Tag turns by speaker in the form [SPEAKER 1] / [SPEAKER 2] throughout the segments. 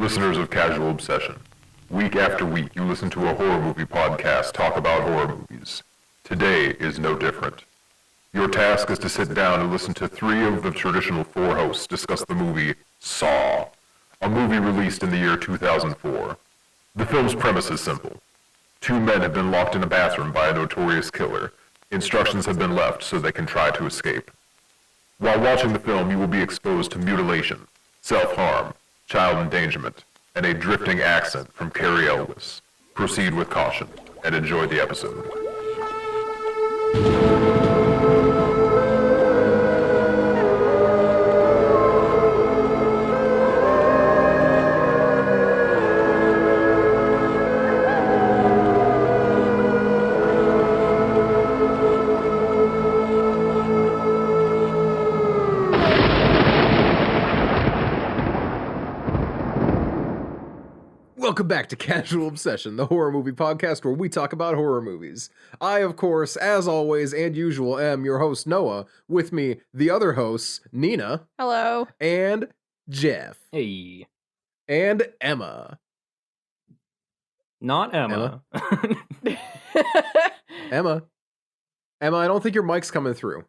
[SPEAKER 1] Listeners of Casual Obsession, week after week you listen to a horror movie podcast talk about horror movies. Today is no different. Your task is to sit down and listen to 3 of the traditional 4 hosts discuss the movie Saw, a movie released in the year 2004. The film's premise is simple. 2 men have been locked in a bathroom by a notorious killer. Instructions have been left so they can try to escape. While watching the film, you will be exposed to mutilation, self-harm, child endangerment, and a drifting accent from Cary Elwes. Proceed with caution and enjoy the episode.
[SPEAKER 2] Welcome back to Casual Obsession, the horror movie podcast where we talk about horror movies. I, of course, as always and usual, am your host, Noah. With me, the other hosts, Nina.
[SPEAKER 3] Hello.
[SPEAKER 2] And Jeff.
[SPEAKER 4] Hey.
[SPEAKER 2] And Emma.
[SPEAKER 4] Not Emma.
[SPEAKER 2] Emma, I don't think your mic's coming through.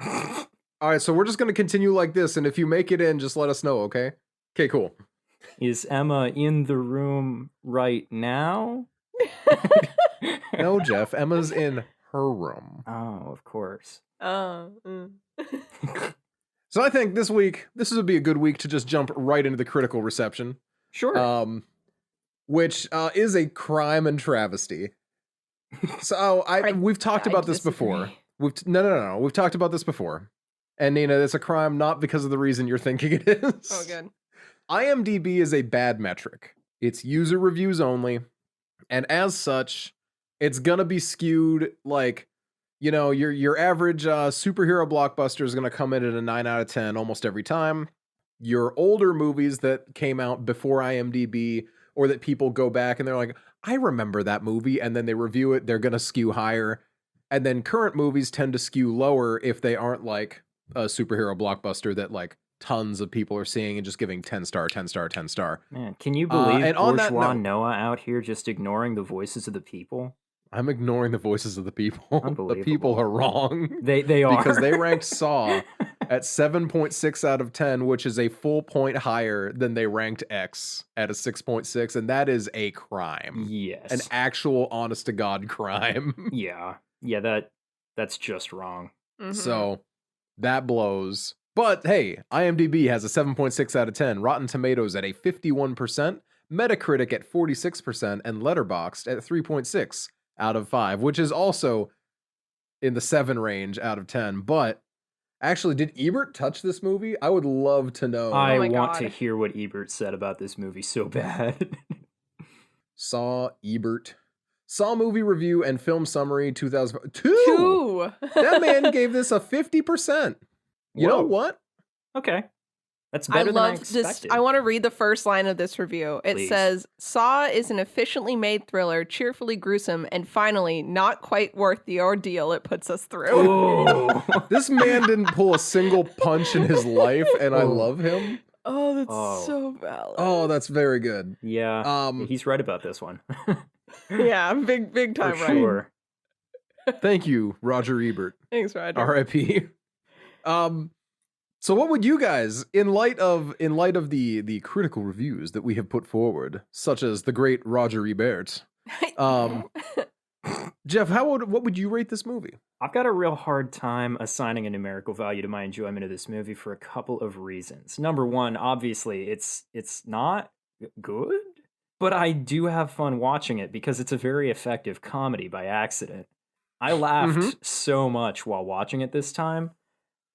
[SPEAKER 2] All right, so we're just going to continue like this, and if you make it in, just let us know, okay? Okay, cool.
[SPEAKER 4] Is Emma in the room right now?
[SPEAKER 2] No, Jeff, Emma's in her room.
[SPEAKER 4] Oh, of course.
[SPEAKER 2] So I think this week, this would be a good week to just jump right into the critical reception.
[SPEAKER 4] Sure.
[SPEAKER 2] Which is a crime and travesty. So we've talked about this before. No. We've talked about this before. And Nina, it's a crime not because of the reason you're thinking it is.
[SPEAKER 3] Oh, good.
[SPEAKER 2] IMDb is a bad metric. It's user reviews only. And as such, it's gonna be skewed like, you know, your average superhero blockbuster is gonna come in at a 9 out of 10 almost every time. Your older movies that came out before IMDb or that people go back and they're like, I remember that movie, and then they review it, they're gonna skew higher. And then current movies tend to skew lower if they aren't like a superhero blockbuster that like tons of people are seeing and just giving 10 star.
[SPEAKER 4] Man, can you believe
[SPEAKER 2] and on that
[SPEAKER 4] bourgeois
[SPEAKER 2] note-
[SPEAKER 4] Noah out here just ignoring the voices of the people?
[SPEAKER 2] I'm ignoring the voices of the people. The
[SPEAKER 4] Unbelievable.
[SPEAKER 2] people are wrong.
[SPEAKER 4] They are.
[SPEAKER 2] Because they ranked Saw at 7.6 out of 10, which is a full point higher than they ranked X at a 6.6, and that is a crime.
[SPEAKER 4] Yes.
[SPEAKER 2] An actual honest to God crime.
[SPEAKER 4] Yeah, that's just wrong.
[SPEAKER 3] Mhm.
[SPEAKER 2] So that blows. But hey, IMDb has a 7.6 out of 10, Rotten Tomatoes at a 51%, Metacritic at 46%, and Letterboxd at 3.6 out of 5, which is also in the 7 range out of 10. But actually, did Ebert touch this movie? I would love to know.
[SPEAKER 4] I
[SPEAKER 3] my
[SPEAKER 4] want
[SPEAKER 3] God.
[SPEAKER 4] to hear what Ebert said about this movie so bad.
[SPEAKER 2] Saw Ebert. Saw movie review and film summary 2002.
[SPEAKER 3] 2.
[SPEAKER 2] That man gave this a 50%. You know
[SPEAKER 4] Whoa.
[SPEAKER 2] what?
[SPEAKER 4] Okay. That's
[SPEAKER 3] I
[SPEAKER 4] better than I
[SPEAKER 3] love this.
[SPEAKER 4] expected.
[SPEAKER 3] I want to read the first line of this review. It
[SPEAKER 4] Please.
[SPEAKER 3] says, Saw is an efficiently made thriller, cheerfully gruesome, and finally not quite worth the ordeal it puts us through.
[SPEAKER 4] Oh.
[SPEAKER 2] This man didn't pull a single punch in his life, and I
[SPEAKER 4] Oh.
[SPEAKER 2] love him.
[SPEAKER 3] Oh, that's
[SPEAKER 4] Oh.
[SPEAKER 3] so valid.
[SPEAKER 2] Oh, that's very good.
[SPEAKER 4] Yeah, he's right about this one.
[SPEAKER 3] Yeah, big time
[SPEAKER 4] For
[SPEAKER 3] right.
[SPEAKER 4] sure.
[SPEAKER 2] Thank you, Roger Ebert.
[SPEAKER 3] Thanks, Roger.
[SPEAKER 2] R.I.P. So what would you guys, in light of the critical reviews that we have put forward, such as the great Roger Ebert, Jeff, what would you rate this movie?
[SPEAKER 4] I've got a real hard time assigning a numerical value to my enjoyment of this movie for a couple of reasons. Number one, obviously, it's not good, but I do have fun watching it because it's a very effective comedy by accident. I laughed so much while watching it this time.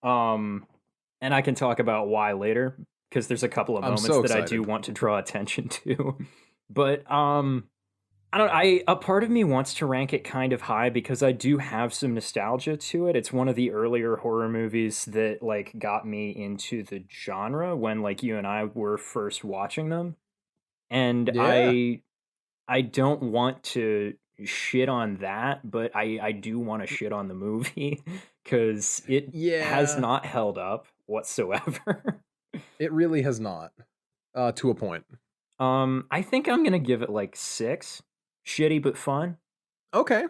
[SPEAKER 4] And I can talk about why later, because there's a couple of
[SPEAKER 2] I'm
[SPEAKER 4] moments
[SPEAKER 2] so
[SPEAKER 4] that I do
[SPEAKER 2] excited.
[SPEAKER 4] want to draw attention to. But a part of me wants to rank it kind of high because I do have some nostalgia to it. It's one of the earlier horror movies that like got me into the genre when like you and I were first watching them. And
[SPEAKER 2] Yeah.
[SPEAKER 4] I don't want to shit on that, but I do want to shit on the movie because it has
[SPEAKER 2] Yeah.
[SPEAKER 4] not held up whatsoever.
[SPEAKER 2] It really has not, to a point.
[SPEAKER 4] I think I'm gonna give it like 6. Shitty but fun.
[SPEAKER 2] Okay.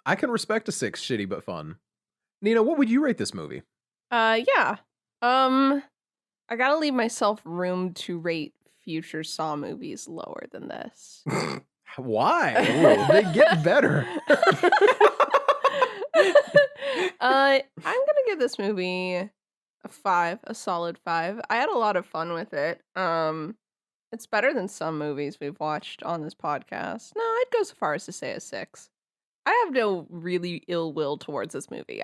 [SPEAKER 2] I can respect a 6, shitty but fun. Nina, what would you rate this movie?
[SPEAKER 3] Yeah. I gotta leave myself room to rate future Saw movies lower than this.
[SPEAKER 2] Why? They get better.
[SPEAKER 3] I'm gonna give this movie a 5, a solid 5. I had a lot of fun with it. It's better than some movies we've watched on this podcast. No, I'd go so far as to say a 6. I have no really ill will towards this movie.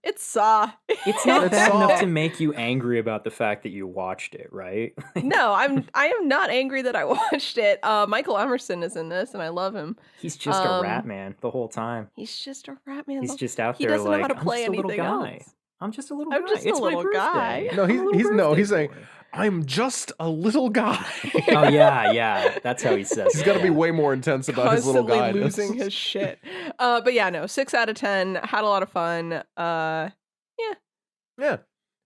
[SPEAKER 3] It's Saw.
[SPEAKER 4] It's not
[SPEAKER 2] It's
[SPEAKER 4] bad
[SPEAKER 2] Saw.
[SPEAKER 4] enough to make you angry about the fact that you watched it, right?
[SPEAKER 3] No, I am not angry that I watched it. Michael Emerson is in this, and I love him.
[SPEAKER 4] He's just a rat man the whole time.
[SPEAKER 3] He's just a rat man.
[SPEAKER 4] He's just out
[SPEAKER 3] he
[SPEAKER 4] there
[SPEAKER 3] doesn't know
[SPEAKER 4] like,
[SPEAKER 3] how to
[SPEAKER 4] I'm
[SPEAKER 3] play
[SPEAKER 4] just a little
[SPEAKER 3] anything
[SPEAKER 4] guy.
[SPEAKER 3] else.
[SPEAKER 4] I'm just a little
[SPEAKER 3] I'm
[SPEAKER 4] guy.
[SPEAKER 3] just a
[SPEAKER 4] It's my
[SPEAKER 3] little guy.
[SPEAKER 4] birthday.
[SPEAKER 2] No,
[SPEAKER 4] I'm a little
[SPEAKER 2] he's
[SPEAKER 4] birthday
[SPEAKER 2] saying,
[SPEAKER 4] boy.
[SPEAKER 2] I'm just a little guy.
[SPEAKER 4] Oh yeah, that's how he says
[SPEAKER 2] He's
[SPEAKER 4] it.
[SPEAKER 2] got to be
[SPEAKER 4] yeah.
[SPEAKER 2] way more intense about his little
[SPEAKER 3] Constantly
[SPEAKER 2] guy.
[SPEAKER 3] losing his shit. But yeah, no, 6 out of 10. Had a lot of fun.
[SPEAKER 2] Yeah.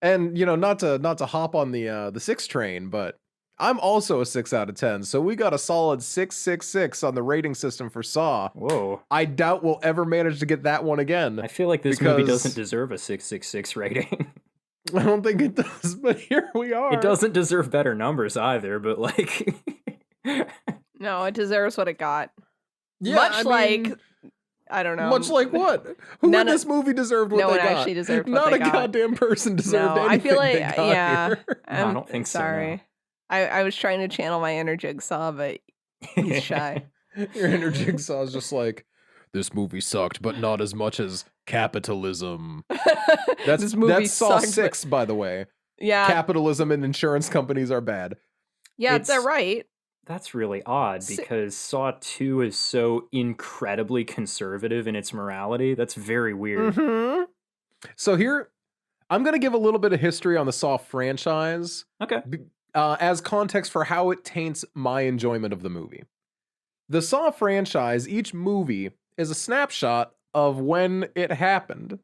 [SPEAKER 2] And not to hop on the 6 train, but I'm also a 6 out of 10. So we got a solid 666 on the rating system for Saw.
[SPEAKER 4] Whoa.
[SPEAKER 2] I doubt we'll ever manage to get that one again.
[SPEAKER 4] I feel like this movie
[SPEAKER 2] Because-
[SPEAKER 4] doesn't deserve a 666 rating.
[SPEAKER 2] I don't think it does, but here we are.
[SPEAKER 4] It doesn't deserve better numbers either, but like
[SPEAKER 3] No, it deserves what it got.
[SPEAKER 2] Yeah,
[SPEAKER 3] Much
[SPEAKER 2] I
[SPEAKER 3] like,
[SPEAKER 2] mean,
[SPEAKER 3] I don't know.
[SPEAKER 2] much like what? Who
[SPEAKER 3] None
[SPEAKER 2] in
[SPEAKER 3] of-
[SPEAKER 2] this movie deserved what
[SPEAKER 3] no
[SPEAKER 2] they
[SPEAKER 3] one
[SPEAKER 2] got?
[SPEAKER 3] actually deserved what
[SPEAKER 2] Not
[SPEAKER 3] they
[SPEAKER 2] a
[SPEAKER 3] got.
[SPEAKER 2] goddamn person deserved
[SPEAKER 3] No,
[SPEAKER 2] anything
[SPEAKER 3] I feel like,
[SPEAKER 2] they got
[SPEAKER 3] yeah.
[SPEAKER 2] here.
[SPEAKER 4] I don't think so, no.
[SPEAKER 3] Sorry. I was trying to channel my inner Jigsaw, but he's shy.
[SPEAKER 2] Your inner Jigsaw is just like, this movie sucked, but not as much as capitalism.
[SPEAKER 3] This movie
[SPEAKER 2] that's Saw
[SPEAKER 3] sucked, but-
[SPEAKER 2] 6, by the way.
[SPEAKER 3] Yeah,
[SPEAKER 2] Capitalism and insurance companies are bad.
[SPEAKER 3] yeah, they're
[SPEAKER 4] it's-
[SPEAKER 3] right.
[SPEAKER 4] That's really odd
[SPEAKER 3] Si-
[SPEAKER 4] because Saw 2 is so incredibly conservative in its morality. That's very weird.
[SPEAKER 3] Mm-hmm.
[SPEAKER 2] So here, I'm going to give a little bit of history on the Saw franchise
[SPEAKER 4] Okay.
[SPEAKER 2] as context for how it taints my enjoyment of the movie. The Saw franchise, each movie is a snapshot of when it happened.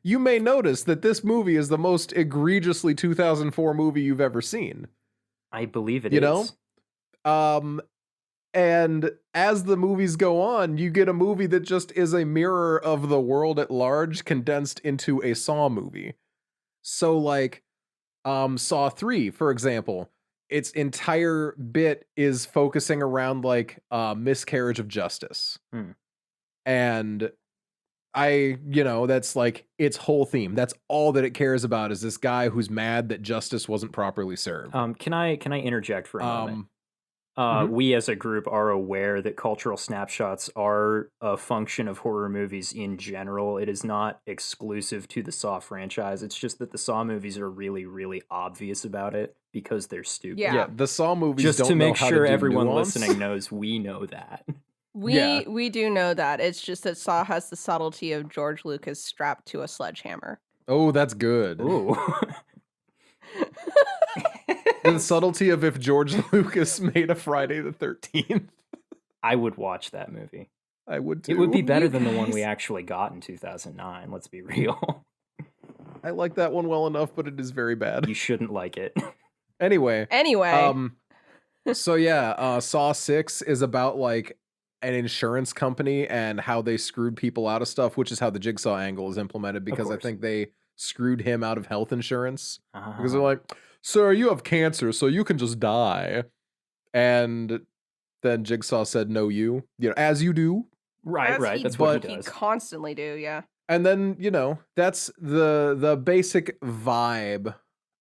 [SPEAKER 2] You may notice that this movie is the most egregiously 2004 movie you've ever seen.
[SPEAKER 4] I believe it is.
[SPEAKER 2] You know? And as the movies go on, you get a movie that just is a mirror of the world at large condensed into a Saw movie. So like Saw 3, for example, its entire bit is focusing around like miscarriage of justice.
[SPEAKER 4] Hmm.
[SPEAKER 2] And that's like its whole theme. That's all that it cares about is this guy who's mad that justice wasn't properly served.
[SPEAKER 4] Can I interject for a moment?
[SPEAKER 2] mhm.
[SPEAKER 4] We as a group are aware that cultural snapshots are a function of horror movies in general. It is not exclusive to the Saw franchise. It's just that the Saw movies are really, really obvious about it because they're stupid.
[SPEAKER 3] Yeah.
[SPEAKER 2] The Saw movies
[SPEAKER 4] Just
[SPEAKER 2] don't
[SPEAKER 4] to
[SPEAKER 2] know
[SPEAKER 4] make
[SPEAKER 2] how
[SPEAKER 4] sure
[SPEAKER 2] do
[SPEAKER 4] everyone
[SPEAKER 2] nuance.
[SPEAKER 4] listening knows, we know that.
[SPEAKER 2] Yeah.
[SPEAKER 3] We do know that. It's just that Saw has the subtlety of George Lucas strapped to a sledgehammer.
[SPEAKER 2] Oh, that's good.
[SPEAKER 4] Ooh.
[SPEAKER 2] The subtlety of if George Lucas made a Friday the 13th.
[SPEAKER 4] I would watch that movie.
[SPEAKER 2] I would too.
[SPEAKER 4] It would be better
[SPEAKER 3] You
[SPEAKER 4] than the one we
[SPEAKER 3] guys.
[SPEAKER 4] actually got in 2009, let's be real.
[SPEAKER 2] I like that one well enough, but it is very bad.
[SPEAKER 4] You shouldn't like it.
[SPEAKER 2] Anyway,
[SPEAKER 3] Anyway,
[SPEAKER 2] so yeah, Saw 6 is about like an insurance company and how they screwed people out of stuff, which is how the Jigsaw angle is implemented because I
[SPEAKER 4] course.
[SPEAKER 2] think they screwed him out of health insurance. Because they're
[SPEAKER 4] Ah.
[SPEAKER 2] like, sir, you have cancer, so you can just die. And then Jigsaw said, no, as you do.
[SPEAKER 4] Right,
[SPEAKER 3] as
[SPEAKER 4] right.
[SPEAKER 3] he-
[SPEAKER 4] That's what
[SPEAKER 2] but-
[SPEAKER 4] he
[SPEAKER 3] he
[SPEAKER 4] does.
[SPEAKER 3] constantly do, yeah.
[SPEAKER 2] And then, that's the basic vibe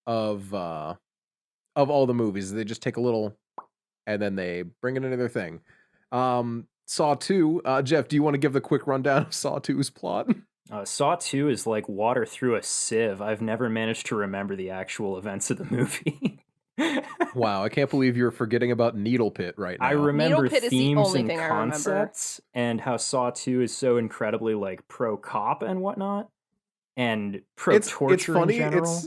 [SPEAKER 2] of all the movies. They just take a little and then they bring in another thing. Saw 2, Jeff, do you want to give the quick rundown of Saw 2's plot?
[SPEAKER 4] Saw 2 is like water through a sieve. I've never managed to remember the actual events of the movie.
[SPEAKER 2] Wow, I can't believe you're forgetting about Needle Pit right now.
[SPEAKER 4] I remember
[SPEAKER 3] Needle Pit is the
[SPEAKER 4] themes
[SPEAKER 3] only
[SPEAKER 4] and
[SPEAKER 3] thing I remember.
[SPEAKER 4] concepts and how Saw 2 is so incredibly like pro cop and whatnot and pro torture
[SPEAKER 2] it's funny.
[SPEAKER 4] in general.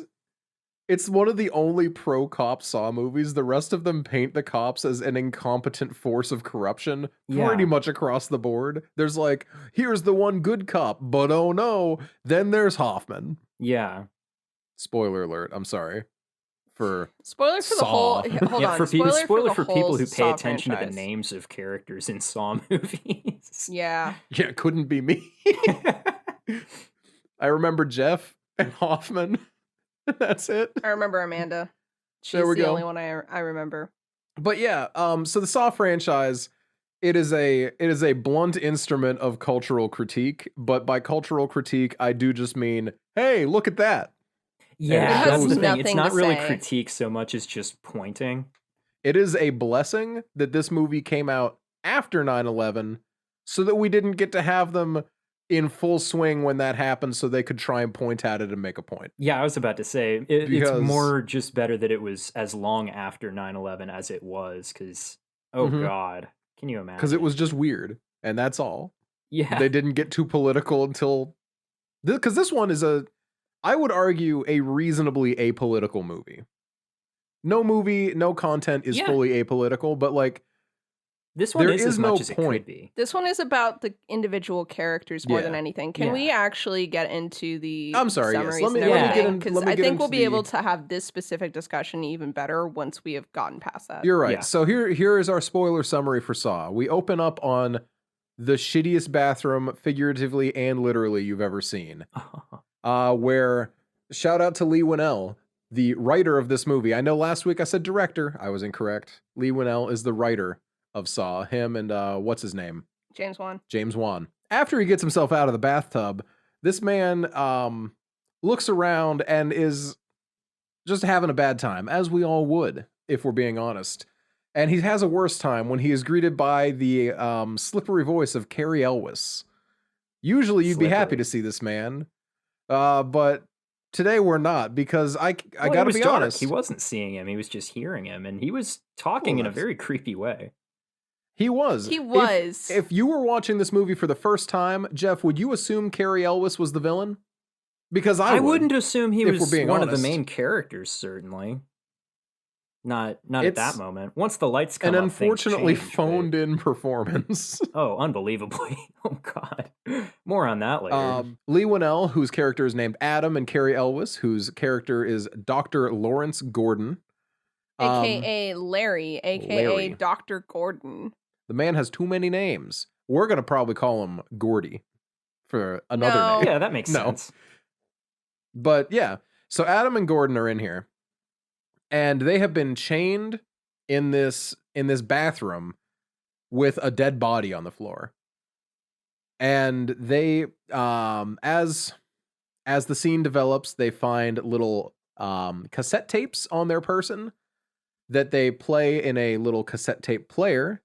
[SPEAKER 2] It's one of the only pro cop Saw movies. The rest of them paint the cops as an incompetent force of corruption pretty
[SPEAKER 4] Yeah.
[SPEAKER 2] much across the board. There's like, here's the one good cop, but oh no, then there's Hoffman.
[SPEAKER 4] Yeah.
[SPEAKER 2] Spoiler alert, I'm sorry. for
[SPEAKER 3] Spoiler for the
[SPEAKER 2] Saw.
[SPEAKER 3] whole. Hold on.
[SPEAKER 4] For
[SPEAKER 3] Spoiler
[SPEAKER 4] for
[SPEAKER 3] the
[SPEAKER 4] people
[SPEAKER 3] whole
[SPEAKER 4] who pay
[SPEAKER 3] Saw
[SPEAKER 4] attention to the
[SPEAKER 3] franchise.
[SPEAKER 4] names of characters in Saw movies.
[SPEAKER 3] Yeah.
[SPEAKER 2] Yeah, couldn't be me. I remember Jeff and Hoffman. That's it.
[SPEAKER 3] I remember Amanda. She's
[SPEAKER 2] There we
[SPEAKER 3] the
[SPEAKER 2] go.
[SPEAKER 3] only one I remember.
[SPEAKER 2] But yeah, so the Saw franchise, it is a blunt instrument of cultural critique, but by cultural critique, I do just mean, hey, look at that.
[SPEAKER 4] Yeah,
[SPEAKER 2] It
[SPEAKER 4] that's
[SPEAKER 2] has
[SPEAKER 4] the thing. It's
[SPEAKER 3] nothing
[SPEAKER 4] not
[SPEAKER 3] to
[SPEAKER 4] really
[SPEAKER 3] say.
[SPEAKER 4] critique so much as just pointing.
[SPEAKER 2] It is a blessing that this movie came out after 9/11 so that we didn't get to have them in full swing when that happened so they could try and point at it and make a point.
[SPEAKER 4] Yeah, I was about to say, it's
[SPEAKER 2] Because-
[SPEAKER 4] more just better that it was as long after 9/11 as it was, because, oh
[SPEAKER 2] Mhm.
[SPEAKER 4] God, can you imagine?
[SPEAKER 2] Because it was just weird, and that's all.
[SPEAKER 4] yeah.
[SPEAKER 2] They didn't get too political until... Because this one is I would argue, a reasonably apolitical movie. No movie, no content is
[SPEAKER 4] Yeah.
[SPEAKER 2] fully apolitical, but like,
[SPEAKER 4] This one
[SPEAKER 2] there
[SPEAKER 4] is
[SPEAKER 2] is
[SPEAKER 4] as
[SPEAKER 2] no
[SPEAKER 4] much as it
[SPEAKER 2] point.
[SPEAKER 4] could be.
[SPEAKER 3] This one is about the individual characters more than
[SPEAKER 2] Yeah.
[SPEAKER 3] anything. Can we actually get into the
[SPEAKER 2] I'm sorry, yes.
[SPEAKER 3] summaries
[SPEAKER 2] Let me-
[SPEAKER 3] and
[SPEAKER 4] let me
[SPEAKER 3] everything?
[SPEAKER 4] get
[SPEAKER 2] in-
[SPEAKER 3] 'Cause
[SPEAKER 2] let me
[SPEAKER 3] I
[SPEAKER 2] get
[SPEAKER 3] think we'll
[SPEAKER 2] into
[SPEAKER 3] be able
[SPEAKER 2] the-
[SPEAKER 3] to have this specific discussion even better once we have gotten past that.
[SPEAKER 2] You're right.
[SPEAKER 4] Yeah.
[SPEAKER 2] So here is our spoiler summary for Saw. We open up on the shittiest bathroom, figuratively and literally, you've ever seen. Where, shout out to Lee Winnell, the writer of this movie. I know last week I said director. I was incorrect. Lee Winnell is the writer of Saw. Him and what's his name?
[SPEAKER 3] James Wan.
[SPEAKER 2] James Wan. After he gets himself out of the bathtub, this man looks around and is just having a bad time, as we all would, if we're being honest. And he has a worse time when he is greeted by the slippery voice of Carrie Elwes. Usually you'd be happy
[SPEAKER 4] Slippery.
[SPEAKER 2] to see this man, but today we're not, because I
[SPEAKER 4] Well, it
[SPEAKER 2] gotta
[SPEAKER 4] was
[SPEAKER 2] be
[SPEAKER 4] dark.
[SPEAKER 2] honest.
[SPEAKER 4] He wasn't seeing him. He was just hearing him, and he was talking in a
[SPEAKER 2] that's-
[SPEAKER 4] very creepy way.
[SPEAKER 2] He was.
[SPEAKER 3] He was.
[SPEAKER 2] If you were watching this movie for the first time, Jeff, would you assume Carrie Elwes was the villain? Because I would.
[SPEAKER 4] wouldn't assume he
[SPEAKER 2] if we're
[SPEAKER 4] was
[SPEAKER 2] being
[SPEAKER 4] one of the
[SPEAKER 2] honest.
[SPEAKER 4] main characters, certainly. Not at
[SPEAKER 2] It's
[SPEAKER 4] that moment. Once the lights come
[SPEAKER 2] An
[SPEAKER 4] up, things
[SPEAKER 2] unfortunately
[SPEAKER 4] change, but-
[SPEAKER 2] phoned-in performance.
[SPEAKER 4] Oh, unbelievably. Oh, God. More on that later.
[SPEAKER 2] Lee Winnell, whose character is named Adam, and Carrie Elwes, whose character is Dr. Lawrence Gordon.
[SPEAKER 3] AKA Larry, AKA
[SPEAKER 2] Larry.
[SPEAKER 3] Dr. Gordon.
[SPEAKER 2] The man has too many names. We're going to probably call him Gordy for another
[SPEAKER 3] No.
[SPEAKER 2] name.
[SPEAKER 4] Yeah, that makes
[SPEAKER 2] No.
[SPEAKER 4] sense.
[SPEAKER 2] But yeah, so Adam and Gordon are in here, and they have been chained in this bathroom with a dead body on the floor. And they, as the scene develops, they find little cassette tapes on their person that they play in a little cassette tape player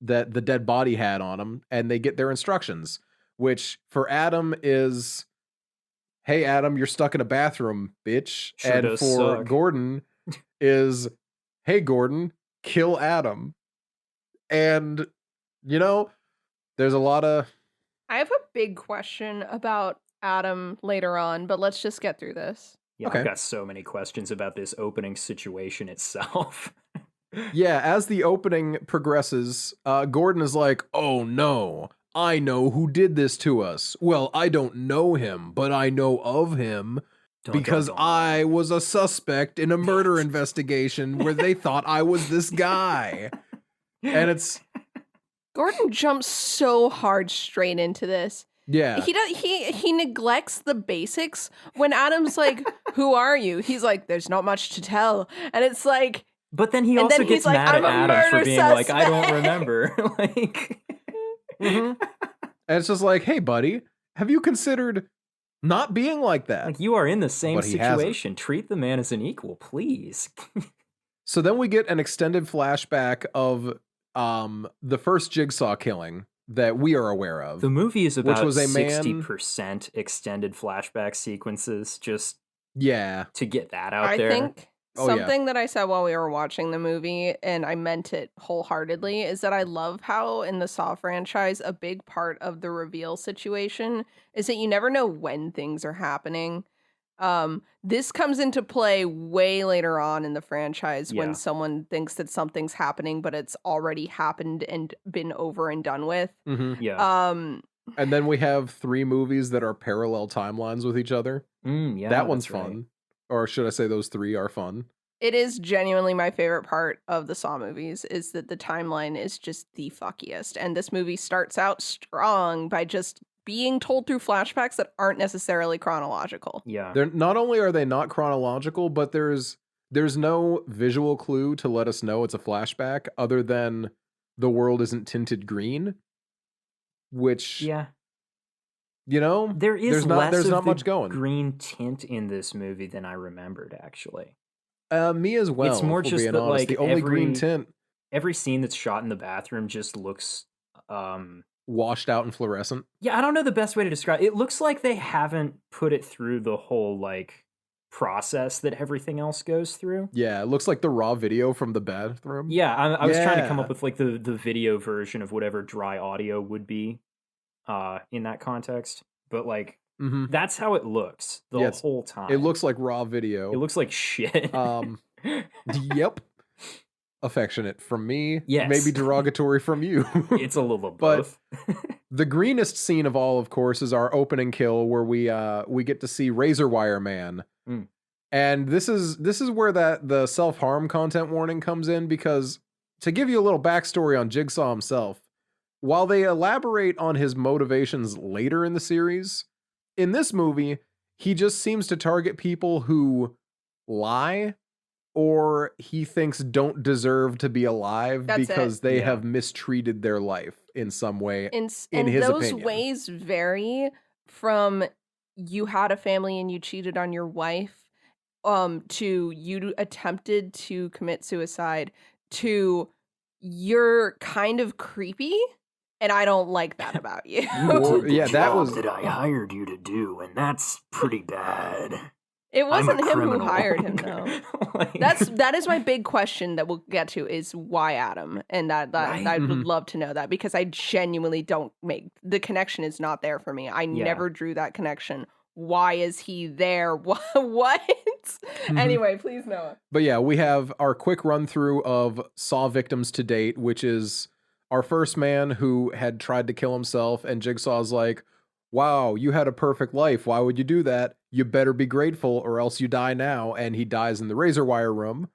[SPEAKER 2] that the dead body had on them, and they get their instructions, which for Adam is, hey, Adam, you're stuck in a bathroom, bitch.
[SPEAKER 4] Sure
[SPEAKER 2] and
[SPEAKER 4] does
[SPEAKER 2] for
[SPEAKER 4] suck.
[SPEAKER 2] Gordon is, hey, Gordon, kill Adam. And, you know, there's a lot of...
[SPEAKER 3] I have a big question about Adam later on, but let's just get through this.
[SPEAKER 4] Yeah,
[SPEAKER 2] Okay.
[SPEAKER 4] I've got so many questions about this opening situation itself.
[SPEAKER 2] Yeah, as the opening progresses, Gordon is like, oh no, I know who did this to us. Well, I don't know him, but I know of him
[SPEAKER 4] Dun,
[SPEAKER 2] because
[SPEAKER 4] dun, dun.
[SPEAKER 2] I was a suspect in a murder investigation where they thought I was this guy. And it's,
[SPEAKER 3] Gordon jumps so hard straight into this.
[SPEAKER 2] yeah.
[SPEAKER 3] He neglects the basics. When Adam's like, "Who are you?" He's like, "There's not much to tell," and it's like,
[SPEAKER 4] But then he
[SPEAKER 3] And
[SPEAKER 4] also
[SPEAKER 3] then he's
[SPEAKER 4] gets
[SPEAKER 3] like,
[SPEAKER 4] mad
[SPEAKER 3] "I'm
[SPEAKER 4] at
[SPEAKER 3] a
[SPEAKER 4] Adam for
[SPEAKER 3] murder
[SPEAKER 4] being like, I don't
[SPEAKER 3] suspect."
[SPEAKER 4] remember. Like,
[SPEAKER 2] Mhm. And it's just like, hey, buddy, have you considered not being like that?
[SPEAKER 4] like you are in the same
[SPEAKER 2] But he hasn't.
[SPEAKER 4] situation. Treat the man as an equal, please.
[SPEAKER 2] So then we get an extended flashback of the first Jigsaw killing that we are aware of.
[SPEAKER 4] The movie is about
[SPEAKER 2] was a man-
[SPEAKER 4] 60% extended flashback sequences, just
[SPEAKER 2] Yeah.
[SPEAKER 4] to get that out
[SPEAKER 3] I
[SPEAKER 4] there.
[SPEAKER 3] think
[SPEAKER 2] Oh, yeah.
[SPEAKER 3] something that I said while we were watching the movie, and I meant it wholeheartedly, is that I love how in the Saw franchise, a big part of the reveal situation is that you never know when things are happening. This comes into play way later on in the franchise
[SPEAKER 4] Yeah.
[SPEAKER 3] when someone thinks that something's happening, but it's already happened and been over and done with.
[SPEAKER 2] Mhm.
[SPEAKER 4] Yeah.
[SPEAKER 2] And then we have 3 movies that are parallel timelines with each other.
[SPEAKER 4] Yeah,
[SPEAKER 2] that one's
[SPEAKER 4] that's right.
[SPEAKER 2] fun. Or should I say those 3 are fun?
[SPEAKER 3] It is genuinely my favorite part of the Saw movies is that the timeline is just the fuckiest. And this movie starts out strong by just being told through flashbacks that aren't necessarily chronological.
[SPEAKER 4] Yeah.
[SPEAKER 2] They're not only are they not chronological, but there's no visual clue to let us know it's a flashback other than the world isn't tinted green, which
[SPEAKER 4] Yeah.
[SPEAKER 2] you know,
[SPEAKER 4] There is
[SPEAKER 2] there's not
[SPEAKER 4] less
[SPEAKER 2] there's
[SPEAKER 4] of
[SPEAKER 2] not
[SPEAKER 4] the
[SPEAKER 2] much going.
[SPEAKER 4] green tint in this movie than I remembered, actually.
[SPEAKER 2] Me as well.
[SPEAKER 4] It's more
[SPEAKER 2] if we're
[SPEAKER 4] just
[SPEAKER 2] being
[SPEAKER 4] that,
[SPEAKER 2] honest.
[SPEAKER 4] like,
[SPEAKER 2] The only green
[SPEAKER 4] every-
[SPEAKER 2] tint
[SPEAKER 4] Every scene that's shot in the bathroom just looks
[SPEAKER 2] washed out and fluorescent.
[SPEAKER 4] yeah, I don't know the best way to describe it. It looks like they haven't put it through the whole like process that everything else goes through.
[SPEAKER 2] Yeah, it looks like the raw video from the bathroom.
[SPEAKER 4] Yeah, I was trying to come
[SPEAKER 2] Yeah.
[SPEAKER 4] up with like the video version of whatever dry audio would be in that context. But like
[SPEAKER 2] hmm
[SPEAKER 4] that's how it looks the
[SPEAKER 2] Yeah,
[SPEAKER 4] whole time.
[SPEAKER 2] It looks like raw video.
[SPEAKER 4] it looks like shit.
[SPEAKER 2] Yep. Affectionate from me.
[SPEAKER 4] Yes.
[SPEAKER 2] Maybe derogatory from you.
[SPEAKER 4] It's a little of
[SPEAKER 2] But-
[SPEAKER 4] both.
[SPEAKER 2] The greenest scene of all, of course, is our opening kill where we get to see Razor Wire Man.
[SPEAKER 4] Mm.
[SPEAKER 2] And this is where the self-harm content warning comes in, because to give you a little backstory on Jigsaw himself, while they elaborate on his motivations later in the series, in this movie, he just seems to target people who lie or he thinks don't deserve to be alive
[SPEAKER 3] That's it.
[SPEAKER 2] because they
[SPEAKER 4] Yeah.
[SPEAKER 2] have mistreated their life in some way.
[SPEAKER 3] And
[SPEAKER 2] In his
[SPEAKER 3] those
[SPEAKER 2] opinion.
[SPEAKER 3] ways vary from you had a family and you cheated on your wife, to you attempted to commit suicide, to you're kind of creepy, and I don't like that about you.
[SPEAKER 2] Or- yeah, that was
[SPEAKER 4] I hired you to do, and that's pretty bad.
[SPEAKER 3] It wasn't him who hired him though. That is my big question that we'll get to is why Adam, and that
[SPEAKER 4] Right?
[SPEAKER 3] I would
[SPEAKER 2] Mhm.
[SPEAKER 3] love to know that because I genuinely don't make the connection is not there for me. I
[SPEAKER 4] Yeah.
[SPEAKER 3] never drew that connection. Why is he there? What?
[SPEAKER 2] Mhm.
[SPEAKER 3] Anyway, please Noah.
[SPEAKER 2] But yeah, we have our quick run through of Saw victims to date, which is our first man who had tried to kill himself, and Jigsaw's like, wow, you had a perfect life. Why would you do that? You better be grateful or else you die now. And he dies in the razor wire room.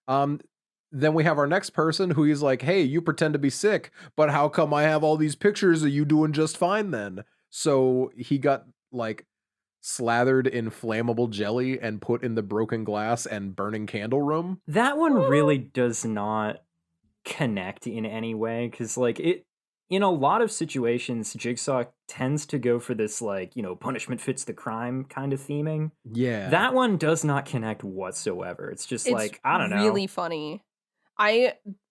[SPEAKER 2] Then we have our next person who he's like, hey, you pretend to be sick, but how come I have all these pictures of you doing just fine then? So he got like slathered in flammable jelly and put in the broken glass and burning candle room.
[SPEAKER 4] That one really does not connect in any way because, like, it in a lot of situations, Jigsaw tends to go for this, like, punishment fits the crime kind of theming.
[SPEAKER 2] Yeah.
[SPEAKER 4] That one does not connect whatsoever. It's just like, I don't know.
[SPEAKER 3] Really funny.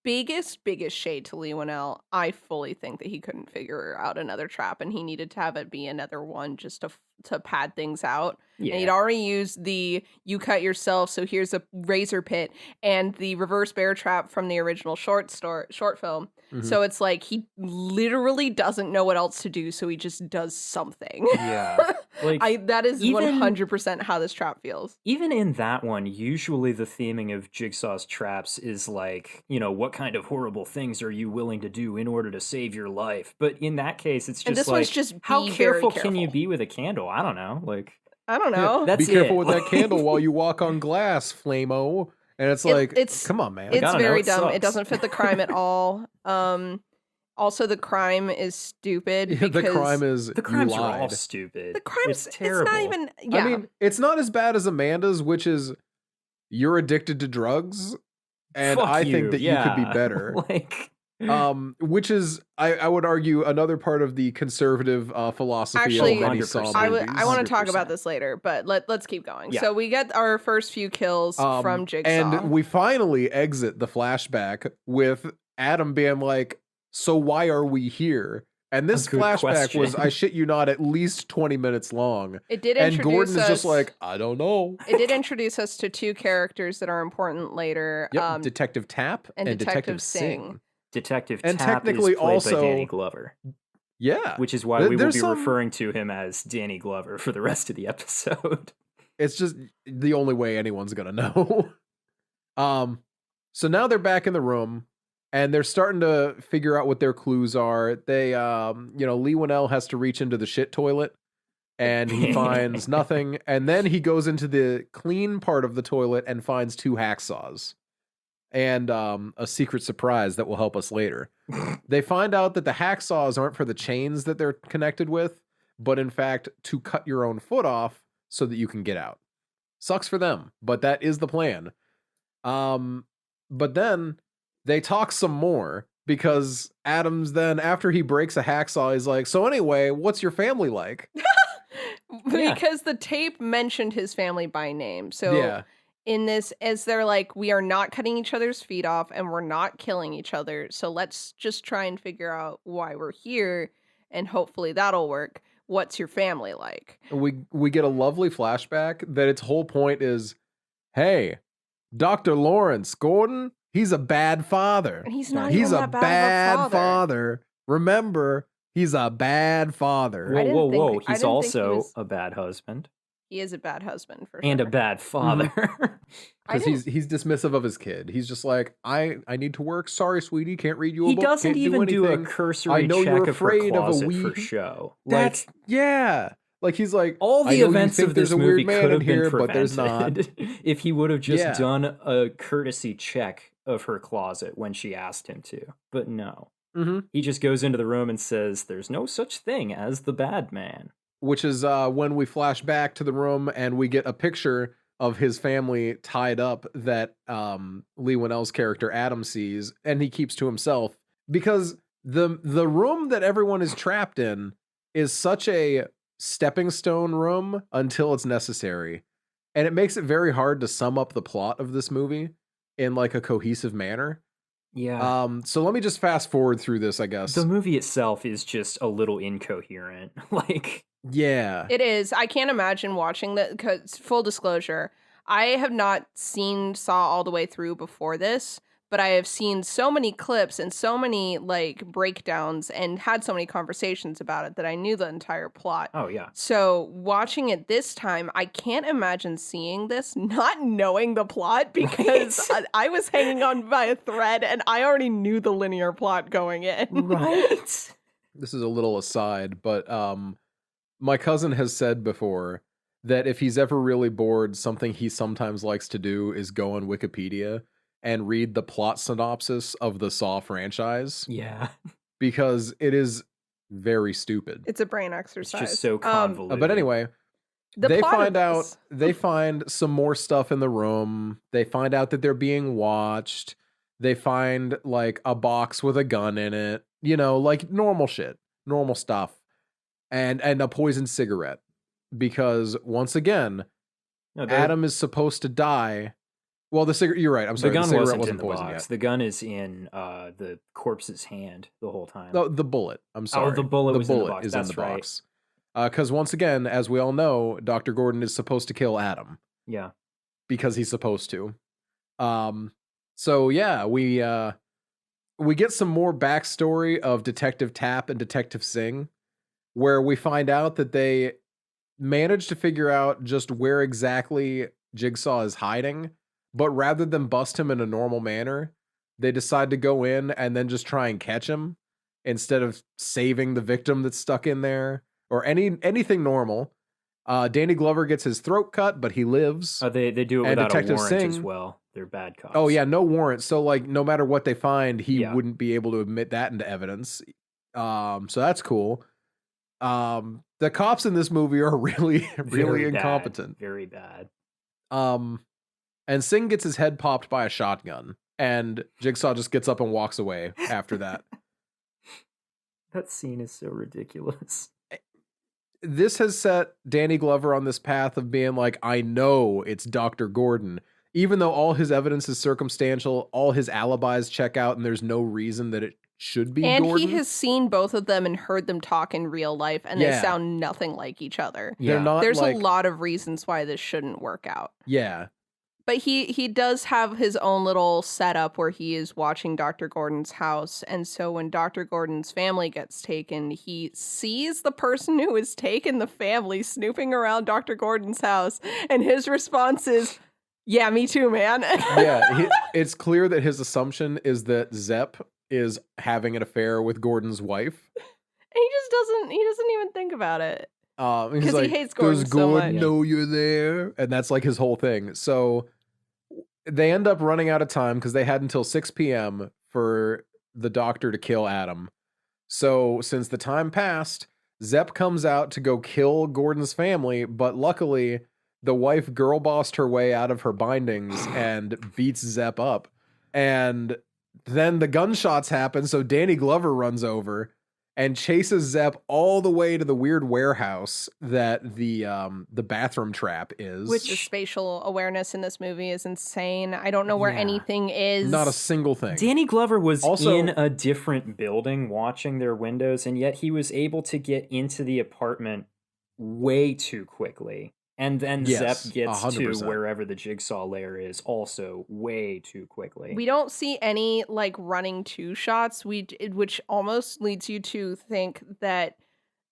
[SPEAKER 3] Biggest shade to Lee Winnell. I fully think that he couldn't figure out another trap and he needed to have it be another one just to pad things out.
[SPEAKER 4] Yeah.
[SPEAKER 3] And he'd already used the you cut yourself, so here's a razor pit and the reverse bear trap from the original short film.
[SPEAKER 2] Mhm.
[SPEAKER 3] So it's like he literally doesn't know what else to do, so he just does something.
[SPEAKER 4] Yeah. Like,
[SPEAKER 3] That is
[SPEAKER 4] even-
[SPEAKER 3] 100% how this trap feels.
[SPEAKER 4] even in that one, usually the theming of Jigsaw's traps is like, what kind of horrible things are you willing to do in order to save your life? But in that case, it's just
[SPEAKER 3] And this
[SPEAKER 4] like,
[SPEAKER 3] one's just
[SPEAKER 4] how
[SPEAKER 3] be very
[SPEAKER 4] careful can you
[SPEAKER 3] careful.
[SPEAKER 4] be with a candle? I don't know. Like,
[SPEAKER 3] I don't
[SPEAKER 2] Yeah,
[SPEAKER 3] know.
[SPEAKER 4] That's
[SPEAKER 2] be careful
[SPEAKER 4] it.
[SPEAKER 2] with that candle while you walk on glass, Flamo. And it's
[SPEAKER 3] It-
[SPEAKER 2] like,
[SPEAKER 3] it's-
[SPEAKER 2] come on, man.
[SPEAKER 4] I
[SPEAKER 3] It's
[SPEAKER 4] don't know,
[SPEAKER 3] very
[SPEAKER 4] it
[SPEAKER 3] dumb. It
[SPEAKER 4] sucks.
[SPEAKER 3] doesn't fit the crime at all. Also, the crime is stupid.
[SPEAKER 2] the
[SPEAKER 3] because
[SPEAKER 2] crime is
[SPEAKER 4] the crimes
[SPEAKER 2] you
[SPEAKER 4] are all
[SPEAKER 2] lied.
[SPEAKER 4] stupid.
[SPEAKER 3] the crime's
[SPEAKER 4] it's terrible.
[SPEAKER 3] It's not even. Yeah.
[SPEAKER 2] I mean, it's not as bad as Amanda's, which is you're addicted to drugs, and
[SPEAKER 4] Fuck
[SPEAKER 2] I think that you could be
[SPEAKER 4] yeah.
[SPEAKER 2] better.
[SPEAKER 4] Like,
[SPEAKER 2] Which is, I would argue, another part of the conservative philosophy
[SPEAKER 3] Actually,
[SPEAKER 2] of many
[SPEAKER 4] 100%.
[SPEAKER 2] Saw
[SPEAKER 3] I
[SPEAKER 2] movies.
[SPEAKER 3] want to talk
[SPEAKER 4] 100%.
[SPEAKER 3] about this later, but let's keep going.
[SPEAKER 4] Yeah.
[SPEAKER 3] So we get our first few kills from Jigsaw.
[SPEAKER 2] And we finally exit the flashback with Adam being like, so why are we here? And this
[SPEAKER 4] A good
[SPEAKER 2] flashback was,
[SPEAKER 4] question.
[SPEAKER 2] I shit you not, at least 20 minutes long.
[SPEAKER 3] it did
[SPEAKER 2] And
[SPEAKER 3] introduce
[SPEAKER 2] Gordon is
[SPEAKER 3] us.
[SPEAKER 2] just like, I don't know.
[SPEAKER 3] It did introduce us to two characters that are important later.
[SPEAKER 2] Yep, Detective Tap
[SPEAKER 3] and
[SPEAKER 2] and
[SPEAKER 3] Detective
[SPEAKER 2] Detective
[SPEAKER 3] Singh.
[SPEAKER 2] Singh.
[SPEAKER 4] Detective
[SPEAKER 2] And
[SPEAKER 4] Tap
[SPEAKER 2] technically
[SPEAKER 4] is played
[SPEAKER 2] also-
[SPEAKER 4] by Danny Glover,
[SPEAKER 2] Yeah.
[SPEAKER 4] which is why
[SPEAKER 2] There-
[SPEAKER 4] we will
[SPEAKER 2] there's
[SPEAKER 4] be
[SPEAKER 2] some-
[SPEAKER 4] referring to him as Danny Glover for the rest of the episode.
[SPEAKER 2] It's just the only way anyone's gonna know. So now they're back in the room and they're starting to figure out what their clues are. They Lee Winnell has to reach into the shit toilet and he finds nothing. And then he goes into the clean part of the toilet and finds 2 hacksaws and a secret surprise that will help us later. They find out that the hacksaws aren't for the chains that they're connected with, but in fact to cut your own foot off so that you can get out. Sucks for them, but that is the plan. But then they talk some more because Adams then, after he breaks a hacksaw, he's like, so anyway, what's your family like?
[SPEAKER 4] Yeah.
[SPEAKER 3] Because the tape mentioned his family by name. So
[SPEAKER 2] Yeah.
[SPEAKER 3] in this, as they're like, we are not cutting each other's feet off and we're not killing each other. So let's just try and figure out why we're here and hopefully that'll work. What's your family like?
[SPEAKER 2] We get a lovely flashback that its whole point is, hey, Dr. Lawrence Gordon, he's a bad father.
[SPEAKER 3] And he's not
[SPEAKER 2] He's
[SPEAKER 3] even
[SPEAKER 2] a
[SPEAKER 3] that bad
[SPEAKER 2] bad
[SPEAKER 3] of a father.
[SPEAKER 2] Remember, he's a bad father.
[SPEAKER 3] I
[SPEAKER 4] Whoa,
[SPEAKER 3] didn't
[SPEAKER 4] whoa,
[SPEAKER 3] think-
[SPEAKER 4] whoa.
[SPEAKER 3] I
[SPEAKER 4] He's
[SPEAKER 3] didn't think he
[SPEAKER 4] also
[SPEAKER 3] was-
[SPEAKER 4] a bad husband
[SPEAKER 3] He is a bad husband for
[SPEAKER 4] and a
[SPEAKER 3] sure.
[SPEAKER 4] bad father.
[SPEAKER 3] I
[SPEAKER 2] Because
[SPEAKER 3] didn't-
[SPEAKER 2] he's dismissive of his kid. He's just like, I need to work. Sorry, sweetie, can't read you a
[SPEAKER 4] He
[SPEAKER 2] book.
[SPEAKER 4] doesn't
[SPEAKER 2] can't
[SPEAKER 4] even do a
[SPEAKER 2] anything.
[SPEAKER 4] cursory
[SPEAKER 2] know you're
[SPEAKER 4] check of her
[SPEAKER 2] afraid of a
[SPEAKER 4] closet
[SPEAKER 2] wee-
[SPEAKER 4] for show.
[SPEAKER 2] That's yeah. Like he's like,
[SPEAKER 4] all
[SPEAKER 2] I
[SPEAKER 4] the
[SPEAKER 2] know you
[SPEAKER 4] events
[SPEAKER 2] think
[SPEAKER 4] of
[SPEAKER 2] there's
[SPEAKER 4] this
[SPEAKER 2] a weird
[SPEAKER 4] movie
[SPEAKER 2] man
[SPEAKER 4] could
[SPEAKER 2] in
[SPEAKER 4] have been
[SPEAKER 2] here, but there's not.
[SPEAKER 4] prevented if he would have just
[SPEAKER 2] Yeah.
[SPEAKER 4] done a courtesy check of her closet when she asked him to. But no.
[SPEAKER 2] Mm-hmm.
[SPEAKER 4] He just goes into the room and says, there's no such thing as the bad man.
[SPEAKER 2] Which is when we flash back to the room and we get a picture of his family tied up that Lee Winnell's character Adam sees, and he keeps to himself because the room that everyone is trapped in is such a stepping stone room until it's necessary, and it makes it very hard to sum up the plot of this movie in like a cohesive manner.
[SPEAKER 4] Yeah.
[SPEAKER 2] So let me just fast forward through this, I guess.
[SPEAKER 4] The movie itself is just a little incoherent. Like,
[SPEAKER 2] Yeah.
[SPEAKER 3] It is. I can't imagine watching that because, full disclosure, I have not seen Saw all the way through before this, but I have seen so many clips and so many like breakdowns and had so many conversations about it that I knew the entire plot.
[SPEAKER 4] oh yeah.
[SPEAKER 3] So watching it this time, I can't imagine seeing this not knowing the plot because I was hanging on by a thread and I already knew the linear plot going in.
[SPEAKER 4] Right?
[SPEAKER 2] This is a little aside, but my cousin has said before that if he's ever really bored, something he sometimes likes to do is go on Wikipedia and read the plot synopsis of the Saw franchise
[SPEAKER 4] Yeah.
[SPEAKER 2] because it is very stupid.
[SPEAKER 3] It's a brain
[SPEAKER 4] It's
[SPEAKER 3] exercise.
[SPEAKER 4] just so convoluted.
[SPEAKER 2] But anyway,
[SPEAKER 3] the
[SPEAKER 2] they
[SPEAKER 3] plot of
[SPEAKER 2] find out
[SPEAKER 3] this-
[SPEAKER 2] they find some more stuff in the room. They find out that they're being watched. They find like a box with a gun in it, you know, like normal shit, normal stuff. And a poisoned cigarette because once again,
[SPEAKER 4] No,
[SPEAKER 2] Adam is supposed to die. Well, the cigarette, you're right. I'm
[SPEAKER 4] the
[SPEAKER 2] sorry.
[SPEAKER 4] gun
[SPEAKER 2] The cigarette
[SPEAKER 4] wasn't in
[SPEAKER 2] wasn't
[SPEAKER 4] the
[SPEAKER 2] poisoned
[SPEAKER 4] box.
[SPEAKER 2] yet.
[SPEAKER 4] The gun is in the corpse's hand the whole time.
[SPEAKER 2] No, the bullet. I'm sorry.
[SPEAKER 4] the bullet was in the box.
[SPEAKER 2] is
[SPEAKER 4] That's
[SPEAKER 2] in the
[SPEAKER 4] right.
[SPEAKER 2] box. Because once again, as we all know, Dr. Gordon is supposed to kill Adam
[SPEAKER 4] Yeah.
[SPEAKER 2] because he's supposed to. So yeah, we get some more backstory of Detective Tapp and Detective Singh, where we find out that they managed to figure out just where exactly Jigsaw is hiding, but rather than bust him in a normal manner, they decide to go in and then just try and catch him instead of saving the victim that's stuck in there or anything normal. Danny Glover gets his throat cut, but he lives.
[SPEAKER 4] They do it
[SPEAKER 2] And
[SPEAKER 4] without
[SPEAKER 2] Detective
[SPEAKER 4] a warrant as
[SPEAKER 2] Singh-
[SPEAKER 4] well. They're bad cops.
[SPEAKER 2] Oh yeah, no warrant. So like, no matter what they find, he
[SPEAKER 4] Yeah.
[SPEAKER 2] wouldn't be able to admit that into evidence. So that's cool. The cops in this movie are really, really
[SPEAKER 4] Very bad.
[SPEAKER 2] incompetent.
[SPEAKER 4] Very bad.
[SPEAKER 2] And Singh gets his head popped by a shotgun, and Jigsaw just gets up and walks away after that.
[SPEAKER 4] That scene is so ridiculous.
[SPEAKER 2] This has set Danny Glover on this path of being like, I know it's Dr. Gordon. Even though all his evidence is circumstantial, all his alibis check out, and there's no reason that it should be
[SPEAKER 3] and
[SPEAKER 2] Gordon.
[SPEAKER 3] he has seen both of them and heard them talk in real life, and they
[SPEAKER 2] Yeah.
[SPEAKER 3] sound nothing like each other.
[SPEAKER 2] They're
[SPEAKER 4] Yeah.
[SPEAKER 2] not
[SPEAKER 3] There's
[SPEAKER 2] like,
[SPEAKER 3] a lot of reasons why this shouldn't work out.
[SPEAKER 2] Yeah.
[SPEAKER 3] But he does have his own little setup where he is watching Dr. Gordon's house. And so when Dr. Gordon's family gets taken, he sees the person who has taken the family snooping around Dr. Gordon's house. And his response is, yeah, me too, man.
[SPEAKER 2] Yeah. It's clear that his assumption is that Zepp is having an affair with Gordon's wife.
[SPEAKER 3] he doesn't even think about it.
[SPEAKER 2] He's
[SPEAKER 3] 'Cause he
[SPEAKER 2] like,
[SPEAKER 3] hates Gordon
[SPEAKER 2] "Does
[SPEAKER 3] so
[SPEAKER 2] Gordon
[SPEAKER 3] much."
[SPEAKER 2] know you're there?" And that's like his whole thing. So they end up running out of time because they had until 6 p.m. for the doctor to kill Adam. So since the time passed, Zepp comes out to go kill Gordon's family, but luckily the wife girl bossed her way out of her bindings and beats Zepp up. And then the gunshots happen, so Danny Glover runs over and chases Zepp all the way to the weird warehouse that the bathroom trap is.
[SPEAKER 3] Which the spatial awareness in this movie is insane. I don't know where
[SPEAKER 4] Yeah.
[SPEAKER 3] anything is.
[SPEAKER 2] not a single thing.
[SPEAKER 4] Danny Glover was
[SPEAKER 2] Also-
[SPEAKER 4] in a different building watching their windows, and yet he was able to get into the apartment way too quickly. And then
[SPEAKER 2] Yes,
[SPEAKER 4] Zepp gets to
[SPEAKER 2] 100%.
[SPEAKER 4] wherever the jigsaw layer is also way too quickly.
[SPEAKER 3] We don't see any like running to shots, which almost leads you to think that.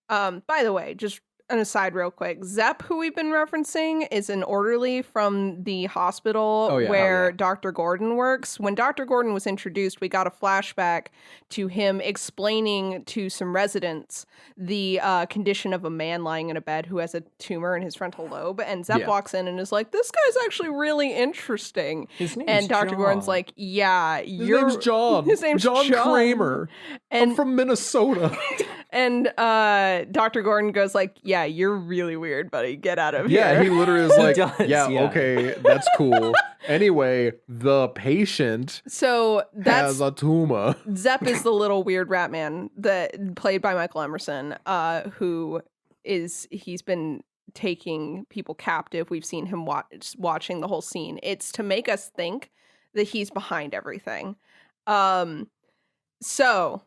[SPEAKER 3] By the way, just an aside, real quick. Zepp, who we've been referencing, is an orderly from the hospital
[SPEAKER 2] Oh, yeah.
[SPEAKER 3] where
[SPEAKER 2] Oh, yeah.
[SPEAKER 3] Dr. Gordon works. When Dr. Gordon was introduced, we got a flashback to him explaining to some residents the condition of a man lying in a bed who has a tumor in his frontal lobe. And Zepp
[SPEAKER 2] Yeah.
[SPEAKER 3] walks in and is like, "This guy's actually really interesting."
[SPEAKER 4] His name's
[SPEAKER 3] And Dr. Gordon's
[SPEAKER 4] John.
[SPEAKER 3] like, "Yeah,
[SPEAKER 2] His name's John.
[SPEAKER 3] His name's
[SPEAKER 2] John
[SPEAKER 3] John.
[SPEAKER 2] Kramer.
[SPEAKER 3] And
[SPEAKER 2] I'm from Minnesota.
[SPEAKER 3] and Dr. Gordon goes like, "Yeah, you're really weird, buddy. Get out of
[SPEAKER 2] Yeah,
[SPEAKER 3] here."
[SPEAKER 2] he literally is
[SPEAKER 4] He
[SPEAKER 2] like,
[SPEAKER 4] does,
[SPEAKER 2] yeah,
[SPEAKER 4] yeah.
[SPEAKER 2] okay, that's cool. Anyway, the patient
[SPEAKER 3] So that's
[SPEAKER 2] has a tumor.
[SPEAKER 3] Zepp is the little weird rat man that played by Michael Emerson, who he's been taking people captive. We've seen him watching the whole scene. It's to make us think that he's behind everything. So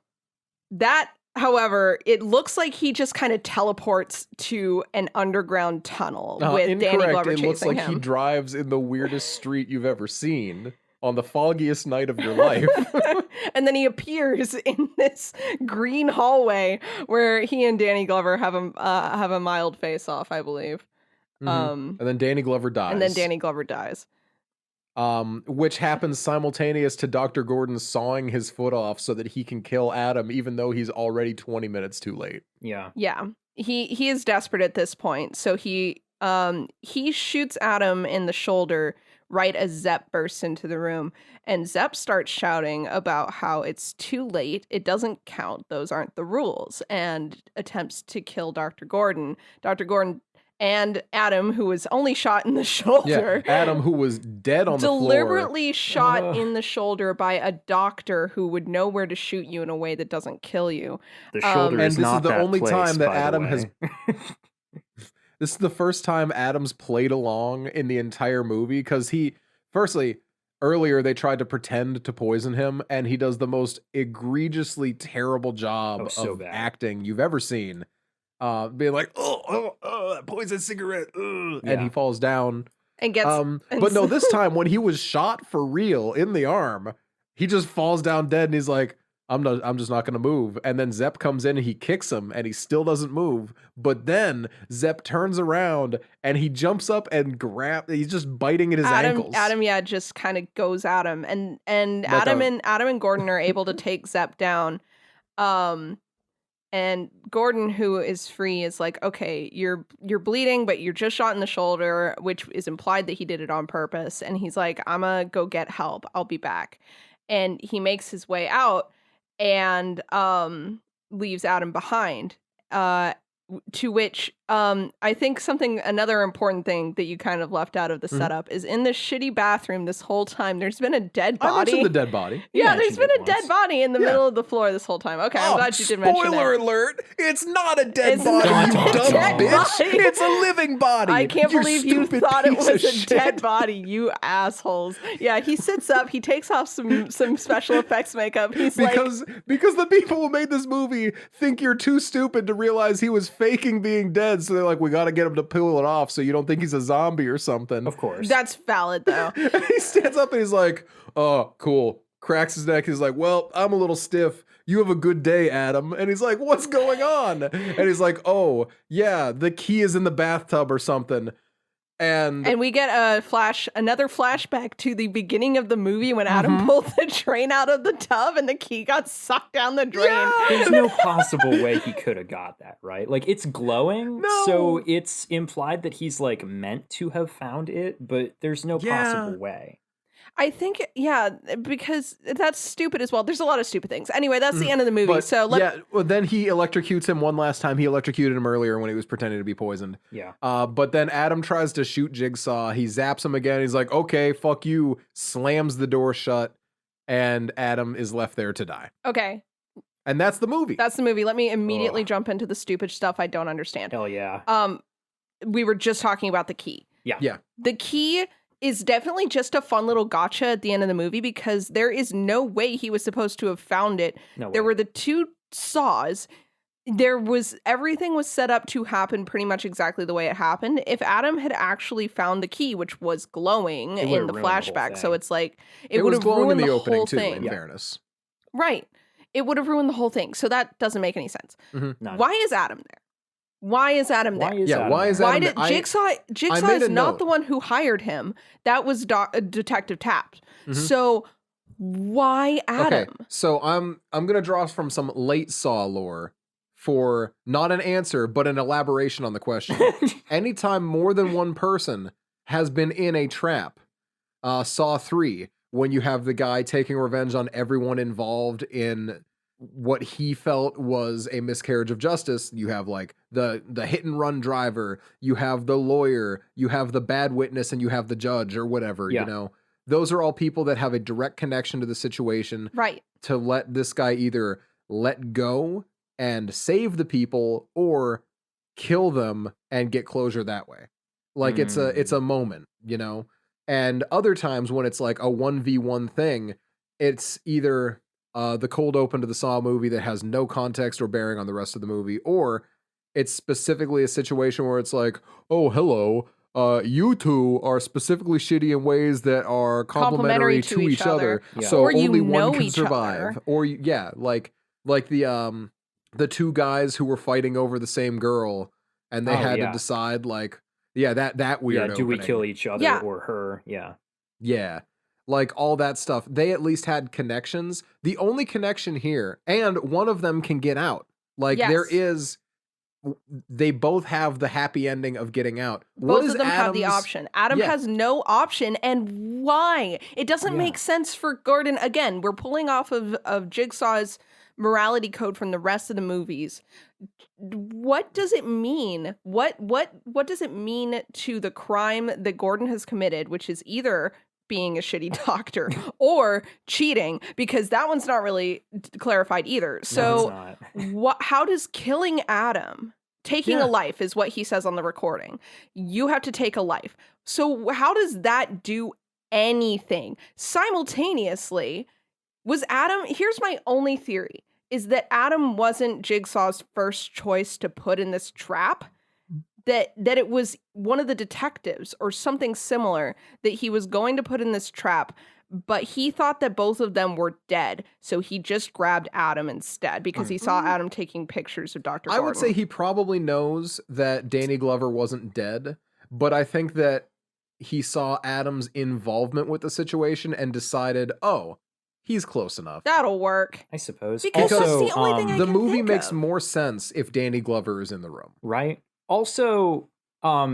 [SPEAKER 3] that, however, it looks like he just kind of teleports to an underground tunnel with Danny
[SPEAKER 2] Incorrect.
[SPEAKER 3] Glover
[SPEAKER 2] It
[SPEAKER 3] chasing
[SPEAKER 2] looks like
[SPEAKER 3] him.
[SPEAKER 2] he drives in the weirdest street you've ever seen on the foggiest night of your life.
[SPEAKER 3] And then he appears in this green hallway where he and Danny Glover have a mild face off, I believe.
[SPEAKER 2] Mhm. And then Danny Glover dies.
[SPEAKER 3] And then Danny Glover dies.
[SPEAKER 2] Which happens simultaneous to Dr. Gordon sawing his foot off so that he can kill Adam, even though he's already 20 minutes too late.
[SPEAKER 4] Yeah.
[SPEAKER 3] Yeah, he is desperate at this point, so he shoots Adam in the shoulder right as Zepp bursts into the room, and Zepp starts shouting about how it's too late, it doesn't count, those aren't the rules, and attempts to kill Dr. Gordon. Dr. Gordon and Adam, who was only shot in the shoulder.
[SPEAKER 2] Yeah, Adam, who was dead on the floor.
[SPEAKER 3] Deliberately shot
[SPEAKER 4] Ugh.
[SPEAKER 3] in the shoulder by a doctor who would know where to shoot you in a way that doesn't kill you.
[SPEAKER 4] The shoulder
[SPEAKER 2] And
[SPEAKER 4] is
[SPEAKER 2] this is
[SPEAKER 4] not
[SPEAKER 2] the
[SPEAKER 4] that
[SPEAKER 2] only
[SPEAKER 4] place,
[SPEAKER 2] time that
[SPEAKER 4] by the
[SPEAKER 2] Adam has-
[SPEAKER 4] way.
[SPEAKER 2] This is the first time Adam's played along in the entire movie because firstly, earlier they tried to pretend to poison him, and he does the most egregiously terrible job
[SPEAKER 4] Oh, so
[SPEAKER 2] of
[SPEAKER 4] bad.
[SPEAKER 2] acting you've ever seen. Being like, oh, that poison cigarette, and
[SPEAKER 4] Yeah.
[SPEAKER 2] he falls down.
[SPEAKER 3] And gets and
[SPEAKER 2] But no, this time when he was shot for real in the arm, he just falls down dead, and he's like, I'm just not gonna move. And then Zepp comes in and he kicks him, and he still doesn't move. But then Zepp turns around and he jumps up and he's just biting at his ankles.
[SPEAKER 3] Adam, yeah, just kind of goes at him, and
[SPEAKER 2] Like
[SPEAKER 3] Adam and Gordon are able to take Zepp down. And Gordon, who is free, is like, okay, you're bleeding, but you're just shot in the shoulder, which is implied that he did it on purpose. And he's like, I'm gonna go get help. I'll be back. And he makes his way out and leaves Adam behind. To which I think another important thing that you kind of left out of the
[SPEAKER 2] Mhm.
[SPEAKER 3] setup is in this shitty bathroom this whole time, there's been a dead
[SPEAKER 2] I
[SPEAKER 3] body.
[SPEAKER 2] mentioned the dead body.
[SPEAKER 4] You
[SPEAKER 3] Yeah, there's
[SPEAKER 4] mentioned
[SPEAKER 3] been
[SPEAKER 4] it
[SPEAKER 3] a dead
[SPEAKER 4] once.
[SPEAKER 3] body in the
[SPEAKER 2] Yeah.
[SPEAKER 3] middle of the floor this whole time. Okay, I'm glad you did mention
[SPEAKER 2] Spoiler
[SPEAKER 3] it.
[SPEAKER 2] alert! It's not a dead
[SPEAKER 3] It's
[SPEAKER 2] body,
[SPEAKER 3] not
[SPEAKER 2] you
[SPEAKER 4] a
[SPEAKER 2] dumb
[SPEAKER 4] dead
[SPEAKER 2] bitch!
[SPEAKER 3] body.
[SPEAKER 2] It's a living body!
[SPEAKER 3] I can't believe you
[SPEAKER 2] stupid
[SPEAKER 3] thought it
[SPEAKER 2] piece of
[SPEAKER 3] was a
[SPEAKER 2] shit.
[SPEAKER 3] dead body, you assholes. Yeah, he sits up, he takes off some special effects makeup. He's like,
[SPEAKER 2] Because the people who made this movie think you're too stupid to realize he was faking being dead, so they're like, we gotta get him to peel it off so you don't think he's a zombie or something.
[SPEAKER 4] Of course.
[SPEAKER 3] that's valid though.
[SPEAKER 2] And he stands up and he's like, oh, cool. Cracks his neck. He's like, well, I'm a little stiff. You have a good day, Adam. And he's like, what's going on? And he's like, oh, yeah, the key is in the bathtub or something.
[SPEAKER 3] And we get another flashback to the beginning of the movie when Adam pulled the train out of the tub and the key got sucked down the drain.
[SPEAKER 4] There's no possible way he could have got that, right? Like, it's glowing, so it's implied that he's, like, meant to have found it, but there's no possible way.
[SPEAKER 3] I think, because that's stupid as well. There's a lot of stupid things. Anyway, that's the end of the movie.
[SPEAKER 2] Well, then he electrocutes him one last time. He electrocuted him earlier when he was pretending to be poisoned.
[SPEAKER 4] Yeah.
[SPEAKER 2] But then Adam tries to shoot Jigsaw. He zaps him again. He's like, okay, fuck you. Slams the door shut. And Adam is left there to die.
[SPEAKER 3] Okay.
[SPEAKER 2] And that's the movie.
[SPEAKER 3] That's the movie. Let me immediately jump into the stupid stuff I don't understand.
[SPEAKER 4] Hell yeah.
[SPEAKER 3] We were just talking about the key.
[SPEAKER 2] Yeah.
[SPEAKER 3] The key is definitely just a fun little gotcha at the end of the movie because there is no way he was supposed to have found it. There were the two saws. Everything was set up to happen pretty much exactly the way it happened. If Adam had actually found the key, which was glowing in the flashback, so it's like it would have ruined the whole thing.
[SPEAKER 2] In fairness,
[SPEAKER 3] right? It would have ruined the whole thing. So that doesn't make any sense. Why is Adam there? Why is Adam there? Why did Jigsaw is not the one who hired him. That was Detective Tapp. So why Adam?
[SPEAKER 2] Okay, so I'm gonna draw from some late Saw lore for not an answer, but an elaboration on the question. Anytime more than one person has been in a trap, Saw 3, when you have the guy taking revenge on everyone involved in what he felt was a miscarriage of justice, you have like the hit and run driver, you have the lawyer, you have the bad witness, and you have the judge or whatever, you know. Those are all people that have a direct connection to the situation.
[SPEAKER 3] Right.
[SPEAKER 2] To let this guy either let go and save the people or kill them and get closure that way. Like it's a moment, you know? And other times when it's like a 1v1 thing, it's either the cold open to the Saw movie that has no context or bearing on the rest of the movie, or it's specifically a situation where it's like, oh, hello, you two are specifically shitty in ways that are complementary to each other. So
[SPEAKER 3] or
[SPEAKER 2] only
[SPEAKER 3] you know
[SPEAKER 2] one can
[SPEAKER 3] each
[SPEAKER 2] survive.
[SPEAKER 3] other.
[SPEAKER 2] Or like the two guys who were fighting over the same girl and they had to decide like, that weird
[SPEAKER 4] do we
[SPEAKER 2] opening.
[SPEAKER 4] kill each other or her?
[SPEAKER 2] Yeah. Like all that stuff. They at least had connections. The only connection here, and one of them can get out. Like they both have the happy ending of getting out.
[SPEAKER 3] Both of them have the option. Adam has no option. And why? It doesn't make sense for Gordon. Again, we're pulling off of Jigsaw's morality code from the rest of the movies. What does it mean? What does it mean to the crime that Gordon has committed, which is either being a shitty doctor or cheating, because that one's not really clarified either. So how does killing Adam, taking a life is what he says on the recording. You have to take a life. So how does that do anything? Simultaneously, was Adam, here's my only theory, is that Adam wasn't Jigsaw's first choice to put in this trap. That it was one of the detectives or something similar that he was going to put in this trap, but he thought that both of them were dead, so he just grabbed Adam instead because he saw Adam taking pictures of Dr. Gordon.
[SPEAKER 2] I would say he probably knows that Danny Glover wasn't dead, but I think that he saw Adam's involvement with the situation and decided, oh, he's close enough.
[SPEAKER 3] That'll work.
[SPEAKER 4] I suppose.
[SPEAKER 3] Because that's the only thing I
[SPEAKER 2] the
[SPEAKER 3] can
[SPEAKER 2] movie
[SPEAKER 3] think
[SPEAKER 2] makes
[SPEAKER 3] of.
[SPEAKER 2] more sense if Danny Glover is in the room.
[SPEAKER 4] Right. Also,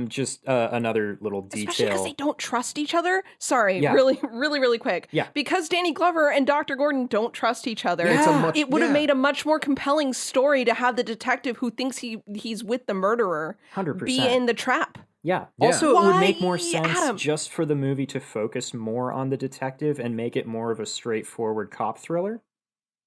[SPEAKER 4] just another little detail.
[SPEAKER 3] Especially because they don't trust each other. Sorry, really, really, really quick.
[SPEAKER 4] Yeah.
[SPEAKER 3] Because Danny Glover and Dr. Gordon don't trust each other. It would have made a much more compelling story to have the detective who thinks he's with the murderer
[SPEAKER 4] 100%.
[SPEAKER 3] be in the trap.
[SPEAKER 4] Yeah. Also, it would make more
[SPEAKER 3] Why,
[SPEAKER 4] sense
[SPEAKER 3] Adam?
[SPEAKER 4] just for the movie to focus more on the detective and make it more of a straightforward cop thriller.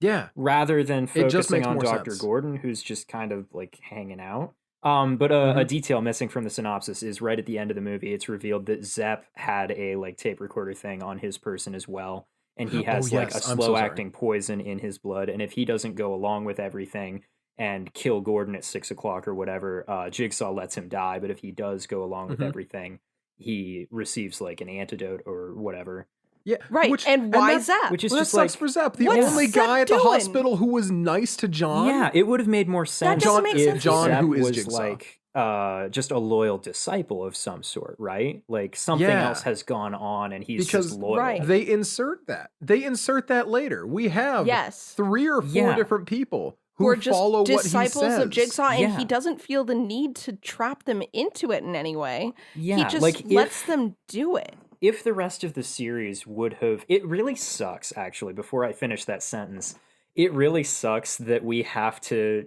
[SPEAKER 2] Yeah.
[SPEAKER 4] Rather than
[SPEAKER 2] It just
[SPEAKER 4] focusing
[SPEAKER 2] makes
[SPEAKER 4] on
[SPEAKER 2] more
[SPEAKER 4] Dr.
[SPEAKER 2] sense.
[SPEAKER 4] Gordon, who's just kind of like hanging out. But a detail missing from the synopsis is right at the end of the movie, it's revealed that Zepp had a like tape recorder thing on his person as well. And he has like a slow acting poison in his blood. And if he doesn't go along with everything and kill Gordon at 6 o'clock or whatever, Jigsaw lets him die. But if he does go along with everything, he receives like an antidote or whatever.
[SPEAKER 2] Yeah,
[SPEAKER 3] right. And why is that?
[SPEAKER 4] Which is
[SPEAKER 2] that
[SPEAKER 4] just
[SPEAKER 2] sucks
[SPEAKER 4] like
[SPEAKER 2] for Zepp, the
[SPEAKER 3] what's
[SPEAKER 2] only
[SPEAKER 3] Zepp
[SPEAKER 2] guy at the
[SPEAKER 3] doing?
[SPEAKER 2] hospital who was nice to John.
[SPEAKER 4] Yeah, it would have made more sense
[SPEAKER 3] doesn't make
[SPEAKER 4] if
[SPEAKER 3] sense
[SPEAKER 2] John,
[SPEAKER 4] Zepp
[SPEAKER 2] who is
[SPEAKER 4] was
[SPEAKER 2] Jigsaw.
[SPEAKER 4] like just a loyal disciple of some sort, right? Like something
[SPEAKER 2] Yeah.
[SPEAKER 4] else has gone on and he's
[SPEAKER 2] Because
[SPEAKER 4] just loyal.
[SPEAKER 3] Right.
[SPEAKER 2] They insert that later. We have
[SPEAKER 3] Yes.
[SPEAKER 2] 3 or 4
[SPEAKER 4] Yeah.
[SPEAKER 2] different people
[SPEAKER 3] Who
[SPEAKER 2] who
[SPEAKER 3] are just
[SPEAKER 2] follow what he
[SPEAKER 3] disciples
[SPEAKER 2] says.
[SPEAKER 3] of Jigsaw, and
[SPEAKER 4] Yeah.
[SPEAKER 3] he doesn't feel the need to trap them into it in any way.
[SPEAKER 4] Yeah,
[SPEAKER 3] He just
[SPEAKER 4] like
[SPEAKER 3] lets them do it.
[SPEAKER 4] if the rest of the series would have, it really sucks actually, before I finish that sentence, it really sucks that we have to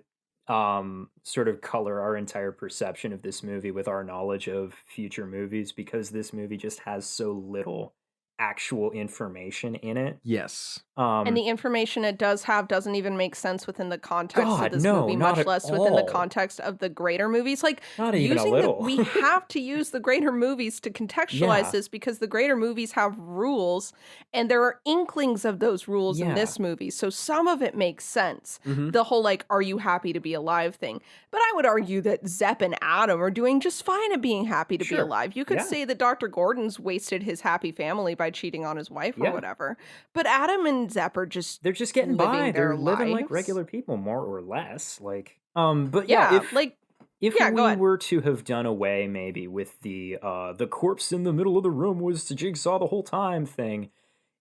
[SPEAKER 4] sort of color our entire perception of this movie with our knowledge of future movies, because this movie just has so little actual information in it.
[SPEAKER 2] Yes.
[SPEAKER 3] And the information it does have doesn't even make sense within the context
[SPEAKER 4] God,
[SPEAKER 3] of this
[SPEAKER 4] no,
[SPEAKER 3] movie,
[SPEAKER 4] not
[SPEAKER 3] much
[SPEAKER 4] at
[SPEAKER 3] less within the
[SPEAKER 4] all.
[SPEAKER 3] context of the greater movies. Like,
[SPEAKER 4] Not even a
[SPEAKER 3] using
[SPEAKER 4] little.
[SPEAKER 3] we have to use the greater movies to contextualize
[SPEAKER 4] Yeah.
[SPEAKER 3] this, because the greater movies have rules, and there are inklings of those rules in
[SPEAKER 4] Yeah.
[SPEAKER 3] this movie. So some of it makes sense.
[SPEAKER 2] Mhm.
[SPEAKER 3] The whole, like, are you happy to be alive thing. But I would argue that Zepp and Adam are doing just fine at being happy to be
[SPEAKER 4] Sure.
[SPEAKER 3] alive. You could
[SPEAKER 4] Yeah.
[SPEAKER 3] say that Dr. Gordon's wasted his happy family by cheating on his wife or
[SPEAKER 4] Yeah.
[SPEAKER 3] whatever. But Adam and Zepp are just
[SPEAKER 4] They're just getting
[SPEAKER 3] living
[SPEAKER 4] by.
[SPEAKER 3] their
[SPEAKER 4] They're living like
[SPEAKER 3] lives.
[SPEAKER 4] regular people, more or less. Like, but yeah, if
[SPEAKER 3] like
[SPEAKER 4] if
[SPEAKER 3] yeah, go
[SPEAKER 4] we
[SPEAKER 3] ahead.
[SPEAKER 4] were to have done away maybe with the corpse in the middle of the room was Jigsaw the whole time thing,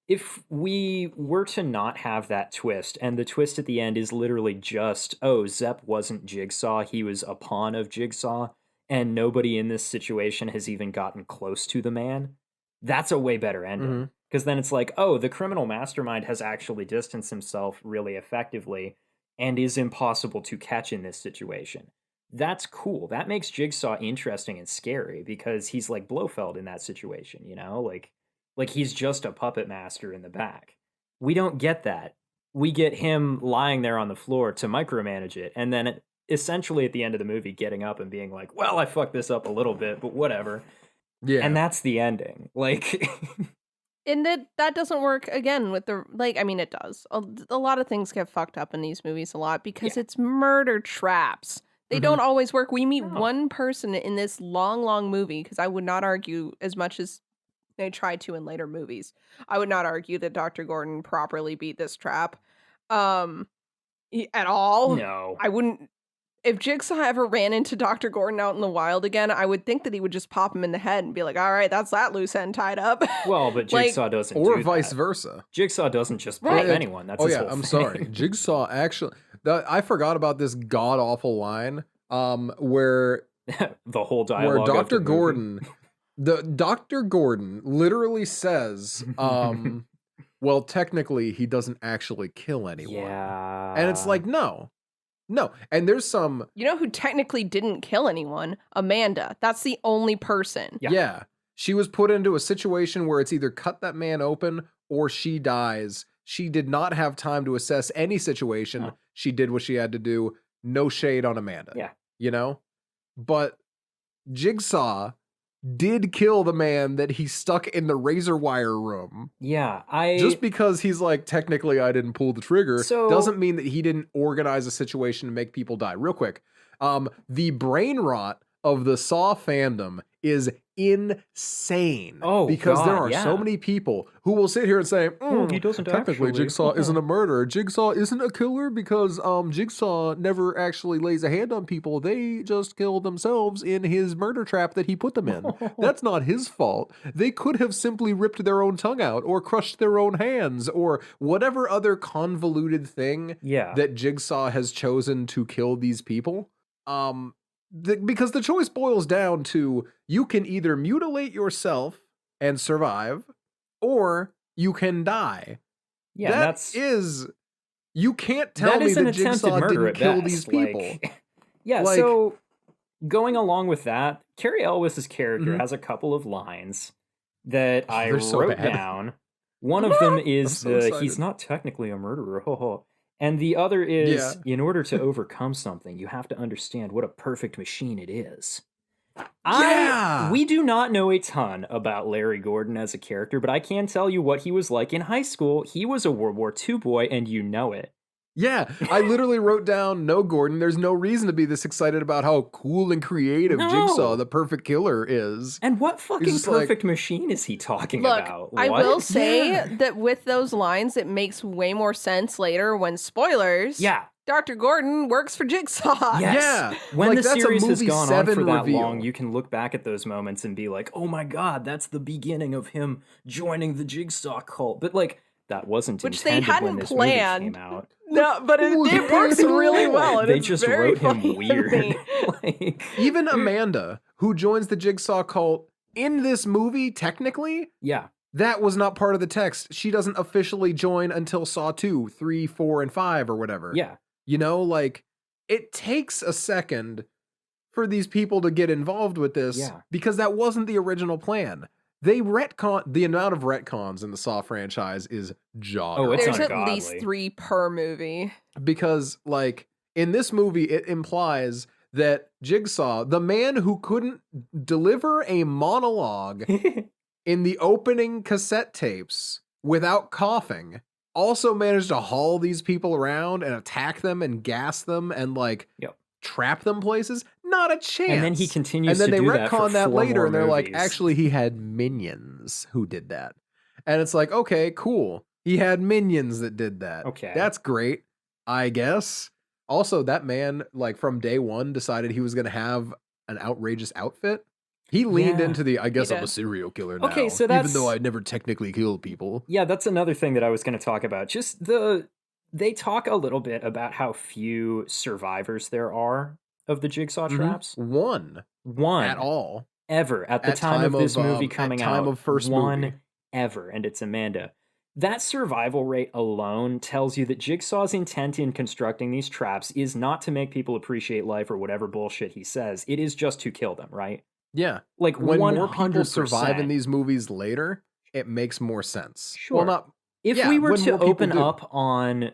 [SPEAKER 4] if we were to not have that twist, and the twist at the end is literally just, oh, Zepp wasn't Jigsaw, he was a pawn of Jigsaw, and nobody in this situation has even gotten close to the man, that's a way better ending.
[SPEAKER 2] Mhm.
[SPEAKER 4] Because then it's like, oh, the criminal mastermind has actually distanced himself really effectively and is impossible to catch in this situation. That's cool. That makes Jigsaw interesting and scary because he's like Blofeld in that situation, you know? Like he's just a puppet master in the back. We don't get that. We get him lying there on the floor to micromanage it, and then essentially at the end of the movie getting up and being like, well, I fucked this up a little bit, but whatever.
[SPEAKER 2] Yeah.
[SPEAKER 4] And that's the ending. Like...
[SPEAKER 3] And that doesn't work again with the, like, I mean, it does. A lot of things get fucked up in these movies a lot because
[SPEAKER 4] Yeah.
[SPEAKER 3] it's murder traps. They
[SPEAKER 2] Mhm.
[SPEAKER 3] don't always work. We meet
[SPEAKER 4] No.
[SPEAKER 3] one person in this long movie, because I would not argue, as much as they try to in later movies, I would not argue that Dr. Gordon properly beat this trap at all.
[SPEAKER 4] No.
[SPEAKER 3] I wouldn't. If Jigsaw ever ran into Dr. Gordon out in the wild again, I would think that he would just pop him in the head and be like, all right, that's that loose end tied up.
[SPEAKER 4] Well, but
[SPEAKER 3] Like-
[SPEAKER 4] Jigsaw doesn't
[SPEAKER 2] or
[SPEAKER 4] do
[SPEAKER 2] vice
[SPEAKER 4] that.
[SPEAKER 2] versa.
[SPEAKER 4] Jigsaw doesn't just pop
[SPEAKER 3] Right.
[SPEAKER 4] anyone. That's
[SPEAKER 2] Oh
[SPEAKER 4] his
[SPEAKER 2] yeah,
[SPEAKER 4] whole
[SPEAKER 2] I'm
[SPEAKER 4] thing.
[SPEAKER 2] sorry. Jigsaw actually I forgot about this god awful line where
[SPEAKER 4] The whole dialogue. of
[SPEAKER 2] Dr.
[SPEAKER 4] the movie.
[SPEAKER 2] Gordon Dr. Gordon literally says well, technically he doesn't actually kill anyone.
[SPEAKER 4] Yeah.
[SPEAKER 2] And it's like no. And there's some
[SPEAKER 3] You know who technically didn't kill anyone? Amanda. That's the only person.
[SPEAKER 4] Yeah.
[SPEAKER 2] yeah. She was put into a situation where it's either cut that man open or she dies. She did not have time to assess any situation.
[SPEAKER 4] No.
[SPEAKER 2] She did what she had to do. No shade on Amanda.
[SPEAKER 4] Yeah.
[SPEAKER 2] You know? But Jigsaw did kill the man that he stuck in the razor wire room.
[SPEAKER 4] Yeah.
[SPEAKER 2] Just because he's like, technically I didn't pull the trigger,
[SPEAKER 4] So-
[SPEAKER 2] doesn't mean that he didn't organize a situation to make people die. Real quick. The brain rot of the Saw fandom is insane.
[SPEAKER 4] Oh,
[SPEAKER 2] because there
[SPEAKER 4] God,
[SPEAKER 2] are
[SPEAKER 4] yeah.
[SPEAKER 2] so many people who will sit here and say,
[SPEAKER 4] Oh, he doesn't
[SPEAKER 2] technically
[SPEAKER 4] actually."
[SPEAKER 2] Jigsaw isn't a murderer. Jigsaw isn't a killer because Jigsaw never actually lays a hand on people. They just kill themselves in his murder trap that he put them in. That's not his fault. They could have simply ripped their own tongue out or crushed their own hands or whatever other convoluted thing
[SPEAKER 4] Yeah.
[SPEAKER 2] that Jigsaw has chosen to kill these people. Because the choice boils down to you can either mutilate yourself and survive, or you can die.
[SPEAKER 4] yeah.
[SPEAKER 2] That is, you can't tell
[SPEAKER 4] that
[SPEAKER 2] me
[SPEAKER 4] is an
[SPEAKER 2] that
[SPEAKER 4] attempted
[SPEAKER 2] Jigsaw
[SPEAKER 4] murder
[SPEAKER 2] didn't
[SPEAKER 4] at
[SPEAKER 2] kill
[SPEAKER 4] best.
[SPEAKER 2] these people.
[SPEAKER 4] Like, yeah.
[SPEAKER 2] Like-
[SPEAKER 4] So going along with that, Carrie Elwes's character
[SPEAKER 2] Mhm.
[SPEAKER 4] has a couple of lines that I
[SPEAKER 2] They're so
[SPEAKER 4] wrote
[SPEAKER 2] bad.
[SPEAKER 4] down. One of them is
[SPEAKER 2] so
[SPEAKER 4] the
[SPEAKER 2] excited.
[SPEAKER 4] he's not technically a murderer. Ho ho. And the other is,
[SPEAKER 2] Yeah.
[SPEAKER 4] in order to overcome something, you have to understand what a perfect machine it is.
[SPEAKER 2] Yeah!
[SPEAKER 4] We do not know a ton about Larry Gordon as a character, but I can tell you what he was like in high school. He was a World War II boy, and you know it.
[SPEAKER 2] Yeah, I literally wrote down, no, Gordon, there's no reason to be this excited about how cool and creative
[SPEAKER 4] No.
[SPEAKER 2] Jigsaw, the perfect killer, is.
[SPEAKER 4] And what fucking
[SPEAKER 2] just like-
[SPEAKER 4] perfect machine is he talking
[SPEAKER 3] Look,
[SPEAKER 4] about?
[SPEAKER 3] I
[SPEAKER 4] What?
[SPEAKER 3] will say
[SPEAKER 2] Yeah.
[SPEAKER 3] that with those lines, it makes way more sense later when, spoilers,
[SPEAKER 4] Yeah.
[SPEAKER 3] Dr. Gordon works for Jigsaw.
[SPEAKER 4] Yes.
[SPEAKER 2] Yeah,
[SPEAKER 4] When
[SPEAKER 2] like,
[SPEAKER 4] the
[SPEAKER 2] that's a
[SPEAKER 4] series has
[SPEAKER 2] movie
[SPEAKER 4] gone on
[SPEAKER 2] 7
[SPEAKER 4] for that
[SPEAKER 2] reveal.
[SPEAKER 4] long, you can look back at those moments and be like, "Oh my god, that's the beginning of him joining the Jigsaw cult." But like, that wasn't
[SPEAKER 3] Which they
[SPEAKER 4] intended when
[SPEAKER 3] hadn't
[SPEAKER 4] this
[SPEAKER 3] planned.
[SPEAKER 4] movie came out.
[SPEAKER 3] No, but it works really well. And
[SPEAKER 4] They
[SPEAKER 3] it's
[SPEAKER 4] just
[SPEAKER 3] very
[SPEAKER 4] wrote him
[SPEAKER 3] funny to
[SPEAKER 4] weird.
[SPEAKER 3] me.
[SPEAKER 4] Like,
[SPEAKER 2] Even Amanda, who joins the Jigsaw cult in this movie, technically,
[SPEAKER 4] yeah,
[SPEAKER 2] that was not part of the text. She doesn't officially join until Saw 2, 3, 4, and 5 or whatever.
[SPEAKER 4] yeah.
[SPEAKER 2] You know, like, it takes a second for these people to get involved with this
[SPEAKER 4] Yeah.
[SPEAKER 2] because that wasn't the original plan. They retcon, the amount of retcons in the Saw franchise is jogger.
[SPEAKER 4] Oh, it's
[SPEAKER 3] There's at
[SPEAKER 4] ungodly.
[SPEAKER 3] least 3 per movie.
[SPEAKER 2] Because, like, in this movie, it implies that Jigsaw, the man who couldn't deliver a monologue in the opening cassette tapes without coughing, also managed to haul these people around and attack them and gas them and, like,
[SPEAKER 4] Yep.
[SPEAKER 2] trap them places. Not a chance.
[SPEAKER 4] And then he continues
[SPEAKER 2] And then
[SPEAKER 4] to
[SPEAKER 2] they
[SPEAKER 4] do that for
[SPEAKER 2] retcon that
[SPEAKER 4] 4
[SPEAKER 2] later,
[SPEAKER 4] more
[SPEAKER 2] and they're like,
[SPEAKER 4] movies.
[SPEAKER 2] actually, he had minions who did that. And it's like, okay, cool. He had minions that did that.
[SPEAKER 4] Okay.
[SPEAKER 2] That's great, I guess. Also, that man, like, from day one, decided he was going to have an outrageous outfit. He leaned
[SPEAKER 4] Yeah.
[SPEAKER 2] into the, I guess I'm a
[SPEAKER 3] did.
[SPEAKER 2] serial killer now.
[SPEAKER 4] Okay, so
[SPEAKER 2] even
[SPEAKER 4] that's-
[SPEAKER 2] though I never technically killed people.
[SPEAKER 4] Yeah, that's another thing that I was going to talk about. Just they talk a little bit about how few survivors there are of the Jigsaw
[SPEAKER 2] Mhm.
[SPEAKER 4] traps.
[SPEAKER 2] One
[SPEAKER 4] One
[SPEAKER 2] at all.
[SPEAKER 4] ever at the
[SPEAKER 2] At
[SPEAKER 4] time of this movie
[SPEAKER 2] at
[SPEAKER 4] coming
[SPEAKER 2] time
[SPEAKER 4] out.
[SPEAKER 2] of first
[SPEAKER 4] one
[SPEAKER 2] movie.
[SPEAKER 4] ever, and it's Amanda. That survival rate alone tells you that Jigsaw's intent in constructing these traps is not to make people appreciate life or whatever bullshit he says. It is just to kill them, right?
[SPEAKER 2] Yeah.
[SPEAKER 4] Like
[SPEAKER 2] When
[SPEAKER 4] 100%.
[SPEAKER 2] more people survive in these movies later, it makes more sense.
[SPEAKER 4] Sure.
[SPEAKER 2] Well, not
[SPEAKER 4] If
[SPEAKER 2] yeah,
[SPEAKER 4] we were
[SPEAKER 2] when
[SPEAKER 4] to
[SPEAKER 2] more people
[SPEAKER 4] open
[SPEAKER 2] do.
[SPEAKER 4] up on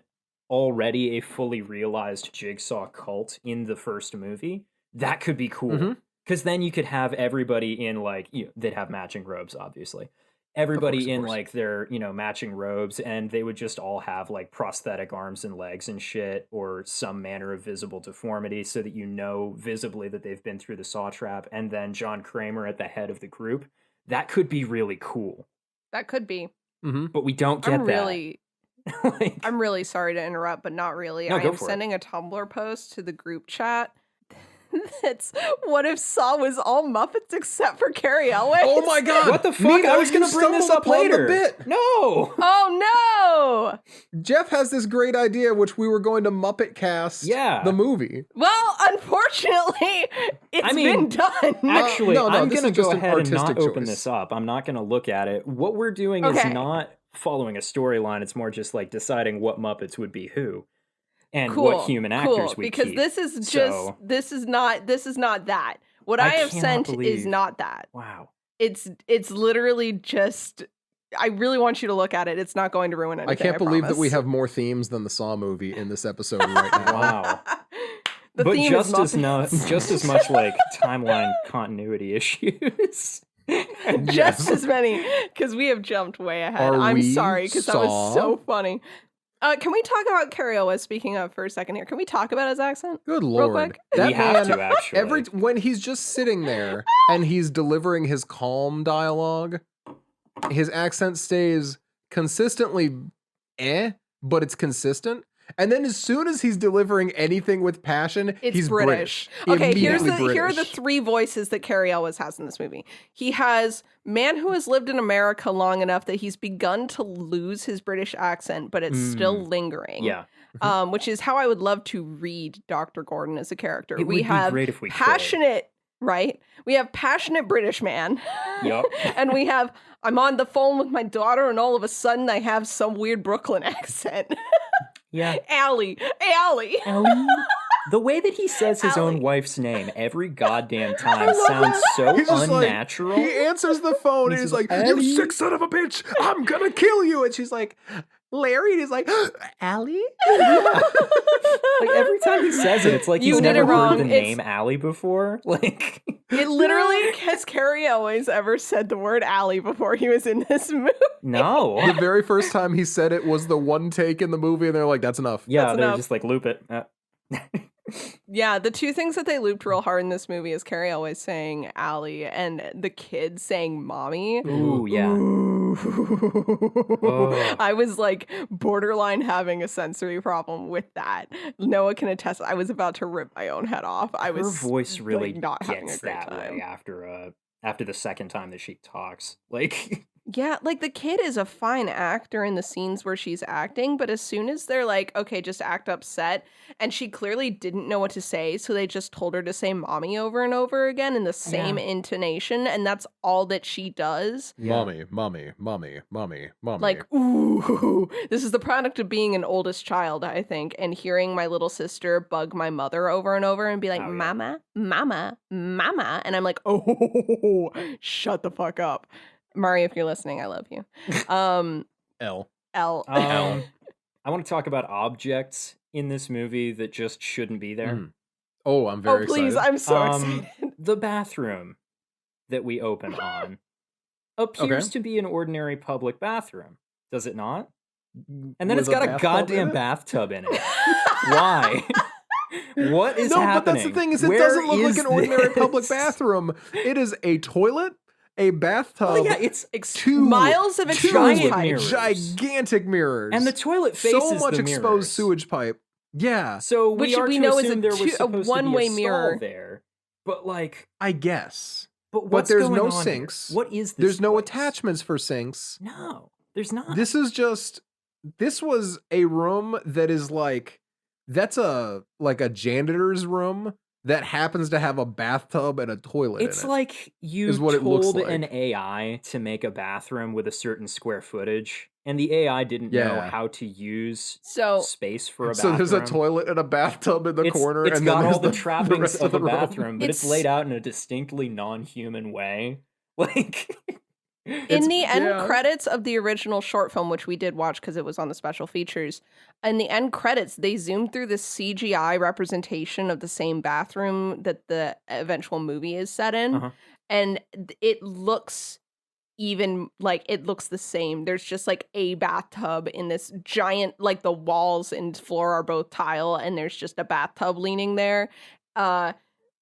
[SPEAKER 4] already a fully realized Jigsaw cult in the first movie, that could be cool.
[SPEAKER 2] Mhm.
[SPEAKER 4] Because then you could have everybody in, like, they'd have matching robes, obviously. Everybody
[SPEAKER 2] of
[SPEAKER 4] in,
[SPEAKER 2] course.
[SPEAKER 4] like, their, matching robes, and they would just all have, like, prosthetic arms and legs and shit, or some manner of visible deformity, so that you know visibly that they've been through the Saw trap, and then John Kramer at the head of the group. That could be really cool.
[SPEAKER 3] That could be.
[SPEAKER 2] Mhm.
[SPEAKER 4] But we don't get
[SPEAKER 3] I'm really
[SPEAKER 4] that. Like,
[SPEAKER 3] I'm really sorry to interrupt, but not really.
[SPEAKER 4] No,
[SPEAKER 3] I
[SPEAKER 4] go
[SPEAKER 3] am
[SPEAKER 4] for it.
[SPEAKER 3] sending a Tumblr post to the group chat. That's what if Saw was all Muppets except for Carrie Elwes?
[SPEAKER 2] Oh my god!
[SPEAKER 4] what the fuck?
[SPEAKER 2] Nina,
[SPEAKER 4] I was
[SPEAKER 2] you
[SPEAKER 4] gonna bring this
[SPEAKER 2] stumbled
[SPEAKER 4] up
[SPEAKER 2] upon the
[SPEAKER 4] later.
[SPEAKER 2] bit.
[SPEAKER 4] No.
[SPEAKER 3] Oh no!
[SPEAKER 2] Jeff has this great idea, which we were going to Muppet cast
[SPEAKER 4] Yeah.
[SPEAKER 2] the movie.
[SPEAKER 3] Well, unfortunately, it's
[SPEAKER 4] I mean,
[SPEAKER 3] been done.
[SPEAKER 4] Actually,
[SPEAKER 2] no,
[SPEAKER 4] I'm
[SPEAKER 2] this
[SPEAKER 4] going
[SPEAKER 2] is
[SPEAKER 4] to
[SPEAKER 2] just
[SPEAKER 4] go
[SPEAKER 2] an
[SPEAKER 4] ahead and not
[SPEAKER 2] artistic
[SPEAKER 4] open
[SPEAKER 2] choice.
[SPEAKER 4] this up. I'm not going to look at it. What we're doing
[SPEAKER 3] Okay.
[SPEAKER 4] is not following a storyline. It's more just like deciding what Muppets would be who and
[SPEAKER 3] Cool,
[SPEAKER 4] what human actors
[SPEAKER 3] cool,
[SPEAKER 4] we
[SPEAKER 3] because
[SPEAKER 4] keep.
[SPEAKER 3] this is just
[SPEAKER 4] So-
[SPEAKER 3] this is not that. What I,
[SPEAKER 4] I
[SPEAKER 3] have
[SPEAKER 4] cannot
[SPEAKER 3] sent
[SPEAKER 4] believe-
[SPEAKER 3] is not that.
[SPEAKER 4] Wow.
[SPEAKER 3] It's literally just. I really want you to look at it. It's not going to ruin anything.
[SPEAKER 2] I can't believe that we
[SPEAKER 3] promise.
[SPEAKER 2] have more themes than the Saw movie in this episode right now.
[SPEAKER 4] Wow.
[SPEAKER 3] The
[SPEAKER 4] but
[SPEAKER 3] theme
[SPEAKER 4] just
[SPEAKER 3] is
[SPEAKER 4] as
[SPEAKER 3] Muppets.
[SPEAKER 4] just as much like timeline continuity issues.
[SPEAKER 3] Just
[SPEAKER 2] Yes.
[SPEAKER 3] as many, because we have jumped way ahead.
[SPEAKER 2] Are
[SPEAKER 3] I'm
[SPEAKER 2] we,
[SPEAKER 3] sorry, because that was
[SPEAKER 2] Saw?
[SPEAKER 3] so funny. Can we talk about Carrie Elwes, speaking of, for a second here? Can we talk about his accent?
[SPEAKER 2] Good
[SPEAKER 3] Real
[SPEAKER 2] lord.
[SPEAKER 3] quick?
[SPEAKER 2] That
[SPEAKER 4] we have
[SPEAKER 2] man,
[SPEAKER 4] to actually.
[SPEAKER 2] when he's just sitting there and he's delivering his calm dialogue, his accent stays consistently but it's consistent. And then as soon as he's delivering anything with passion,
[SPEAKER 3] It's
[SPEAKER 2] he's
[SPEAKER 3] British.
[SPEAKER 2] British.
[SPEAKER 3] Okay, here are
[SPEAKER 2] Immediately
[SPEAKER 3] the 3 voices that Carrie Elwes has in this movie. He has man who has lived in America long enough that he's begun to lose his British accent, but it's still lingering.
[SPEAKER 4] Yeah.
[SPEAKER 3] Which is how I would love to read Dr. Gordon as a character.
[SPEAKER 4] It would
[SPEAKER 3] we
[SPEAKER 4] be
[SPEAKER 3] have
[SPEAKER 4] great if we could.
[SPEAKER 3] passionate, right? We have passionate British man.
[SPEAKER 4] Yup.
[SPEAKER 3] And we have I'm on the phone with my daughter and all of a sudden I have some weird Brooklyn accent.
[SPEAKER 4] Yeah.
[SPEAKER 3] Allie.
[SPEAKER 4] Ellie. The way that he says his own
[SPEAKER 3] Allie.
[SPEAKER 4] wife's name every goddamn time sounds so
[SPEAKER 2] He's just
[SPEAKER 4] unnatural.
[SPEAKER 2] like, he answers the phone and he's like,
[SPEAKER 4] Ellie.
[SPEAKER 2] "You sick son of a bitch! I'm gonna kill you!" And she's like, "Larry," and he's like, "Allie."
[SPEAKER 4] Like every time he says it, it's like
[SPEAKER 3] You
[SPEAKER 4] he's
[SPEAKER 3] did
[SPEAKER 4] never
[SPEAKER 3] it wrong.
[SPEAKER 4] heard the
[SPEAKER 3] It's-
[SPEAKER 4] name Allie before. Like
[SPEAKER 3] It literally has Carrie Elwes ever said the word Allie before he was in this movie.
[SPEAKER 4] no.
[SPEAKER 2] The very first time he said it was the one take in the movie, and they're like, "That's enough."
[SPEAKER 4] Yeah,
[SPEAKER 3] That's
[SPEAKER 4] they're
[SPEAKER 3] enough.
[SPEAKER 4] just like loop it.
[SPEAKER 3] Yeah, the 2 things that they looped real hard in this movie is Carrie Elwes saying Allie and the kid saying mommy.
[SPEAKER 4] Ooh, yeah.
[SPEAKER 3] Ooh.
[SPEAKER 4] Ugh.
[SPEAKER 3] I was like borderline having a sensory problem with that. Noah can attest. I was about to rip my own head off. I
[SPEAKER 4] Her
[SPEAKER 3] was
[SPEAKER 4] voice really
[SPEAKER 3] like, not having a
[SPEAKER 4] gets
[SPEAKER 3] great
[SPEAKER 4] that
[SPEAKER 3] time.
[SPEAKER 4] way after the second time that she talks. Like,
[SPEAKER 3] Yeah, like the kid is a fine actor in the scenes where she's acting, but as soon as they're like, okay, just act upset, and she clearly didn't know what to say, so they just told her to say mommy over and over again in the same intonation, and that's all that she does.
[SPEAKER 2] Mommy, mommy, mommy, mommy, mommy.
[SPEAKER 3] Like, ooh, this is the product of being an oldest child, I think, and hearing my little sister bug my mother over and over and be like,
[SPEAKER 4] Oh, yeah.
[SPEAKER 3] mama, mama, mama. And I'm like, oh, shut the fuck up. Mari, if you're listening, I love you.
[SPEAKER 2] L.
[SPEAKER 3] L.
[SPEAKER 4] I want to talk about objects in this movie that just shouldn't be there.
[SPEAKER 2] Mm. Oh, I'm
[SPEAKER 3] Oh,
[SPEAKER 2] very
[SPEAKER 3] please,
[SPEAKER 2] excited.
[SPEAKER 3] I'm so
[SPEAKER 4] Um,
[SPEAKER 3] excited.
[SPEAKER 4] The bathroom that we open on appears to be an ordinary public bathroom, does it not? And then
[SPEAKER 2] With
[SPEAKER 4] it's got a
[SPEAKER 2] bathtub
[SPEAKER 4] goddamn
[SPEAKER 2] in it?
[SPEAKER 4] bathtub in it. Why? What is
[SPEAKER 2] no,
[SPEAKER 4] happening?
[SPEAKER 2] but that's the thing is it
[SPEAKER 4] Where
[SPEAKER 2] doesn't look like
[SPEAKER 4] is
[SPEAKER 2] an ordinary public
[SPEAKER 4] this?
[SPEAKER 2] bathroom. It is a toilet, a bathtub,
[SPEAKER 4] Well, yeah, it's
[SPEAKER 2] two
[SPEAKER 3] miles of
[SPEAKER 2] two
[SPEAKER 3] exposed
[SPEAKER 4] giant
[SPEAKER 3] pipe.
[SPEAKER 4] mirrors.
[SPEAKER 2] gigantic mirrors,
[SPEAKER 4] and the toilet faces
[SPEAKER 2] so much
[SPEAKER 4] the
[SPEAKER 2] exposed
[SPEAKER 4] mirrors.
[SPEAKER 2] sewage pipe. Yeah,
[SPEAKER 4] So
[SPEAKER 3] Which
[SPEAKER 4] we are
[SPEAKER 3] we
[SPEAKER 4] to
[SPEAKER 3] know is
[SPEAKER 4] assume
[SPEAKER 3] a
[SPEAKER 4] there was
[SPEAKER 3] a
[SPEAKER 4] supposed
[SPEAKER 3] one-way
[SPEAKER 4] to be a
[SPEAKER 3] mirror.
[SPEAKER 4] stall there, but like,
[SPEAKER 2] I guess.
[SPEAKER 4] but
[SPEAKER 2] But there's
[SPEAKER 4] going
[SPEAKER 2] no
[SPEAKER 4] on here?
[SPEAKER 2] sinks.
[SPEAKER 4] What is this?
[SPEAKER 2] There's no
[SPEAKER 4] place?
[SPEAKER 2] attachments for sinks.
[SPEAKER 4] No, there's not.
[SPEAKER 2] This was a room that is that's a janitor's room that happens to have a bathtub and a toilet
[SPEAKER 4] It's
[SPEAKER 2] in it.
[SPEAKER 4] like you
[SPEAKER 2] is what it looks
[SPEAKER 4] told
[SPEAKER 2] like.
[SPEAKER 4] an AI to make a bathroom with a certain square footage, and the AI didn't know
[SPEAKER 2] Yeah.
[SPEAKER 4] how to use
[SPEAKER 3] So
[SPEAKER 4] space for a
[SPEAKER 2] So
[SPEAKER 4] bathroom.
[SPEAKER 2] there's a toilet and a bathtub in the corner,
[SPEAKER 4] It's
[SPEAKER 2] and
[SPEAKER 4] got
[SPEAKER 2] then there's
[SPEAKER 4] all the trappings
[SPEAKER 2] rest
[SPEAKER 4] of
[SPEAKER 2] the
[SPEAKER 4] a
[SPEAKER 2] room.
[SPEAKER 4] bathroom, but it's
[SPEAKER 3] It's-
[SPEAKER 4] laid out in a distinctly non-human way. Like,
[SPEAKER 3] in the end
[SPEAKER 2] yeah.
[SPEAKER 3] credits of the original short film, which we did watch because it was on the special features, in the end credits, they zoomed through the CGI representation of the same bathroom that the eventual movie is set in,
[SPEAKER 4] Uh-huh.
[SPEAKER 3] and it looks it looks the same. There's just like a bathtub in this giant, like the walls and floor are both tile, and there's just a bathtub leaning there.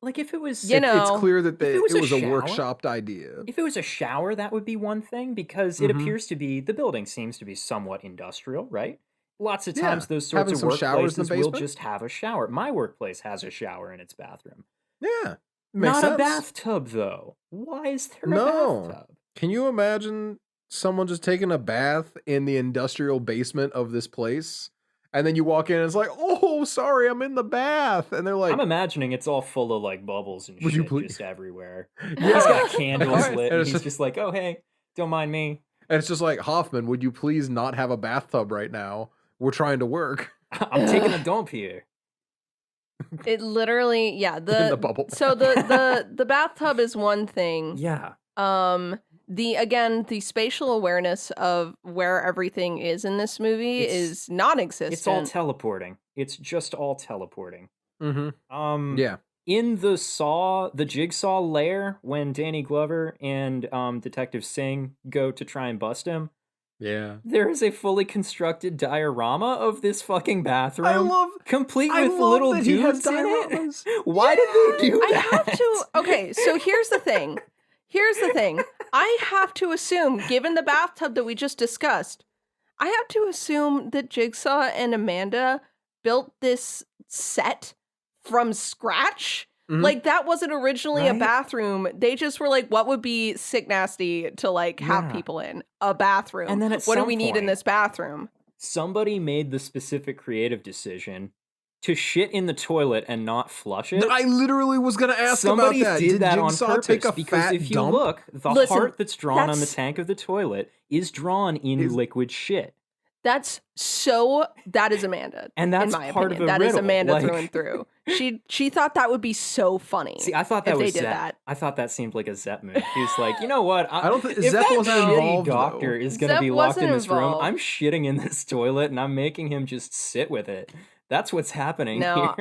[SPEAKER 4] like if it was,
[SPEAKER 3] You know,
[SPEAKER 2] It's clear that
[SPEAKER 4] if it was
[SPEAKER 2] it
[SPEAKER 4] a
[SPEAKER 2] was a
[SPEAKER 4] shower-
[SPEAKER 2] workshopped idea.
[SPEAKER 4] if it was a shower, that would be one thing because it
[SPEAKER 2] Mhm.
[SPEAKER 4] appears to be the building seems to be somewhat industrial, right? Lots of
[SPEAKER 2] Yeah,
[SPEAKER 4] times those sorts
[SPEAKER 2] having
[SPEAKER 4] of
[SPEAKER 2] some showers in
[SPEAKER 4] workplaces
[SPEAKER 2] the
[SPEAKER 4] will
[SPEAKER 2] basement.
[SPEAKER 4] just have a shower. My workplace has a shower in its bathroom.
[SPEAKER 2] Yeah, makes
[SPEAKER 4] Not
[SPEAKER 2] sense.
[SPEAKER 4] a bathtub though. Why is there
[SPEAKER 2] No.
[SPEAKER 4] a bathtub?
[SPEAKER 2] Can you imagine someone just taking a bath in the industrial basement of this place, and then you walk in and it's like, oh, sorry, I'm in the bath, and they're like,
[SPEAKER 4] I'm imagining it's all full of like bubbles and
[SPEAKER 2] Would you
[SPEAKER 4] shit
[SPEAKER 2] please-
[SPEAKER 4] just everywhere.
[SPEAKER 2] yeah.
[SPEAKER 4] He's got candles
[SPEAKER 2] And
[SPEAKER 4] lit, and
[SPEAKER 2] it's
[SPEAKER 4] he's just like, "Oh hey, don't mind me.
[SPEAKER 2] And it's just like, Hoffman, would you please not have a bathtub right now? We're trying to work.
[SPEAKER 4] I'm taking a dump here."
[SPEAKER 3] It literally, yeah.
[SPEAKER 2] In the bubble
[SPEAKER 3] So the bathtub is one thing.
[SPEAKER 4] Yeah,
[SPEAKER 3] The spatial awareness of where everything is in this movie
[SPEAKER 4] It's-
[SPEAKER 3] is non-existent.
[SPEAKER 4] it's all teleporting. It's just all teleporting.
[SPEAKER 2] Mm-hmm. Yeah.
[SPEAKER 4] In the Jigsaw lair, when Danny Glover and Detective Singh go to try and bust him,
[SPEAKER 2] Yeah.
[SPEAKER 4] there is a fully constructed diorama of this fucking bathroom,
[SPEAKER 2] I love
[SPEAKER 4] complete
[SPEAKER 2] I
[SPEAKER 4] with
[SPEAKER 2] love
[SPEAKER 4] little
[SPEAKER 2] that he has
[SPEAKER 4] dudes in it.
[SPEAKER 2] dioramas.
[SPEAKER 4] Why did they do
[SPEAKER 3] I
[SPEAKER 4] that?
[SPEAKER 3] have to. Okay, so here's the thing. I have to assume, given the bathtub that we just discussed, I have to assume that Jigsaw and Amanda built this set from scratch.
[SPEAKER 2] Mhm.
[SPEAKER 3] Like that wasn't originally a
[SPEAKER 4] Right?
[SPEAKER 3] bathroom. They just were like, what would be sick nasty to like have
[SPEAKER 4] Yeah.
[SPEAKER 3] people in? A bathroom.
[SPEAKER 4] And then at
[SPEAKER 3] what do
[SPEAKER 4] some
[SPEAKER 3] we need in
[SPEAKER 4] point-
[SPEAKER 3] this bathroom?
[SPEAKER 4] Somebody made the specific creative decision to shit in the toilet and not flush it.
[SPEAKER 2] I literally was gonna ask
[SPEAKER 4] Somebody
[SPEAKER 2] about that.
[SPEAKER 4] did that on
[SPEAKER 2] Jigsaw
[SPEAKER 4] purpose
[SPEAKER 2] take a
[SPEAKER 4] because
[SPEAKER 2] fat
[SPEAKER 4] if you
[SPEAKER 2] dump?
[SPEAKER 4] look, the
[SPEAKER 3] Listen,
[SPEAKER 4] heart that's drawn on the
[SPEAKER 3] that's-
[SPEAKER 4] tank of the toilet is drawn in
[SPEAKER 2] Is-
[SPEAKER 4] liquid shit.
[SPEAKER 3] That is Amanda.
[SPEAKER 4] And that's
[SPEAKER 3] in my
[SPEAKER 4] part
[SPEAKER 3] opinion.
[SPEAKER 4] of the
[SPEAKER 3] That is
[SPEAKER 4] riddle,
[SPEAKER 3] Amanda
[SPEAKER 4] like-
[SPEAKER 3] through and through. She thought that would be so funny.
[SPEAKER 4] See, I thought that
[SPEAKER 3] if
[SPEAKER 4] was
[SPEAKER 3] they did
[SPEAKER 4] Zep.
[SPEAKER 3] that.
[SPEAKER 4] I thought that seemed like a Zep move. He was like, you know what?
[SPEAKER 2] I don't think
[SPEAKER 4] if
[SPEAKER 2] Zep
[SPEAKER 4] that
[SPEAKER 2] wasn't
[SPEAKER 4] shitty
[SPEAKER 2] involved,
[SPEAKER 4] doctor
[SPEAKER 2] though.
[SPEAKER 4] is going to
[SPEAKER 3] Zep
[SPEAKER 4] be locked in
[SPEAKER 3] wasn't
[SPEAKER 4] this room,
[SPEAKER 3] involved.
[SPEAKER 4] I'm shitting in this toilet and I'm making him just sit with it. That's what's happening
[SPEAKER 3] No,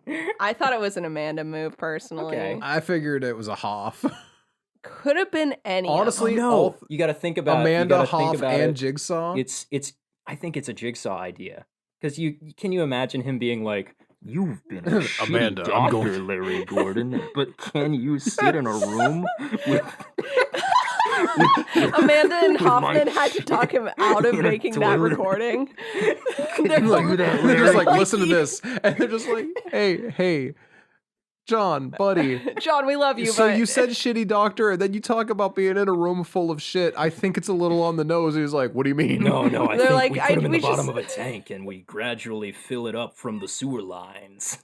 [SPEAKER 4] here.
[SPEAKER 3] I thought it was an Amanda move personally.
[SPEAKER 4] Okay.
[SPEAKER 2] I figured it was a Hoff.
[SPEAKER 3] Could have been any.
[SPEAKER 2] Honestly,
[SPEAKER 3] of them.
[SPEAKER 4] no,
[SPEAKER 2] all
[SPEAKER 4] you got to think about
[SPEAKER 2] Amanda,
[SPEAKER 4] you gotta think
[SPEAKER 2] Hoff,
[SPEAKER 4] about
[SPEAKER 2] and
[SPEAKER 4] it.
[SPEAKER 2] Jigsaw.
[SPEAKER 4] It's I think it's a Jigsaw idea because can you imagine him being like, "You've been a shitty
[SPEAKER 2] Amanda, I'm
[SPEAKER 4] doctor,
[SPEAKER 2] going-
[SPEAKER 4] Larry Gordon, but can you sit in a room with
[SPEAKER 3] Amanda and
[SPEAKER 4] With my
[SPEAKER 3] Hoffman had to talk him out of
[SPEAKER 4] in a
[SPEAKER 3] making that
[SPEAKER 4] toilet.
[SPEAKER 3] recording.
[SPEAKER 2] They're like, they're just like, listen to
[SPEAKER 3] you-
[SPEAKER 2] this, and they're just like, hey, John, buddy.
[SPEAKER 3] John, we love you.
[SPEAKER 2] So
[SPEAKER 3] but
[SPEAKER 2] you said shitty doctor, and then you talk about being in a room full of shit. I think it's a little on the nose. He's like, what do you mean?
[SPEAKER 4] No, I
[SPEAKER 3] They're
[SPEAKER 4] think
[SPEAKER 3] like,
[SPEAKER 4] we put him in
[SPEAKER 3] we
[SPEAKER 4] the bottom
[SPEAKER 3] just-
[SPEAKER 4] of a tank and we gradually fill it up from the sewer lines.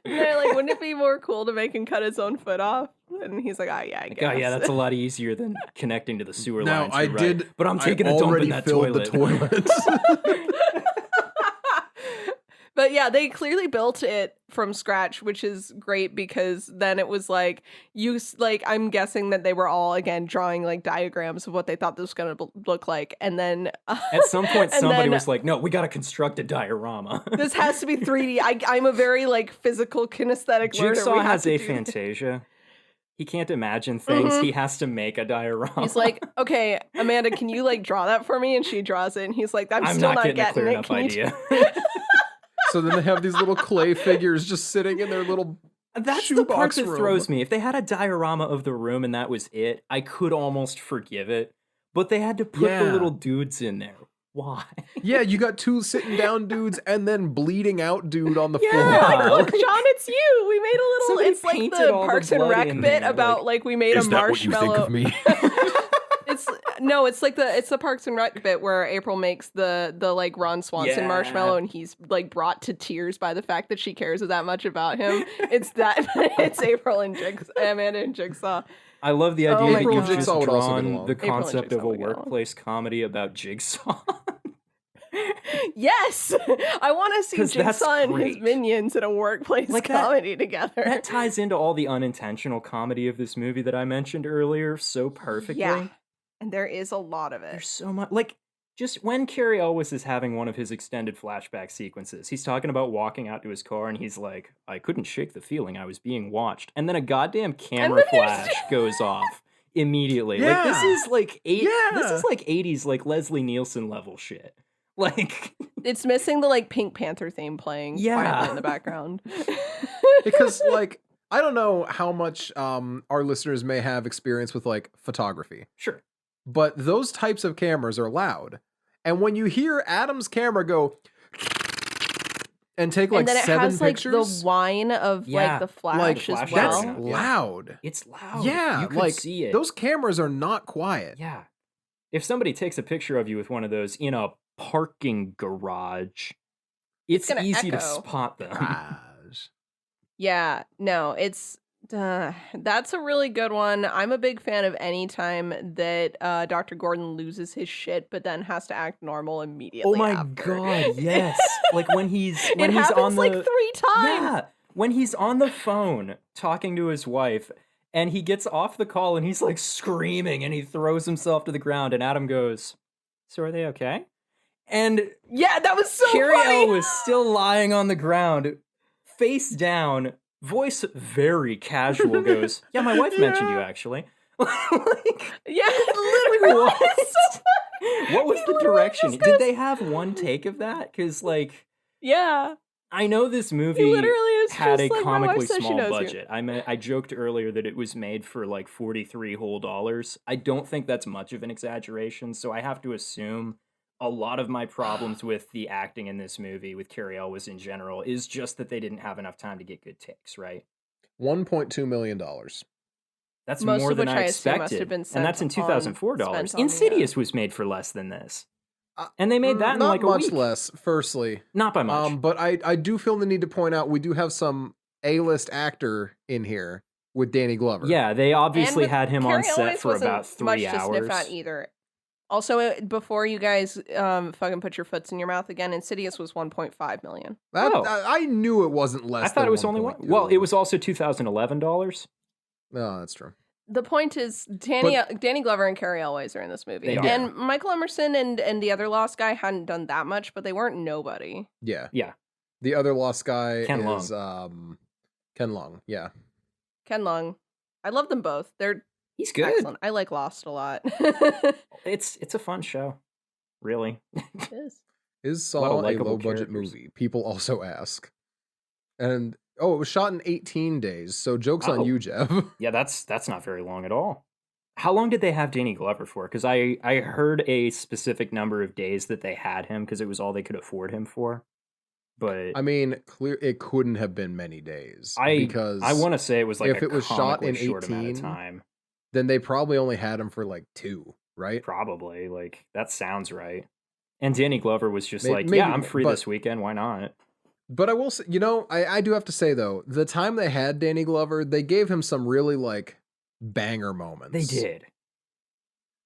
[SPEAKER 3] they're like, wouldn't it be more cool to make him cut his own foot off? And he's like, yeah, I guess.
[SPEAKER 4] God, yeah, that's a lot easier than connecting to the sewer
[SPEAKER 2] Now
[SPEAKER 4] lines.
[SPEAKER 2] I
[SPEAKER 4] you're right.
[SPEAKER 2] did,
[SPEAKER 4] but I'm
[SPEAKER 2] I
[SPEAKER 4] taking a dump in
[SPEAKER 2] already
[SPEAKER 4] that
[SPEAKER 2] filled
[SPEAKER 4] toilet.
[SPEAKER 2] the toilet.
[SPEAKER 3] But yeah, they clearly built it from scratch, which is great because then it was like I'm guessing that they were all again drawing like diagrams of what they thought this was going to look like, and then
[SPEAKER 4] At some point,
[SPEAKER 3] and
[SPEAKER 4] somebody
[SPEAKER 3] then-
[SPEAKER 4] was like, "No, we got to construct a diorama."
[SPEAKER 3] this has to be 3D. I'm a very like physical kinesthetic learner.
[SPEAKER 4] Jigsaw
[SPEAKER 3] We have
[SPEAKER 4] has
[SPEAKER 3] to do-
[SPEAKER 4] aphantasia. He can't imagine things.
[SPEAKER 3] Mhm.
[SPEAKER 4] He has to make a diorama.
[SPEAKER 3] He's like, okay, Amanda, can you like draw that for me? And she draws it, and he's like, I'm
[SPEAKER 4] I'm
[SPEAKER 3] still
[SPEAKER 4] not getting a
[SPEAKER 3] getting
[SPEAKER 4] clear
[SPEAKER 3] it.
[SPEAKER 4] enough
[SPEAKER 3] Can you
[SPEAKER 4] idea.
[SPEAKER 2] So then they have these little clay figures just sitting in their little.
[SPEAKER 4] That's the part
[SPEAKER 2] shoebox
[SPEAKER 4] that
[SPEAKER 2] room.
[SPEAKER 4] throws me. If they had a diorama of the room and that was it, I could almost forgive it. But they had to put the
[SPEAKER 2] Yeah.
[SPEAKER 4] little dudes in there. Why?
[SPEAKER 2] Yeah, you got two sitting down dudes and then bleeding out dude on the
[SPEAKER 4] Yeah.
[SPEAKER 2] floor.
[SPEAKER 3] Like, look, John, it's you. We made a little.
[SPEAKER 4] Somebody
[SPEAKER 3] It's like
[SPEAKER 4] painted
[SPEAKER 3] the
[SPEAKER 4] all the
[SPEAKER 3] Parks and
[SPEAKER 4] blood
[SPEAKER 3] Rec
[SPEAKER 4] in
[SPEAKER 3] bit
[SPEAKER 4] there,
[SPEAKER 3] about like we made a marshmallow.
[SPEAKER 2] me?
[SPEAKER 3] It's like the Parks and Rec bit where April makes the like Ron Swanson
[SPEAKER 4] Yeah.
[SPEAKER 3] marshmallow, and he's like brought to tears by the fact that she cares that much about him. It's that. It's April and Amanda and Jigsaw.
[SPEAKER 4] I love the
[SPEAKER 3] Oh
[SPEAKER 4] idea
[SPEAKER 3] my
[SPEAKER 4] that you've
[SPEAKER 3] God.
[SPEAKER 4] just
[SPEAKER 2] Jigsaw would also get
[SPEAKER 4] drawn
[SPEAKER 2] along.
[SPEAKER 4] the
[SPEAKER 3] April and
[SPEAKER 4] concept
[SPEAKER 3] Jigsaw
[SPEAKER 4] of a
[SPEAKER 3] would get along.
[SPEAKER 4] workplace comedy about Jigsaw.
[SPEAKER 3] Yes, I want to see
[SPEAKER 4] 'Cause that's
[SPEAKER 3] Jigsaw and his
[SPEAKER 4] great.
[SPEAKER 3] minions in a workplace
[SPEAKER 4] Like that-
[SPEAKER 3] comedy together.
[SPEAKER 4] That ties into all the unintentional comedy of this movie that I mentioned earlier so perfectly.
[SPEAKER 3] Yeah, and there is a lot of it.
[SPEAKER 4] There's so much. Like, just when Cary Elwes is having one of his extended flashback sequences, he's talking about walking out to his car and he's like, I couldn't shake the feeling I was being watched. And then a goddamn camera
[SPEAKER 3] then there's-
[SPEAKER 4] flash goes off immediately. Like, this
[SPEAKER 2] Yeah.
[SPEAKER 4] is like this
[SPEAKER 2] Yeah.
[SPEAKER 4] is like 80s, like Leslie Nielsen level shit. Like,
[SPEAKER 3] It's missing the like Pink Panther theme playing
[SPEAKER 4] Yeah.
[SPEAKER 3] quietly in the background.
[SPEAKER 2] Because like I don't know how much our listeners may have experience with like photography,
[SPEAKER 4] sure.
[SPEAKER 2] but those types of cameras are loud. And when you hear Adam's camera go and take like
[SPEAKER 3] and then it
[SPEAKER 2] 7
[SPEAKER 3] has like
[SPEAKER 2] pictures,
[SPEAKER 3] the whine of
[SPEAKER 4] Yeah,
[SPEAKER 3] like the flash
[SPEAKER 2] like,
[SPEAKER 3] as
[SPEAKER 4] flash
[SPEAKER 3] well.
[SPEAKER 2] that's
[SPEAKER 4] Yeah.
[SPEAKER 2] loud.
[SPEAKER 4] It's loud.
[SPEAKER 2] Yeah,
[SPEAKER 4] You could
[SPEAKER 2] like
[SPEAKER 4] see it.
[SPEAKER 2] those cameras are not quiet.
[SPEAKER 4] Yeah. If somebody takes a picture of you with one of those in a parking garage, it's
[SPEAKER 3] gonna
[SPEAKER 4] easy to
[SPEAKER 3] echo.
[SPEAKER 4] spot them.
[SPEAKER 2] Garage.
[SPEAKER 3] Yeah, no, it's that's a really good one. I'm a big fan of any time that Dr. Gordon loses his shit, but then has to act normal immediately.
[SPEAKER 4] Oh my
[SPEAKER 3] after.
[SPEAKER 4] god, yes. Like when he's
[SPEAKER 3] It
[SPEAKER 4] he's
[SPEAKER 3] happens
[SPEAKER 4] on the
[SPEAKER 3] like 3 times.
[SPEAKER 4] Yeah, when he's on the phone talking to his wife and he gets off the call and he's like screaming and he throws himself to the ground and Adam goes, "So are they okay?" And
[SPEAKER 3] Yeah, that was so
[SPEAKER 4] Cary
[SPEAKER 3] funny.
[SPEAKER 4] Elwes still lying on the ground, face down, voice very casual, goes, "Yeah, my wife mentioned you actually." Like,
[SPEAKER 3] Yeah, literally.
[SPEAKER 4] what?
[SPEAKER 3] So
[SPEAKER 4] What was
[SPEAKER 3] He
[SPEAKER 4] the
[SPEAKER 3] literally
[SPEAKER 4] direction?
[SPEAKER 3] just
[SPEAKER 4] Did
[SPEAKER 3] goes-
[SPEAKER 4] they have one take of that? Because like,
[SPEAKER 3] yeah,
[SPEAKER 4] I know this
[SPEAKER 3] he
[SPEAKER 4] movie
[SPEAKER 3] literally is
[SPEAKER 4] had
[SPEAKER 3] just
[SPEAKER 4] a
[SPEAKER 3] like, my wife
[SPEAKER 4] comically
[SPEAKER 3] says she
[SPEAKER 4] small
[SPEAKER 3] knows you.
[SPEAKER 4] budget. I joked earlier that it was made for like $43 whole. I don't think that's much of an exaggeration, so I have to assume a lot of my problems with the acting in this movie, with Cary Elwes in general, is just that they didn't have enough time to get good takes, right?
[SPEAKER 2] $1.2 million.
[SPEAKER 4] That's
[SPEAKER 3] Most
[SPEAKER 4] more
[SPEAKER 3] of
[SPEAKER 4] than
[SPEAKER 3] which
[SPEAKER 4] I
[SPEAKER 3] I assume must have
[SPEAKER 4] expected.
[SPEAKER 3] been
[SPEAKER 4] And that's in
[SPEAKER 3] spent on-
[SPEAKER 4] $2004.
[SPEAKER 3] spent on the,
[SPEAKER 4] Insidious was made for less than this.
[SPEAKER 2] Uh,
[SPEAKER 4] And they made that in
[SPEAKER 2] Not
[SPEAKER 4] like a
[SPEAKER 2] much
[SPEAKER 4] week.
[SPEAKER 2] less, firstly.
[SPEAKER 4] Not by much.
[SPEAKER 2] But I do feel the need to point out we do have some A-list actor in here with Danny Glover.
[SPEAKER 4] Yeah, they obviously
[SPEAKER 3] with
[SPEAKER 4] had him on
[SPEAKER 3] Cary
[SPEAKER 4] set
[SPEAKER 3] Elwes
[SPEAKER 4] for
[SPEAKER 3] wasn't
[SPEAKER 4] about 3
[SPEAKER 3] much to
[SPEAKER 4] hours.
[SPEAKER 3] sniff at either. Also, before you guys fucking put your foots in your mouth again, Insidious was 1.5 million.
[SPEAKER 2] That,
[SPEAKER 4] Oh.
[SPEAKER 2] I knew it wasn't less.
[SPEAKER 4] I thought
[SPEAKER 2] than
[SPEAKER 4] it was only one.
[SPEAKER 2] 1.2.
[SPEAKER 4] Well, it was also $2011.
[SPEAKER 2] No, that's true.
[SPEAKER 3] The point is, Danny Glover and Cary Elwes are in this movie,
[SPEAKER 4] They are.
[SPEAKER 3] and Michael Emerson and the other Lost guy hadn't done that much, but they weren't nobody.
[SPEAKER 2] Yeah.
[SPEAKER 4] Yeah.
[SPEAKER 2] The other Lost guy
[SPEAKER 4] Ken
[SPEAKER 2] is Ken Long. Yeah.
[SPEAKER 3] Ken Lung, I love them both. They're
[SPEAKER 4] He's good.
[SPEAKER 3] excellent. I like Lost a lot.
[SPEAKER 4] It's a fun show. Really.
[SPEAKER 3] It is.
[SPEAKER 2] Is
[SPEAKER 4] A lot of
[SPEAKER 2] Saw a
[SPEAKER 4] likable
[SPEAKER 2] low budget
[SPEAKER 4] characters.
[SPEAKER 2] movie? People also ask. And Oh, it was shot in 18 days. So joke's on
[SPEAKER 4] Oh.
[SPEAKER 2] you, Jeff.
[SPEAKER 4] Yeah, that's not very long at all. How long did they have Danny Glover for? Because I heard a specific number of days that they had him because it was all they could afford him for. But
[SPEAKER 2] I mean, it couldn't have been many days because
[SPEAKER 4] I want to say it was like
[SPEAKER 2] if
[SPEAKER 4] a
[SPEAKER 2] it was shot
[SPEAKER 4] comically
[SPEAKER 2] in
[SPEAKER 4] short amount
[SPEAKER 2] 18,
[SPEAKER 4] of time.
[SPEAKER 2] then they probably only had him for like 2, right?
[SPEAKER 4] Probably, like that sounds right. And Danny Glover was just like,
[SPEAKER 2] maybe,
[SPEAKER 4] yeah, I'm free
[SPEAKER 2] but-
[SPEAKER 4] this weekend. Why not?
[SPEAKER 2] But I will say, I do have to say though, the time they had Danny Glover, they gave him some really like banger moments.
[SPEAKER 4] They did.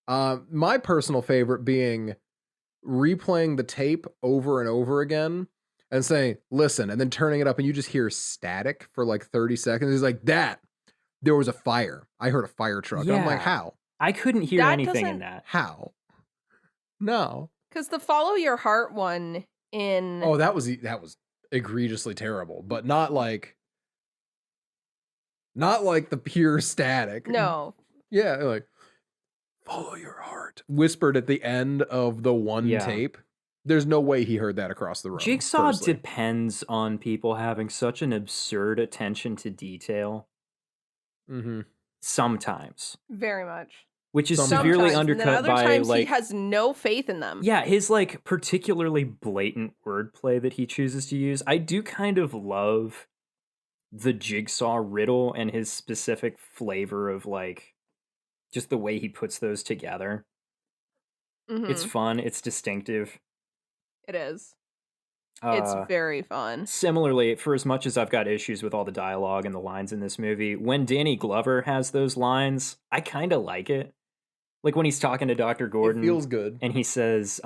[SPEAKER 2] My personal favorite being replaying the tape over and over again and saying, listen, and then turning it up and you just hear static for like 30 seconds. He's like, there was a fire. I heard a fire truck. And I'm like,
[SPEAKER 4] Yeah.
[SPEAKER 2] how?
[SPEAKER 4] I couldn't hear
[SPEAKER 3] That
[SPEAKER 4] anything in
[SPEAKER 3] doesn't-
[SPEAKER 4] that.
[SPEAKER 2] How? No.
[SPEAKER 3] Because the Follow Your Heart one in
[SPEAKER 2] Oh, that was egregiously terrible, but not like the pure static.
[SPEAKER 3] no,
[SPEAKER 2] Yeah, like follow your heart. Whispered at the end of the one
[SPEAKER 4] Yeah.
[SPEAKER 2] tape. There's no way he heard that across the room.
[SPEAKER 4] Jigsaw
[SPEAKER 2] personally.
[SPEAKER 4] depends on people having such an absurd attention to detail
[SPEAKER 2] Mhm.
[SPEAKER 4] sometimes,
[SPEAKER 3] very much.
[SPEAKER 4] which is
[SPEAKER 2] Sometimes.
[SPEAKER 4] severely
[SPEAKER 3] Sometimes, and then
[SPEAKER 4] undercut
[SPEAKER 3] other
[SPEAKER 4] by
[SPEAKER 3] times
[SPEAKER 4] like
[SPEAKER 3] he has no faith in them.
[SPEAKER 4] yeah, his like particularly blatant wordplay that he chooses to use. I do kind of love the Jigsaw riddle and his specific flavor of like just the way he puts those together.
[SPEAKER 3] Mhm.
[SPEAKER 4] It's fun, it's distinctive.
[SPEAKER 3] It is. It's
[SPEAKER 4] Uh,
[SPEAKER 3] very fun.
[SPEAKER 4] Similarly, for as much as I've got issues with all the dialogue and the lines in this movie, when Danny Glover has those lines, I kind of like it. Like when he's talking to Dr. Gordon
[SPEAKER 2] It feels good.
[SPEAKER 4] and he says,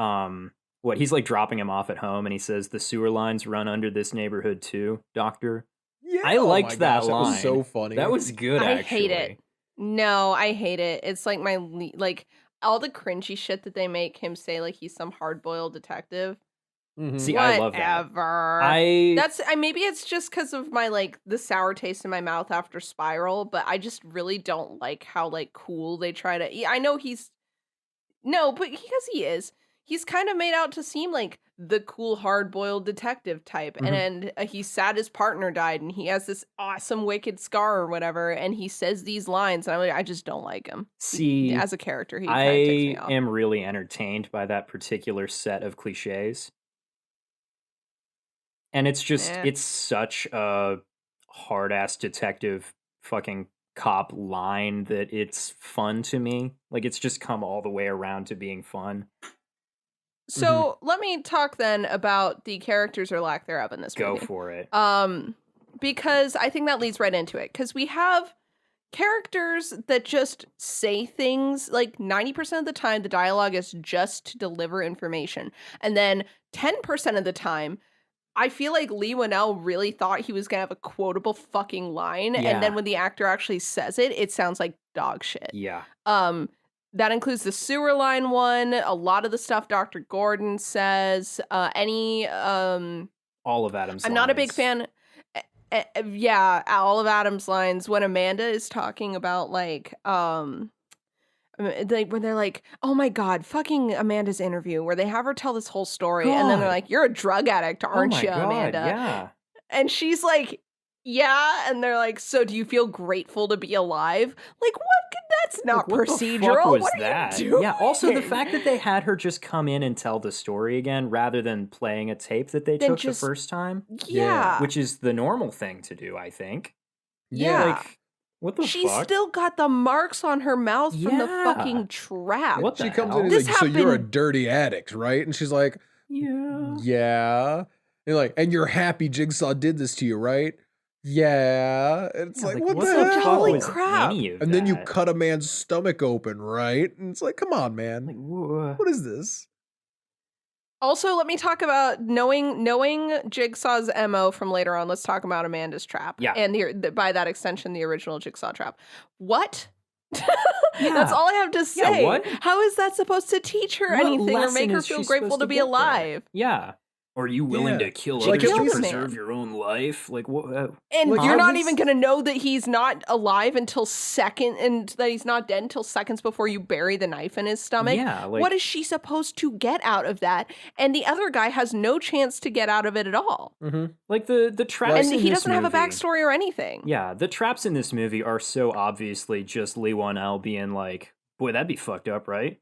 [SPEAKER 4] he's like dropping him off at home and he says, the sewer lines run under this neighborhood too, doctor.
[SPEAKER 2] Yeah,
[SPEAKER 4] I
[SPEAKER 2] oh
[SPEAKER 4] liked
[SPEAKER 2] my
[SPEAKER 4] that
[SPEAKER 2] gosh, That was so
[SPEAKER 4] line.
[SPEAKER 2] funny.
[SPEAKER 4] That was good,
[SPEAKER 3] I
[SPEAKER 4] actually.
[SPEAKER 3] hate it. No, I hate it. It's like like all the cringy shit that they make him say like he's some hard-boiled detective.
[SPEAKER 2] Mhm.
[SPEAKER 4] See, I love that.
[SPEAKER 3] Whatever. That's maybe it's just because of my like the sour taste in my mouth after Spiral, but I just really don't like how like cool they try to. I know he's but because he is, he's kind of made out to seem like the cool hard-boiled detective type,
[SPEAKER 4] Mhm.
[SPEAKER 3] and he's sad his partner died, and he has this awesome wicked scar or whatever, and he says these lines, and I'm like, I just don't like him.
[SPEAKER 4] See,
[SPEAKER 3] As a character, he kind of ticks me
[SPEAKER 4] I
[SPEAKER 3] off.
[SPEAKER 4] am really entertained by that particular set of cliches. And it's just,
[SPEAKER 3] Yeah.
[SPEAKER 4] it's such a hard ass detective fucking cop line that it's fun to me. Like, it's just come all the way around to being fun.
[SPEAKER 3] So let me talk then about the characters or lack thereof in this
[SPEAKER 4] Go
[SPEAKER 3] movie.
[SPEAKER 4] for it.
[SPEAKER 3] Because I think that leads right into it. Because we have characters that just say things like 90% of the time, the dialogue is just to deliver information. And then 10% of the time, I feel like Lee Winnell really thought he was going to have a quotable fucking line.
[SPEAKER 4] Yeah.
[SPEAKER 3] And then when the actor actually says it, it sounds like dog shit.
[SPEAKER 4] Yeah.
[SPEAKER 3] That includes the sewer line one, a lot of the stuff Dr. Gordon says,
[SPEAKER 4] All of Adam's
[SPEAKER 3] I'm not a big
[SPEAKER 4] lines.
[SPEAKER 3] fan. Yeah, all of Adam's lines when Amanda is talking about like when they're like, "Oh my god, fucking Amanda's interview," where they have her tell this whole story, and then they're
[SPEAKER 4] God.
[SPEAKER 3] like, "You're a drug addict, aren't
[SPEAKER 4] oh my
[SPEAKER 3] you,
[SPEAKER 4] God,
[SPEAKER 3] Amanda?"
[SPEAKER 4] Yeah.
[SPEAKER 3] And she's like, "Yeah," and they're like, "So do you feel grateful to be alive?" Like, what? That's not
[SPEAKER 4] Like, what
[SPEAKER 3] procedural.
[SPEAKER 4] The fuck was
[SPEAKER 3] what
[SPEAKER 4] that?
[SPEAKER 3] are you doing?
[SPEAKER 4] Yeah. Also, the fact that they had her just come in and tell the story again rather than playing a tape that they
[SPEAKER 3] Then
[SPEAKER 4] took
[SPEAKER 3] just-
[SPEAKER 4] the first time,
[SPEAKER 3] Yeah,
[SPEAKER 4] which is the normal thing to do, I think.
[SPEAKER 3] yeah.
[SPEAKER 4] Like, what the
[SPEAKER 3] She's
[SPEAKER 4] fuck?
[SPEAKER 3] still got the marks on her mouth from the
[SPEAKER 4] Yeah.
[SPEAKER 3] fucking trap.
[SPEAKER 4] What
[SPEAKER 2] She
[SPEAKER 4] the
[SPEAKER 2] comes
[SPEAKER 4] hell?
[SPEAKER 2] in and
[SPEAKER 3] This
[SPEAKER 2] he's like, so you're a
[SPEAKER 3] happened-
[SPEAKER 2] dirty addict, right? And she's like,
[SPEAKER 4] Yeah.
[SPEAKER 2] yeah. And you're like, and you're happy Jigsaw did this to you, right? Yeah. And it's
[SPEAKER 4] Yeah,
[SPEAKER 2] like, what
[SPEAKER 4] what
[SPEAKER 2] the
[SPEAKER 3] the
[SPEAKER 2] hell?
[SPEAKER 3] holy
[SPEAKER 4] was
[SPEAKER 3] crap.
[SPEAKER 4] any of
[SPEAKER 2] And then you
[SPEAKER 4] that?
[SPEAKER 2] cut a man's stomach open, right? And it's like, come on, man.
[SPEAKER 4] Like, wha-
[SPEAKER 2] What is this?
[SPEAKER 3] Also, let me talk about knowing Jigsaw's MO from later on. Let's talk about Amanda's trap.
[SPEAKER 4] Yeah.
[SPEAKER 3] And by that extension, the original Jigsaw trap. What?
[SPEAKER 4] Yeah.
[SPEAKER 3] That's all I have to say.
[SPEAKER 4] what?
[SPEAKER 3] How is that supposed to teach her
[SPEAKER 4] What
[SPEAKER 3] anything or
[SPEAKER 4] lesson
[SPEAKER 3] make her
[SPEAKER 4] is
[SPEAKER 3] feel
[SPEAKER 4] she
[SPEAKER 3] grateful
[SPEAKER 4] supposed
[SPEAKER 3] to be
[SPEAKER 4] get there?
[SPEAKER 3] alive?
[SPEAKER 4] Yeah. Are you willing
[SPEAKER 2] Yeah.
[SPEAKER 4] to kill
[SPEAKER 3] She
[SPEAKER 4] others to
[SPEAKER 3] killed the
[SPEAKER 4] preserve
[SPEAKER 3] man.
[SPEAKER 4] your own life? Like what?
[SPEAKER 3] And
[SPEAKER 2] Like,
[SPEAKER 3] you're
[SPEAKER 2] I
[SPEAKER 3] not
[SPEAKER 2] was-
[SPEAKER 3] even gonna know that he's not alive until and that he's not dead until seconds before you bury the knife in his stomach.
[SPEAKER 4] Yeah, like
[SPEAKER 3] What is she supposed to get out of that? And the other guy has no chance to get out of it at all.
[SPEAKER 2] Mm-hmm.
[SPEAKER 4] like the traps
[SPEAKER 3] And
[SPEAKER 4] in
[SPEAKER 3] he
[SPEAKER 4] this
[SPEAKER 3] doesn't have a
[SPEAKER 4] movie-
[SPEAKER 3] backstory or anything.
[SPEAKER 4] Yeah, the traps in this movie are so obviously just Lee Wan-el being like, "Boy, that'd be fucked up, right?"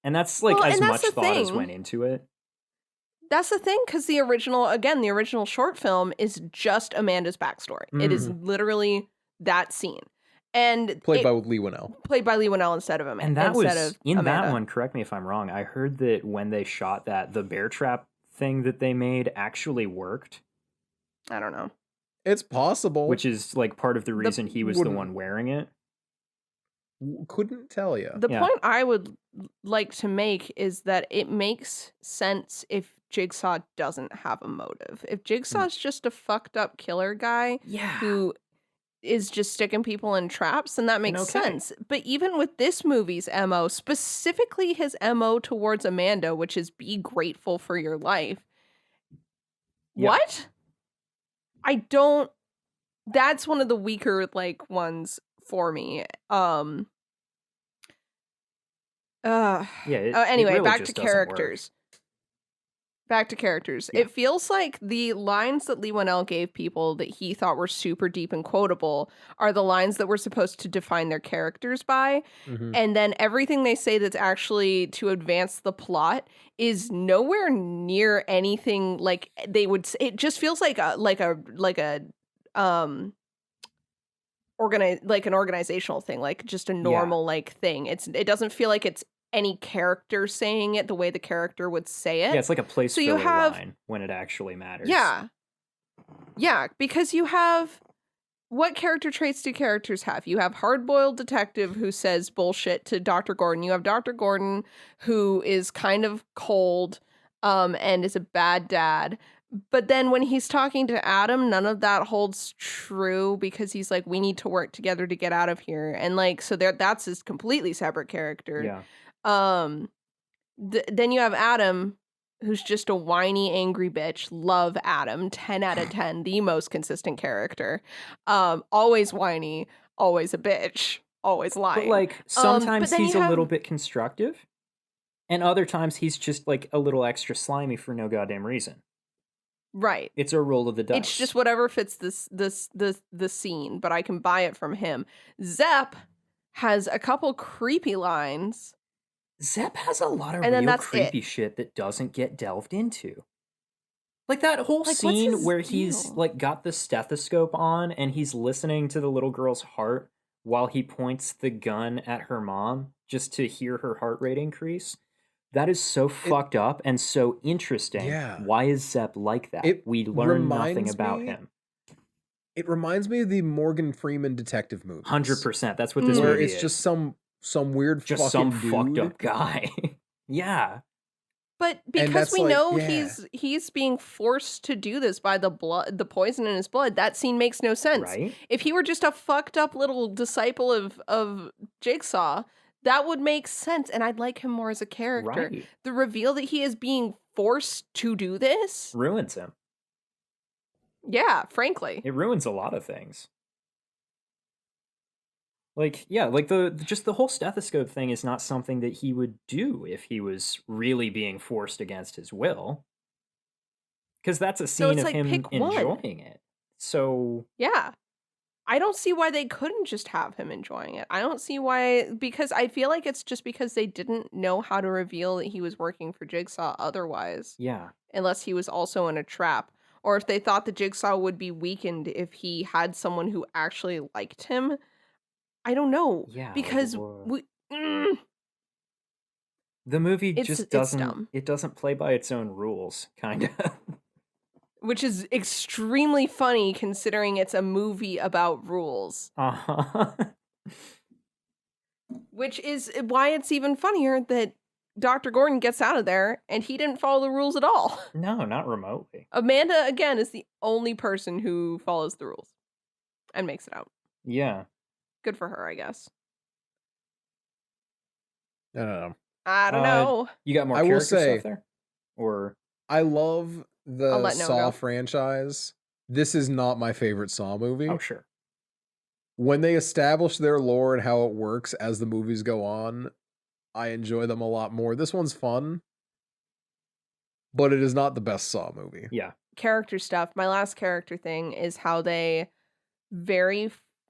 [SPEAKER 4] And that's like
[SPEAKER 3] Well,
[SPEAKER 4] as
[SPEAKER 3] and that's
[SPEAKER 4] much
[SPEAKER 3] the
[SPEAKER 4] thought as
[SPEAKER 3] thing.
[SPEAKER 4] went into it.
[SPEAKER 3] That's the thing, because the original short film is just Amanda's backstory. It is literally that scene. And
[SPEAKER 2] Played by Lee Winnell.
[SPEAKER 3] played by Lee Winnell instead of Amanda.
[SPEAKER 4] And that
[SPEAKER 3] instead
[SPEAKER 4] was
[SPEAKER 3] of
[SPEAKER 4] in that
[SPEAKER 3] Amanda.
[SPEAKER 4] one. Correct me if I'm wrong. I heard that when they shot that, the bear trap thing that they made actually worked,
[SPEAKER 3] I don't know.
[SPEAKER 2] It's possible.
[SPEAKER 4] which is like part of the reason he was the
[SPEAKER 2] wouldn't-
[SPEAKER 4] one wearing it.
[SPEAKER 2] Couldn't tell you.
[SPEAKER 3] The
[SPEAKER 4] Yeah.
[SPEAKER 3] point I would like to make is that it makes sense if Jigsaw doesn't have a motive. If Jigsaw's just a fucked up killer guy
[SPEAKER 4] Yeah.
[SPEAKER 3] who is just sticking people in traps, then that makes
[SPEAKER 4] okay.
[SPEAKER 3] sense. But even with this movie's MO, specifically his MO towards Amanda, which is be grateful for your life.
[SPEAKER 4] Yeah.
[SPEAKER 3] What? I don't that's one of the weaker like ones for me.
[SPEAKER 4] Yeah. It
[SPEAKER 3] Anyway,
[SPEAKER 4] really
[SPEAKER 3] back to
[SPEAKER 4] just doesn't work.
[SPEAKER 3] characters. Back to characters.
[SPEAKER 4] Yeah.
[SPEAKER 3] It feels like the lines that Lee Winnell gave people that he thought were super deep and quotable are the lines that we're supposed to define their characters by.
[SPEAKER 2] Mhm.
[SPEAKER 3] And then everything they say that's actually to advance the plot is nowhere near anything like they would say. It just feels like an organizational thing, like just a normal like thing. It doesn't feel like it's any character saying it the way the character would say it.
[SPEAKER 4] Yeah, it's like a place
[SPEAKER 3] So you
[SPEAKER 4] filler
[SPEAKER 3] have-
[SPEAKER 4] line when it actually matters.
[SPEAKER 3] Yeah. Yeah, because you have what character traits do characters have? You have hard-boiled detective who says bullshit to Dr. Gordon. You have Dr. Gordon who is kind of cold and is a bad dad. But then when he's talking to Adam, none of that holds true because he's like, we need to work together to get out of here. And like, so that's his completely separate character.
[SPEAKER 4] Yeah.
[SPEAKER 3] Then you have Adam, who's just a whiny, angry bitch. Love Adam. 10 out of 10. The most consistent character. Always whiny. Always a bitch. Always lying.
[SPEAKER 4] But like sometimes
[SPEAKER 3] then
[SPEAKER 4] he's
[SPEAKER 3] you
[SPEAKER 4] a
[SPEAKER 3] have-
[SPEAKER 4] little bit constructive, and other times he's just like a little extra slimy for no goddamn reason.
[SPEAKER 3] Right.
[SPEAKER 4] It's a roll of the dice.
[SPEAKER 3] It's just whatever fits the scene, but I can buy it from him. Zepp has a couple creepy lines.
[SPEAKER 4] Zepp has a lot of
[SPEAKER 3] And then
[SPEAKER 4] real
[SPEAKER 3] that's
[SPEAKER 4] creepy shit that doesn't get delved into. Like that whole
[SPEAKER 3] Like, what's
[SPEAKER 4] scene
[SPEAKER 3] his
[SPEAKER 4] where he's
[SPEAKER 3] deal?
[SPEAKER 4] like got the stethoscope on and he's listening to the little girl's heart while he points the gun at her mom just to hear her heart rate increase. That is so fucked up and so interesting.
[SPEAKER 2] Yeah.
[SPEAKER 4] Why is Zepp like that?
[SPEAKER 2] It
[SPEAKER 4] We learn nothing
[SPEAKER 2] reminds
[SPEAKER 4] about
[SPEAKER 2] me
[SPEAKER 4] him.
[SPEAKER 2] It reminds me of the Morgan Freeman detective movies.
[SPEAKER 4] 100%. That's what this
[SPEAKER 2] Where
[SPEAKER 4] movie
[SPEAKER 2] it's
[SPEAKER 4] is.
[SPEAKER 2] just some weird
[SPEAKER 4] just
[SPEAKER 2] fucking
[SPEAKER 4] some
[SPEAKER 2] dude.
[SPEAKER 4] fucked up guy. Yeah.
[SPEAKER 3] But because
[SPEAKER 2] that's
[SPEAKER 3] we
[SPEAKER 2] like-
[SPEAKER 3] know
[SPEAKER 2] yeah.
[SPEAKER 3] he's being forced to do this by the poison in his blood, that scene makes no sense.
[SPEAKER 4] Right?
[SPEAKER 3] If he were just a fucked up little disciple of Jigsaw, that would make sense, and I'd like him more as a character.
[SPEAKER 4] Right.
[SPEAKER 3] The reveal that he is being forced to do this,
[SPEAKER 4] Ruins him.
[SPEAKER 3] yeah, frankly.
[SPEAKER 4] It ruins a lot of things. Like, yeah, like just the whole stethoscope thing is not something that he would do if he was really being forced against his will. Because that's a
[SPEAKER 3] So
[SPEAKER 4] scene
[SPEAKER 3] it's
[SPEAKER 4] of
[SPEAKER 3] like,
[SPEAKER 4] him
[SPEAKER 3] pick one.
[SPEAKER 4] enjoying it. So
[SPEAKER 3] Yeah. I don't see why they couldn't just have him enjoying it. I don't see why, because I feel like it's just because they didn't know how to reveal that he was working for Jigsaw otherwise,
[SPEAKER 4] yeah,
[SPEAKER 3] unless he was also in a trap. Or if they thought the Jigsaw would be weakened if he had someone who actually liked him. I don't know.
[SPEAKER 4] yeah.
[SPEAKER 3] Because
[SPEAKER 4] the movie
[SPEAKER 3] It's-
[SPEAKER 4] just
[SPEAKER 3] it's
[SPEAKER 4] doesn't.
[SPEAKER 3] dumb.
[SPEAKER 4] It doesn't play by its own rules, kind of.
[SPEAKER 3] which is extremely funny considering it's a movie about rules.
[SPEAKER 4] Uh-huh.
[SPEAKER 3] Which is why it's even funnier that Dr. Gordon gets out of there and he didn't follow the rules at all.
[SPEAKER 4] No, not remotely.
[SPEAKER 3] Amanda, again, is the only person who follows the rules and makes it out.
[SPEAKER 4] Yeah.
[SPEAKER 3] Good for her, I guess.
[SPEAKER 2] I don't know.
[SPEAKER 3] I don't
[SPEAKER 4] Uh,
[SPEAKER 3] know.
[SPEAKER 4] You got more
[SPEAKER 2] I will
[SPEAKER 4] character
[SPEAKER 2] say-
[SPEAKER 4] stuff there? Or
[SPEAKER 2] I love the
[SPEAKER 3] let Noah
[SPEAKER 2] Saw
[SPEAKER 3] go.
[SPEAKER 2] franchise, this is not my favorite Saw movie.
[SPEAKER 4] Oh, sure.
[SPEAKER 2] When they establish their lore and how it works as the movies go on, I enjoy them a lot more. This one's fun, but it is not the best Saw movie.
[SPEAKER 4] Yeah.
[SPEAKER 3] Character stuff. My last character thing is how they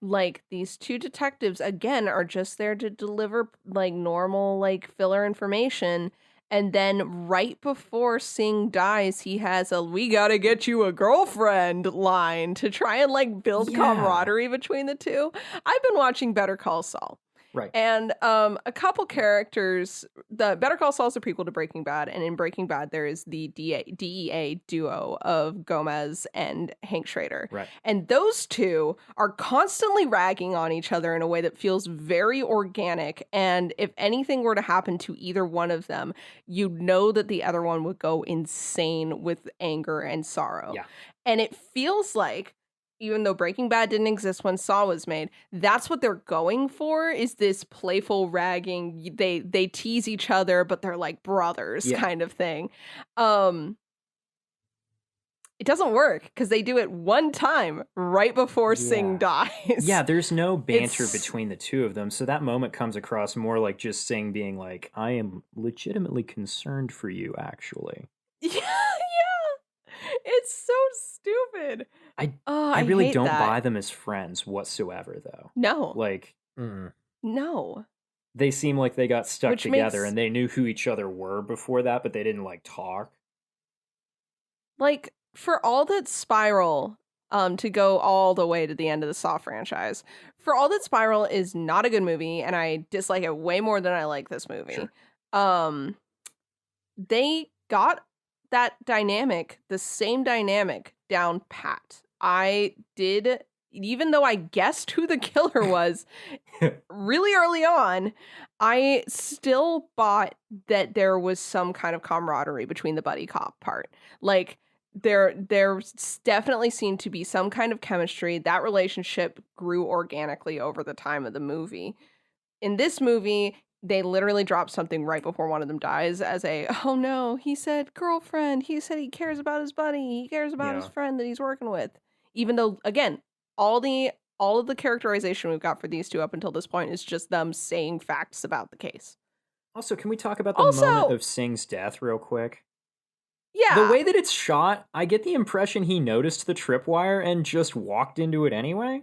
[SPEAKER 3] like these two detectives again are just there to deliver like normal like filler information, and then right before Singh dies he has a "we gotta get you a girlfriend" line to try and like build
[SPEAKER 4] Yeah.
[SPEAKER 3] camaraderie between the two. I've been watching Better Call Saul.
[SPEAKER 4] Right.
[SPEAKER 3] And a couple characters, the Better Call Saul is a prequel to Breaking Bad, and in Breaking Bad there is the DEA duo of Gomez and Hank Schrader.
[SPEAKER 4] Right.
[SPEAKER 3] And those two are constantly ragging on each other in a way that feels very organic, and if anything were to happen to either one of them, you'd know that the other one would go insane with anger and sorrow.
[SPEAKER 4] Yeah.
[SPEAKER 3] And it feels like, even though Breaking Bad didn't exist when Saw was made, that's what they're going for, is this playful ragging. They tease each other, but they're like brothers
[SPEAKER 4] Yeah.
[SPEAKER 3] kind of thing. It doesn't work because they do it one time right before Singh
[SPEAKER 4] Yeah.
[SPEAKER 3] dies.
[SPEAKER 4] Yeah, there's no banter
[SPEAKER 3] It's-
[SPEAKER 4] between the two of them, so that moment comes across more like just Singh being like, I am legitimately concerned for you, actually.
[SPEAKER 3] Yeah, it's so stupid.
[SPEAKER 4] I really
[SPEAKER 3] hate
[SPEAKER 4] don't
[SPEAKER 3] that.
[SPEAKER 4] buy them as friends whatsoever, though.
[SPEAKER 3] No,
[SPEAKER 4] Like,
[SPEAKER 3] no.
[SPEAKER 4] they seem like they got stuck
[SPEAKER 3] Which
[SPEAKER 4] together
[SPEAKER 3] makes-
[SPEAKER 4] and they knew who each other were before that, but they didn't, like, talk.
[SPEAKER 3] Like, for all that Spiral, to go all the way to the end of the Saw franchise, for all that Spiral is not a good movie, and I dislike it way more than I like this movie, they got that dynamic, the same dynamic, down pat. I did, even though I guessed who the killer was really early on, I still bought that there was some kind of camaraderie between the buddy cop part. Like, there definitely seemed to be some kind of chemistry. That relationship grew organically over the time of the movie. In this movie, they literally drop something right before one of them dies as a, oh no, he said girlfriend. He said he cares about his buddy. He cares about his
[SPEAKER 4] Yeah.
[SPEAKER 3] friend that he's working with. Even though, again, all of the characterization we've got for these two up until this point is just them saying facts about the case.
[SPEAKER 4] Also, can we talk about the
[SPEAKER 3] Also-
[SPEAKER 4] moment of Singh's death real quick?
[SPEAKER 3] Yeah.
[SPEAKER 4] The way that it's shot, I get the impression he noticed the tripwire and just walked into it anyway.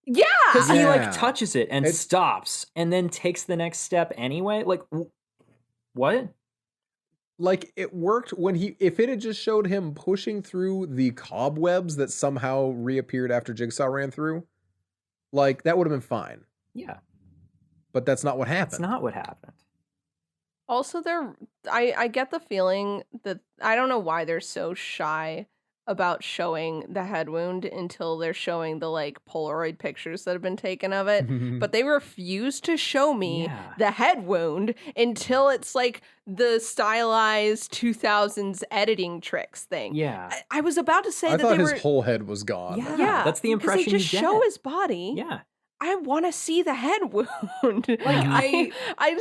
[SPEAKER 3] Yeah.
[SPEAKER 4] Because he,
[SPEAKER 2] Yeah.
[SPEAKER 4] like, touches it and
[SPEAKER 2] It's-
[SPEAKER 4] stops and then takes the next step anyway. Like, what?
[SPEAKER 2] Like, it worked when if it had just showed him pushing through the cobwebs that somehow reappeared after Jigsaw ran through, like, that would have been fine.
[SPEAKER 4] Yeah,
[SPEAKER 2] But that's not what
[SPEAKER 4] that's
[SPEAKER 2] happened.
[SPEAKER 4] not what happened.
[SPEAKER 3] Also, I get the feeling that I don't know why they're so shy about showing the head wound until they're showing the like Polaroid pictures that have been taken of it. But they refuse to show me
[SPEAKER 4] Yeah.
[SPEAKER 3] the head wound until it's like the stylized 2000s editing tricks thing.
[SPEAKER 4] Yeah.
[SPEAKER 3] I was about to say
[SPEAKER 2] I
[SPEAKER 3] that
[SPEAKER 2] thought
[SPEAKER 3] they
[SPEAKER 2] his
[SPEAKER 3] were.
[SPEAKER 2] whole head was gone.
[SPEAKER 4] Yeah.
[SPEAKER 3] Yeah,
[SPEAKER 4] that's the
[SPEAKER 3] because they
[SPEAKER 4] impression
[SPEAKER 3] just
[SPEAKER 4] you
[SPEAKER 3] show
[SPEAKER 4] get.
[SPEAKER 3] his body.
[SPEAKER 4] Yeah.
[SPEAKER 3] I want to see the head wound. Like
[SPEAKER 4] I-
[SPEAKER 3] I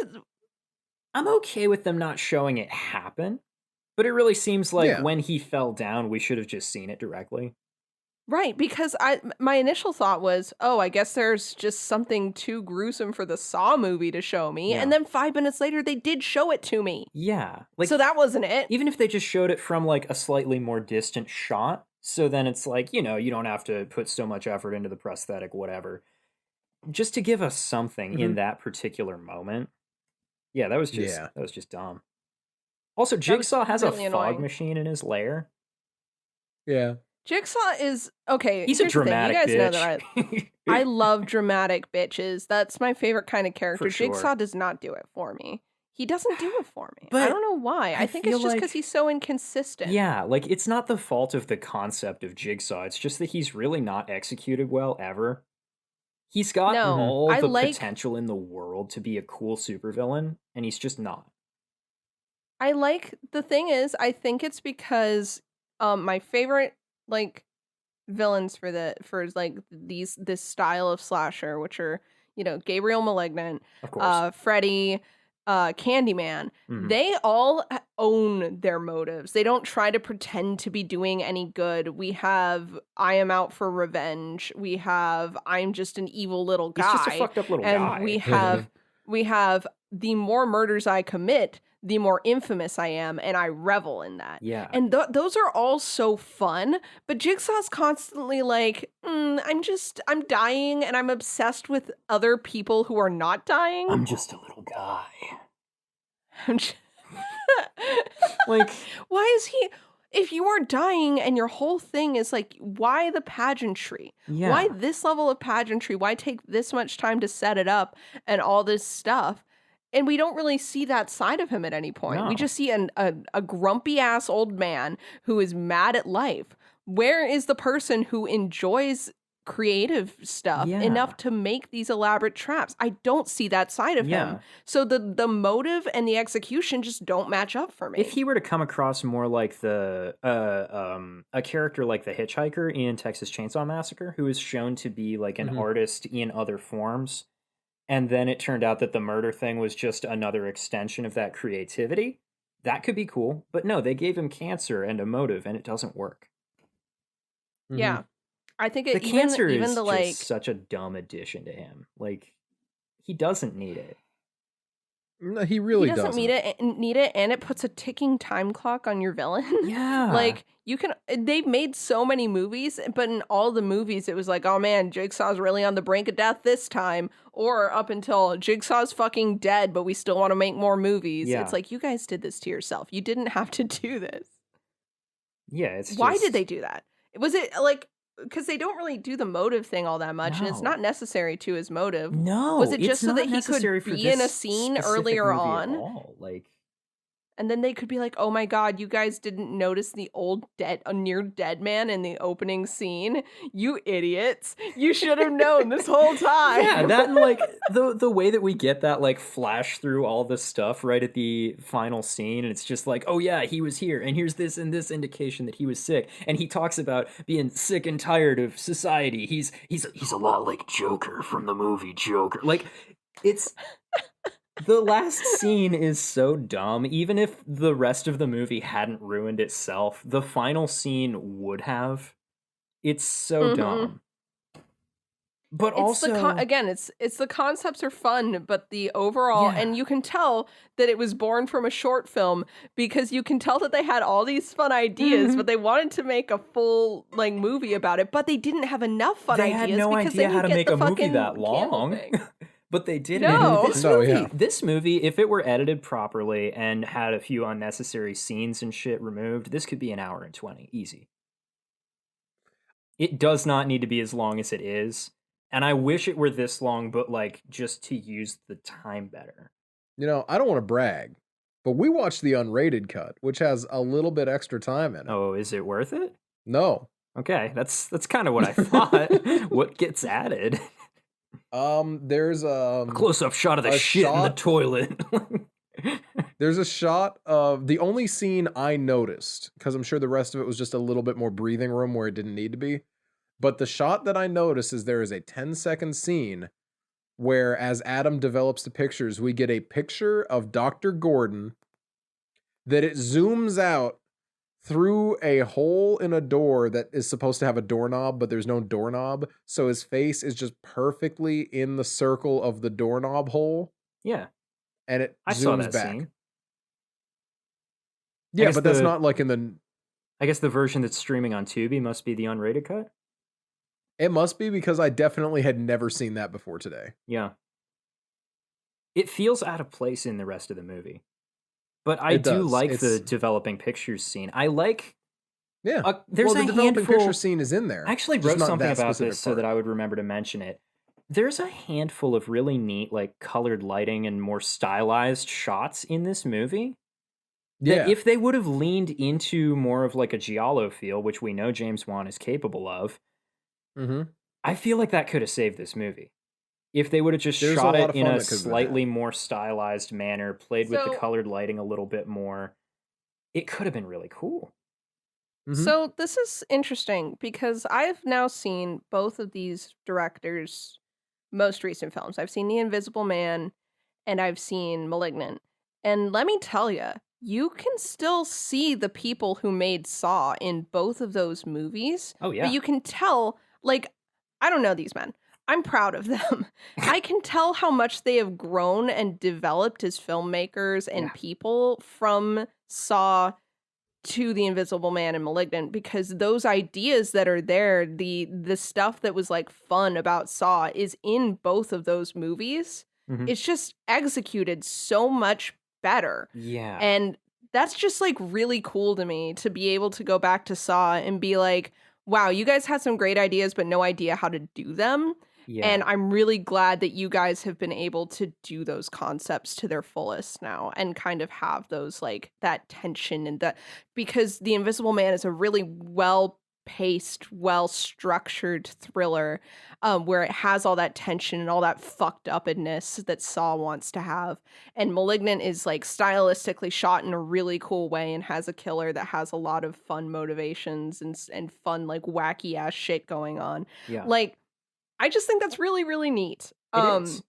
[SPEAKER 4] I'm okay with them not showing it happen, but it really seems like
[SPEAKER 2] Yeah.
[SPEAKER 4] when he fell down, we should have just seen it directly.
[SPEAKER 3] Right, because my initial thought was, oh, I guess there's just something too gruesome for the Saw movie to show me.
[SPEAKER 4] Yeah.
[SPEAKER 3] And then 5 minutes later, they did show it to me.
[SPEAKER 4] Yeah. Like,
[SPEAKER 3] So that wasn't it.
[SPEAKER 4] even if they just showed it from like a slightly more distant shot, so then it's like, you know, you don't have to put so much effort into the prosthetic, whatever. Just to give us something in that particular moment. Yeah, that was just dumb. Also, Jigsaw has
[SPEAKER 3] really
[SPEAKER 4] a fog
[SPEAKER 3] annoying.
[SPEAKER 4] machine in his lair.
[SPEAKER 2] Yeah.
[SPEAKER 3] Jigsaw is, okay,
[SPEAKER 4] He's a
[SPEAKER 3] here's the thing.
[SPEAKER 4] dramatic
[SPEAKER 3] You guys
[SPEAKER 4] bitch.
[SPEAKER 3] know that I love dramatic bitches. That's my favorite kind of character.
[SPEAKER 4] sure.
[SPEAKER 3] Jigsaw does not do it for me. He doesn't do it for me. I
[SPEAKER 4] But
[SPEAKER 3] don't know why. I
[SPEAKER 4] I
[SPEAKER 3] think it's
[SPEAKER 4] feel
[SPEAKER 3] just because
[SPEAKER 4] like-
[SPEAKER 3] he's so inconsistent.
[SPEAKER 4] Yeah, like it's not the fault of the concept of Jigsaw. It's just that he's really not executed well ever. He's got
[SPEAKER 3] No,
[SPEAKER 4] all
[SPEAKER 3] I
[SPEAKER 4] the
[SPEAKER 3] like-
[SPEAKER 4] potential in the world to be a cool supervillain, and he's just not.
[SPEAKER 3] The thing is, I think it's because my favorite like villains for this style of slasher, which are, you know, Gabriel Malignant,
[SPEAKER 4] Of course.
[SPEAKER 3] Freddy, Candyman,
[SPEAKER 4] Mhm.
[SPEAKER 3] they all own their motives. They don't try to pretend to be doing any good. We have I am out for revenge. We have I'm just an evil little
[SPEAKER 4] He's
[SPEAKER 3] guy.
[SPEAKER 4] just a fucked up little
[SPEAKER 3] and
[SPEAKER 4] guy.
[SPEAKER 3] we have the more murders I commit, the more infamous I am, and I revel in that.
[SPEAKER 4] Yeah.
[SPEAKER 3] And those are all so fun, but Jigsaw's constantly like, I'm dying, and I'm obsessed with other people who are not dying.
[SPEAKER 4] I'm just a little guy.
[SPEAKER 3] I'm just-
[SPEAKER 4] Like,
[SPEAKER 3] why is he? If you are dying and your whole thing is like, why the pageantry?
[SPEAKER 4] yeah.
[SPEAKER 3] Why this level of pageantry? Why take this much time to set it up and all this stuff? And we don't really see that side of him at any point. We
[SPEAKER 4] No.
[SPEAKER 3] just see a grumpy ass old man who is mad at life. Where is the person who enjoys creative stuff
[SPEAKER 4] Yeah.
[SPEAKER 3] enough to make these elaborate traps? I don't see that side of
[SPEAKER 4] Yeah.
[SPEAKER 3] him. So the motive and the execution just don't match up for me.
[SPEAKER 4] If he were to come across more like a character like the hitchhiker in Texas Chainsaw Massacre, who is shown to be like an
[SPEAKER 2] Mhm.
[SPEAKER 4] artist in other forms, and then it turned out that the murder thing was just another extension of that creativity, that could be cool. But no, they gave him cancer and a motive, and it doesn't work.
[SPEAKER 3] Yeah. I think
[SPEAKER 4] The
[SPEAKER 3] it,
[SPEAKER 4] cancer
[SPEAKER 3] even
[SPEAKER 4] is
[SPEAKER 3] the
[SPEAKER 4] just
[SPEAKER 3] like
[SPEAKER 4] such a dumb addition to him. Like, he doesn't need it.
[SPEAKER 2] No, he really
[SPEAKER 3] he doesn't
[SPEAKER 2] doesn't.
[SPEAKER 3] need it, and it puts a ticking time clock on your villain.
[SPEAKER 4] Yeah.
[SPEAKER 3] Like you can, they've made so many movies, but in all the movies, it was like, oh man, Jigsaw's really on the brink of death this time, or up until Jigsaw's fucking dead, but we still want to make more movies.
[SPEAKER 4] Yeah.
[SPEAKER 3] It's like you guys did this to yourself. You didn't have to do this.
[SPEAKER 4] Yeah, it's
[SPEAKER 3] Why
[SPEAKER 4] just-
[SPEAKER 3] did they do that? Was it like because they don't really do the motive thing all that much, and it's
[SPEAKER 4] No.
[SPEAKER 3] not necessary to his motive.
[SPEAKER 4] No,
[SPEAKER 3] Was it just
[SPEAKER 4] it's
[SPEAKER 3] so
[SPEAKER 4] not
[SPEAKER 3] that he could
[SPEAKER 4] necessary for
[SPEAKER 3] be in a
[SPEAKER 4] this
[SPEAKER 3] scene
[SPEAKER 4] specific
[SPEAKER 3] earlier
[SPEAKER 4] movie at
[SPEAKER 3] on?
[SPEAKER 4] all. Like,
[SPEAKER 3] And then they could be like, "Oh my god, you guys didn't notice the old a near dead man in the opening scene? You idiots! You should have known this whole time."
[SPEAKER 4] yeah, that and like the way that we get that like flash through all the stuff right at the final scene, and it's just like, oh yeah, he was here, and here's this and this indication that he was sick, and he talks about being sick and tired of society. He's a lot like Joker from the movie Joker. Like, it's. The last scene is so dumb. Even if the rest of the movie hadn't ruined itself, the final scene would have. It's so
[SPEAKER 3] Mhm.
[SPEAKER 4] dumb. But
[SPEAKER 3] It's
[SPEAKER 4] also,
[SPEAKER 3] again, it's the concepts are fun, but the overall,
[SPEAKER 4] Yeah.
[SPEAKER 3] and you can tell that it was born from a short film because you can tell that they had all these fun ideas,
[SPEAKER 4] Mhm.
[SPEAKER 3] but they wanted to make a full like movie about it, but they didn't have enough fun
[SPEAKER 4] they
[SPEAKER 3] ideas
[SPEAKER 4] had no
[SPEAKER 3] because
[SPEAKER 4] idea
[SPEAKER 3] then
[SPEAKER 4] how
[SPEAKER 3] you
[SPEAKER 4] to
[SPEAKER 3] get
[SPEAKER 4] make
[SPEAKER 3] the
[SPEAKER 4] a movie
[SPEAKER 3] fucking
[SPEAKER 4] that
[SPEAKER 3] Campbell
[SPEAKER 4] long.
[SPEAKER 3] thing.
[SPEAKER 4] But they didn't.
[SPEAKER 3] No.
[SPEAKER 4] And this
[SPEAKER 2] No,
[SPEAKER 4] movie,
[SPEAKER 2] yeah.
[SPEAKER 4] this movie, if it were edited properly and had a few unnecessary scenes and shit removed, this could be an hour and 20, easy. It does not need to be as long as it is. And I wish it were this long, but like just to use the time better.
[SPEAKER 2] You know, I don't want to brag, but we watched the unrated cut, which has a little bit extra time in it.
[SPEAKER 4] Oh, is it worth it?
[SPEAKER 2] No.
[SPEAKER 4] Okay, that's kind of what I thought. What gets added?
[SPEAKER 2] There's
[SPEAKER 4] A close-up shot of the
[SPEAKER 2] a
[SPEAKER 4] shit in the
[SPEAKER 2] shot-
[SPEAKER 4] toilet.
[SPEAKER 2] there's a shot of the only scene I noticed, because I'm sure the rest of it was just a little bit more breathing room where it didn't need to be. But the shot that I noticed is there is a 10-second scene where, as Adam develops the pictures, we get a picture of Dr. Gordon that it zooms out through a hole in a door that is supposed to have a doorknob, but there's no doorknob. So his face is just perfectly in the circle of the doorknob hole,
[SPEAKER 4] Yeah,
[SPEAKER 2] and it
[SPEAKER 4] I saw
[SPEAKER 2] zooms
[SPEAKER 4] that
[SPEAKER 2] back.
[SPEAKER 4] scene.
[SPEAKER 2] Yeah,
[SPEAKER 4] guess
[SPEAKER 2] but that's
[SPEAKER 4] the-
[SPEAKER 2] not like in the.
[SPEAKER 4] I guess the version that's streaming on Tubi must be the unrated cut.
[SPEAKER 2] It must be because I definitely had never seen that before today.
[SPEAKER 4] Yeah. It feels out of place in the rest of the movie. But I
[SPEAKER 2] It
[SPEAKER 4] do
[SPEAKER 2] does.
[SPEAKER 4] like the
[SPEAKER 2] It's-
[SPEAKER 4] developing pictures scene. I like
[SPEAKER 2] Yeah.
[SPEAKER 4] there's
[SPEAKER 2] well,
[SPEAKER 4] a
[SPEAKER 2] the developing
[SPEAKER 4] handful
[SPEAKER 2] picture scene is in there.
[SPEAKER 4] I actually
[SPEAKER 2] just
[SPEAKER 4] wrote
[SPEAKER 2] not
[SPEAKER 4] something
[SPEAKER 2] that
[SPEAKER 4] about
[SPEAKER 2] specific
[SPEAKER 4] this so that
[SPEAKER 2] part.
[SPEAKER 4] I would remember to mention it. There's a handful of really neat like colored lighting and more stylized shots in this movie. That
[SPEAKER 2] Yeah.
[SPEAKER 4] if they would have leaned into more of like a giallo feel, which we know James Wan is capable of,
[SPEAKER 2] Mm-hmm.
[SPEAKER 4] I feel like that could have saved this movie. If they would have just
[SPEAKER 2] There's a
[SPEAKER 4] shot
[SPEAKER 2] lot
[SPEAKER 4] it
[SPEAKER 2] of
[SPEAKER 4] in
[SPEAKER 2] fun
[SPEAKER 4] a
[SPEAKER 2] that could've been
[SPEAKER 4] slightly
[SPEAKER 2] had.
[SPEAKER 4] more stylized manner, played with the
[SPEAKER 3] So-
[SPEAKER 4] colored lighting a little bit more, it could have been really cool.
[SPEAKER 2] Mhm.
[SPEAKER 3] So this is interesting because I've now seen both of these directors' most recent films. I've seen The Invisible Man and I've seen Malignant. And let me tell you, you can still see the people who made Saw in both of those movies.
[SPEAKER 4] Oh yeah.
[SPEAKER 3] But you can tell, like, I don't know these men. I'm proud of them. I can tell how much they have grown and developed as filmmakers and
[SPEAKER 4] Yeah.
[SPEAKER 3] people from Saw to The Invisible Man and Malignant, because those ideas that are there, the stuff that was like fun about Saw is in both of those movies.
[SPEAKER 4] Mhm.
[SPEAKER 3] It's just executed so much better.
[SPEAKER 4] Yeah.
[SPEAKER 3] And that's just like really cool to me, to be able to go back to Saw and be like, wow, you guys had some great ideas, but no idea how to do them.
[SPEAKER 4] Yeah.
[SPEAKER 3] And I'm really glad that you guys have been able to do those concepts to their fullest now and kind of have those, like, that tension and that, because The Invisible Man is a really well paced, well structured thriller, where it has all that tension and all that fucked upness that Saw wants to have. And Malignant is like stylistically shot in a really cool way and has a killer that has a lot of fun motivations and fun, like, wacky ass shit going on.
[SPEAKER 4] Yeah.
[SPEAKER 3] Like, I just think that's really, really neat.
[SPEAKER 4] It is.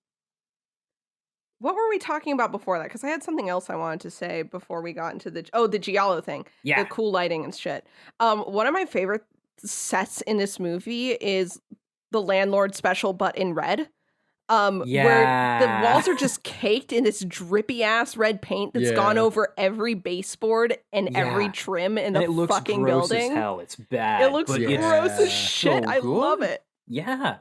[SPEAKER 3] What were we talking about before that? Because I had something else I wanted to say before we got into the Giallo thing.
[SPEAKER 4] Yeah.
[SPEAKER 3] The cool lighting and shit. One of my favorite sets in this movie is the landlord special, but in red. Where the
[SPEAKER 4] Yeah.
[SPEAKER 3] walls are just caked in this drippy ass red paint that's gone
[SPEAKER 2] Yeah.
[SPEAKER 3] over every baseboard and every
[SPEAKER 4] Yeah.
[SPEAKER 3] trim in
[SPEAKER 4] And
[SPEAKER 3] the
[SPEAKER 4] it looks
[SPEAKER 3] fucking
[SPEAKER 4] gross
[SPEAKER 3] building.
[SPEAKER 4] as hell. It's bad.
[SPEAKER 3] It looks
[SPEAKER 4] but
[SPEAKER 2] Yeah.
[SPEAKER 3] gross as
[SPEAKER 4] it's
[SPEAKER 3] shit.
[SPEAKER 4] so
[SPEAKER 3] I love
[SPEAKER 4] good.
[SPEAKER 3] it.
[SPEAKER 4] Yeah.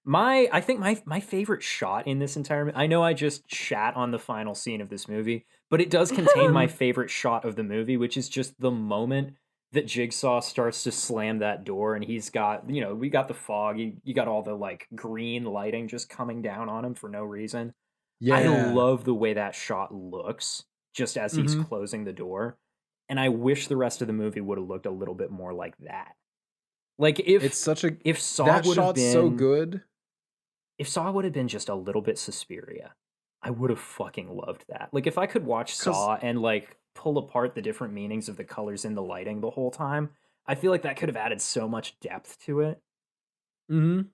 [SPEAKER 4] I think my favorite shot in this entire I know I just shat on the final scene of this movie, but it does contain my favorite shot of the movie, which is just the moment that Jigsaw starts to slam that door and he's got, we got the fog, you got all the like green lighting just coming down on him for no reason.
[SPEAKER 2] Yeah.
[SPEAKER 4] I love the way that shot looks just as he's
[SPEAKER 2] Mhm.
[SPEAKER 4] closing the door. And I wish the rest of the movie would have looked a little bit more like that. Like
[SPEAKER 2] It's such a
[SPEAKER 4] if Saw
[SPEAKER 2] that
[SPEAKER 4] would have
[SPEAKER 2] shot's
[SPEAKER 4] been
[SPEAKER 2] so good.
[SPEAKER 4] if Saw would have been just a little bit Suspiria, I would have fucking loved that. Like if I could watch
[SPEAKER 2] 'Cause-
[SPEAKER 4] Saw and like pull apart the different meanings of the colors in the lighting the whole time, I feel like that could have added so much depth to it.
[SPEAKER 2] Mhm.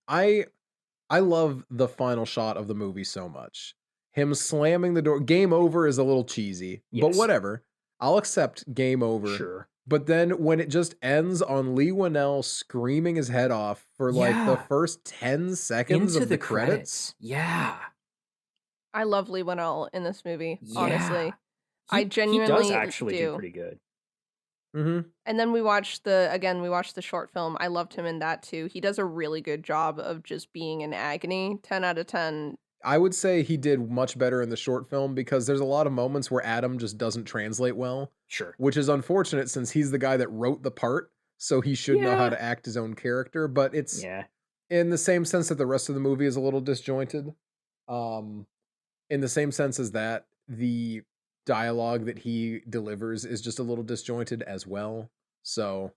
[SPEAKER 2] I love the final shot of the movie so much. Him slamming the door. Game over is a little cheesy, but
[SPEAKER 4] Yes.
[SPEAKER 2] whatever. I'll accept game over.
[SPEAKER 4] Sure.
[SPEAKER 2] But then when it just ends on Lee Winnell screaming his head off for like the
[SPEAKER 4] Yeah.
[SPEAKER 2] first 10 seconds
[SPEAKER 4] Into
[SPEAKER 2] of the credits.
[SPEAKER 4] Yeah.
[SPEAKER 3] I love Lee Winnell in this movie, honestly.
[SPEAKER 4] Yeah.
[SPEAKER 3] I
[SPEAKER 4] He does
[SPEAKER 3] genuinely
[SPEAKER 4] actually do
[SPEAKER 3] do.
[SPEAKER 4] pretty good.
[SPEAKER 2] Mm-hmm.
[SPEAKER 3] And then we watched the short film. I loved him in that too. He does a really good job of just being in agony. 10 out of 10.
[SPEAKER 2] I would say he did much better in the short film because there's a lot of moments where Adam just doesn't translate well,
[SPEAKER 4] Sure.
[SPEAKER 2] which is unfortunate since he's the guy that wrote the part, so he should know how
[SPEAKER 3] Yeah.
[SPEAKER 2] to act his own character, but it's
[SPEAKER 4] Yeah.
[SPEAKER 2] in the same sense that the rest of the movie is a little disjointed. In the same sense as that, the dialogue that he delivers is just a little disjointed as well. So,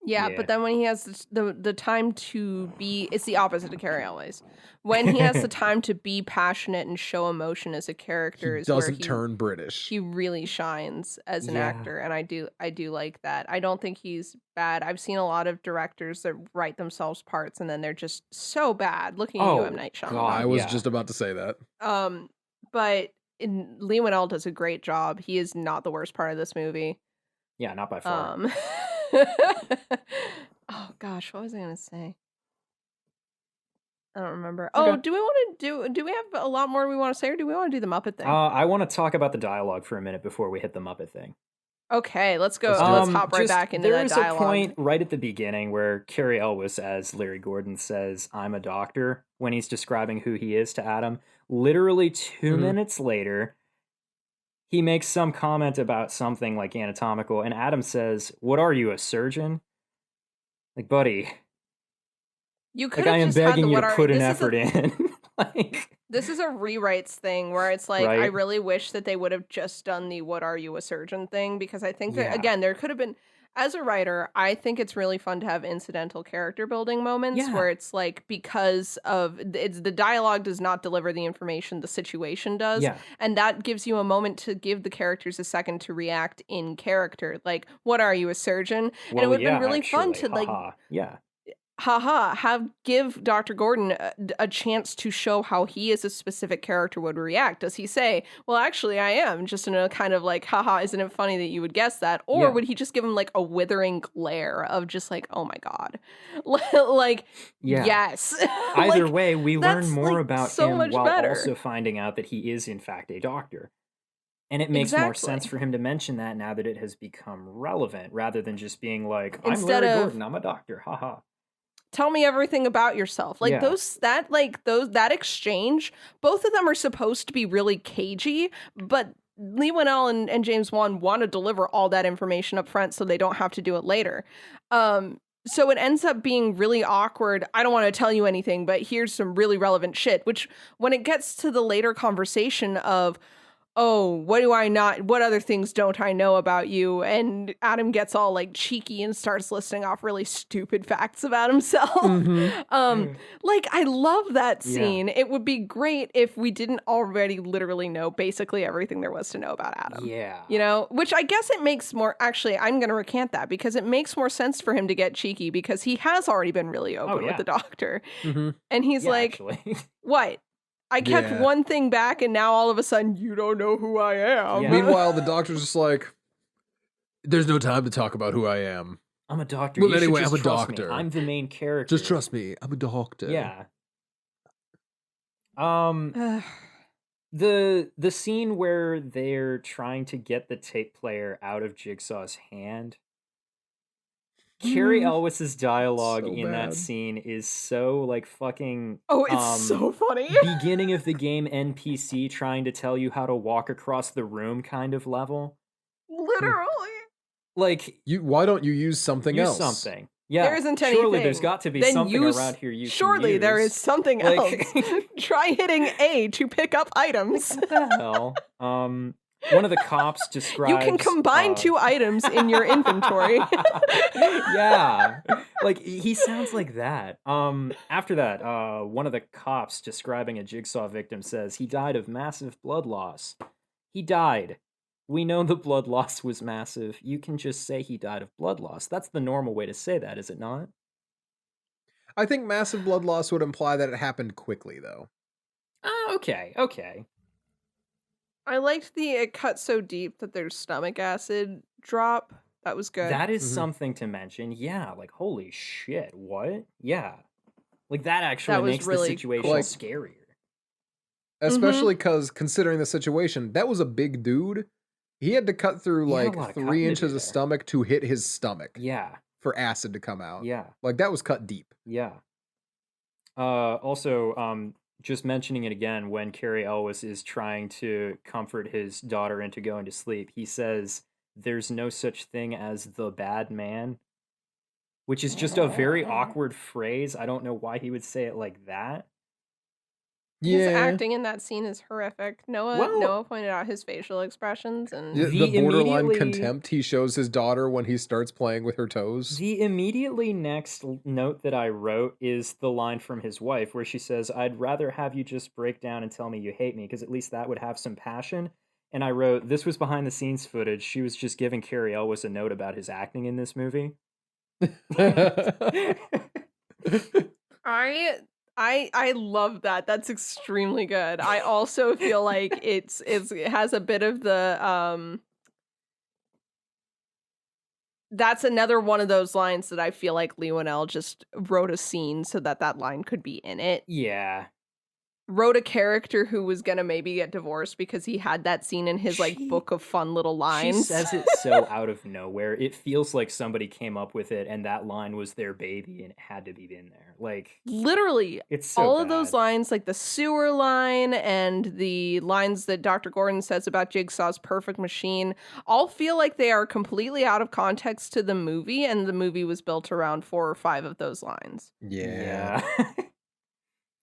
[SPEAKER 3] Yeah,
[SPEAKER 4] Yeah.
[SPEAKER 3] but then when he has the time to be, it's the opposite of Carrie Elways. When he has the time to be passionate and show emotion as a character
[SPEAKER 2] he
[SPEAKER 3] is where
[SPEAKER 2] doesn't turn British.
[SPEAKER 3] he really shines as an
[SPEAKER 4] Yeah.
[SPEAKER 3] actor, and I do like that. I don't think he's bad. I've seen a lot of directors that write themselves parts and then they're just so bad. Looking at you,
[SPEAKER 4] Oh,
[SPEAKER 3] M. Night Shyamalan.
[SPEAKER 4] God.
[SPEAKER 2] I was
[SPEAKER 4] yeah.
[SPEAKER 2] just about to say that.
[SPEAKER 3] But Lee Winnell does a great job. He is not the worst part of this movie.
[SPEAKER 4] Yeah, not by far.
[SPEAKER 3] Oh gosh, what was I gonna say? I don't remember.
[SPEAKER 4] Okay.
[SPEAKER 3] Oh, do we want to do we have a lot more we want to say, or do we want to do the Muppet thing?
[SPEAKER 4] I want to talk about the dialogue for a minute before we hit the Muppet thing.
[SPEAKER 3] Okay, let's go.
[SPEAKER 2] Let's do
[SPEAKER 3] Let's
[SPEAKER 2] it.
[SPEAKER 3] hop right
[SPEAKER 4] Just-
[SPEAKER 3] back into that
[SPEAKER 4] There's
[SPEAKER 3] dialogue.
[SPEAKER 4] a point right at the beginning where Carrie Elwes, as Larry Gordon, says, "I'm a doctor," when he's describing who he is to Adam. Literally 2
[SPEAKER 2] Mhm.
[SPEAKER 4] minutes later, he makes some comment about something like anatomical, and Adam says, "What are you, a surgeon?" Like, buddy,
[SPEAKER 3] You could
[SPEAKER 4] like I
[SPEAKER 3] have
[SPEAKER 4] am
[SPEAKER 3] just had
[SPEAKER 4] begging
[SPEAKER 3] the
[SPEAKER 4] you
[SPEAKER 3] what
[SPEAKER 4] to
[SPEAKER 3] are
[SPEAKER 4] put an
[SPEAKER 3] this is a-
[SPEAKER 4] effort in. Like,
[SPEAKER 3] This is a rewrites thing where it's like I
[SPEAKER 4] Right.
[SPEAKER 3] really wish that they would have just done the "What are you, a surgeon?" thing, because I think that
[SPEAKER 4] Yeah.
[SPEAKER 3] again there could have been. As a writer, I think it's really fun to have incidental character building moments
[SPEAKER 4] Yeah.
[SPEAKER 3] where it's like because of it's the dialogue does not deliver the information, the situation does.
[SPEAKER 4] yeah,
[SPEAKER 3] And that gives you a moment to give the characters a second to react in character. Like, what are you, a surgeon? And it
[SPEAKER 4] well,
[SPEAKER 3] would have
[SPEAKER 4] yeah,
[SPEAKER 3] been really fun
[SPEAKER 4] actually,
[SPEAKER 3] to like
[SPEAKER 4] haha. Yeah,
[SPEAKER 3] give Dr. Gordon a chance to show how he as a specific character would react. Does he say, well, actually I am, just in a kind of like, haha, isn't it funny that you would guess that? Or
[SPEAKER 4] Yeah.
[SPEAKER 3] would he just give him like a withering glare of just like, oh my God. Like,
[SPEAKER 4] Yeah.
[SPEAKER 3] yes.
[SPEAKER 4] Either
[SPEAKER 3] Like,
[SPEAKER 4] way, we learn
[SPEAKER 3] that's,
[SPEAKER 4] more
[SPEAKER 3] like,
[SPEAKER 4] about
[SPEAKER 3] so
[SPEAKER 4] him
[SPEAKER 3] much
[SPEAKER 4] while
[SPEAKER 3] better.
[SPEAKER 4] also finding out that he is in fact a doctor. And it makes more sense
[SPEAKER 3] Exactly.
[SPEAKER 4] for him to mention that now that it has become relevant, rather than just being like, I'm
[SPEAKER 3] Instead
[SPEAKER 4] Larry
[SPEAKER 3] of-
[SPEAKER 4] Gordon, I'm a doctor, haha.
[SPEAKER 3] Tell me everything about yourself. Like
[SPEAKER 4] Yeah.
[SPEAKER 3] that exchange, both of them are supposed to be really cagey, but Lee Winnell and James Wan want to deliver all that information up front so they don't have to do it later. So it ends up being really awkward. I don't want to tell you anything, but here's some really relevant shit, which when it gets to the later conversation of, oh, what other things don't I know about you? And Adam gets all like cheeky and starts listing off really stupid facts about himself. Like, I love that
[SPEAKER 4] Yeah.
[SPEAKER 3] scene. It would be great if we didn't already literally know basically everything there was to know about Adam.
[SPEAKER 4] Yeah.
[SPEAKER 3] You know, which I guess it makes more, actually, I'm going to recant that because it makes more sense for him to get cheeky because he has already been really open
[SPEAKER 4] yeah.
[SPEAKER 3] with the doctor.
[SPEAKER 2] Mhm.
[SPEAKER 3] And he's
[SPEAKER 4] Yeah,
[SPEAKER 3] like,
[SPEAKER 4] actually.
[SPEAKER 3] what? I kept
[SPEAKER 2] Yeah.
[SPEAKER 3] one thing back and now all of a sudden you don't know who I am.
[SPEAKER 4] Yeah.
[SPEAKER 2] Meanwhile, the doctor's just like, there's no time to talk about who I am.
[SPEAKER 4] I'm a doctor.
[SPEAKER 2] Well,
[SPEAKER 4] You should
[SPEAKER 2] anyway,
[SPEAKER 4] just
[SPEAKER 2] I'm a
[SPEAKER 4] trust me.
[SPEAKER 2] doctor.
[SPEAKER 4] I'm the main character.
[SPEAKER 2] Just trust me, I'm a doctor.
[SPEAKER 4] Yeah.
[SPEAKER 3] Ugh.
[SPEAKER 4] The scene where they're trying to get the tape player out of Jigsaw's hand. Carrie Elwes's dialogue
[SPEAKER 2] So
[SPEAKER 4] in that
[SPEAKER 2] bad.
[SPEAKER 4] scene is so like fucking
[SPEAKER 3] Oh, it's so funny.
[SPEAKER 4] beginning of the game NPC trying to tell you how to walk across the room kind of level.
[SPEAKER 3] Literally.
[SPEAKER 4] Like
[SPEAKER 2] Why don't you use something
[SPEAKER 4] use
[SPEAKER 2] else?
[SPEAKER 4] something. Yeah.
[SPEAKER 3] There isn't
[SPEAKER 4] Surely there's
[SPEAKER 3] anything.
[SPEAKER 4] got to be
[SPEAKER 3] Then
[SPEAKER 4] something
[SPEAKER 3] use-
[SPEAKER 4] around here you
[SPEAKER 3] Surely
[SPEAKER 4] can
[SPEAKER 3] there
[SPEAKER 4] use.
[SPEAKER 3] is something
[SPEAKER 4] Like-
[SPEAKER 3] else. Try hitting A to pick up items.
[SPEAKER 4] What the hell? One of the cops describes
[SPEAKER 3] You can combine 2 items in your inventory.
[SPEAKER 4] Yeah. Like he sounds like that. After that, one of the cops describing a Jigsaw victim says he died of massive blood loss. He died. We know the blood loss was massive. You can just say he died of blood loss. That's the normal way to say that, is it not?
[SPEAKER 2] I think massive blood loss would imply that it happened quickly, though.
[SPEAKER 4] Oh, okay.
[SPEAKER 3] I liked it cut so deep that there's stomach acid drop. That was good.
[SPEAKER 4] That is
[SPEAKER 2] Mhm.
[SPEAKER 4] something to mention. Yeah, like holy shit, what? Yeah. Like that actually
[SPEAKER 3] That was
[SPEAKER 4] makes
[SPEAKER 3] really
[SPEAKER 4] the situation
[SPEAKER 2] cool. Like-
[SPEAKER 4] scarier.
[SPEAKER 2] Especially because, considering the situation, that was a big dude. He had to cut through
[SPEAKER 4] He had a
[SPEAKER 2] like
[SPEAKER 4] lot of
[SPEAKER 2] 3
[SPEAKER 4] cutting to do
[SPEAKER 2] inches of
[SPEAKER 4] there.
[SPEAKER 2] stomach to hit his stomach
[SPEAKER 4] Yeah,
[SPEAKER 2] for acid to come out.
[SPEAKER 4] yeah.
[SPEAKER 2] Like, that was cut deep.
[SPEAKER 4] Yeah. Also, just mentioning it again, when Carrie Elwes is trying to comfort his daughter into going to sleep, he says, "There's no such thing as the bad man," which is just a very awkward phrase. I don't know why he would say it like that.
[SPEAKER 3] His acting in that scene is horrific.
[SPEAKER 4] Well-
[SPEAKER 3] Noah pointed out his facial expressions and
[SPEAKER 2] The
[SPEAKER 4] The
[SPEAKER 2] borderline
[SPEAKER 4] immediately-
[SPEAKER 2] contempt he shows his daughter when he starts playing with her toes.
[SPEAKER 4] The immediately next note that I wrote is the line from his wife where she says, "I'd rather have you just break down and tell me you hate me, because at least that would have some passion." And I wrote, this was behind the scenes footage. She was just giving Carrie Elwes a note about his acting in this movie.
[SPEAKER 3] I love that. That's extremely good. I also feel like it has a bit of the that's another one of those lines that I feel like Lee Winnell just wrote a scene so that line could be in it.
[SPEAKER 4] Yeah.
[SPEAKER 3] Wrote a character who was gonna maybe get divorced because he had that scene in his like
[SPEAKER 4] She-
[SPEAKER 3] book of fun little
[SPEAKER 4] She
[SPEAKER 3] lines.
[SPEAKER 4] says it so out of nowhere. It feels like somebody came up with it and that line was their baby and it had to be in there. Like,
[SPEAKER 3] Literally,
[SPEAKER 4] it's so
[SPEAKER 3] all of those
[SPEAKER 4] bad.
[SPEAKER 3] lines, like the sewer line and the lines that Dr. Gordon says about Jigsaw's perfect machine, all feel like they are completely out of context to the movie, and the movie was built around 4 or 5 of those lines.
[SPEAKER 2] Yeah.
[SPEAKER 4] Yeah.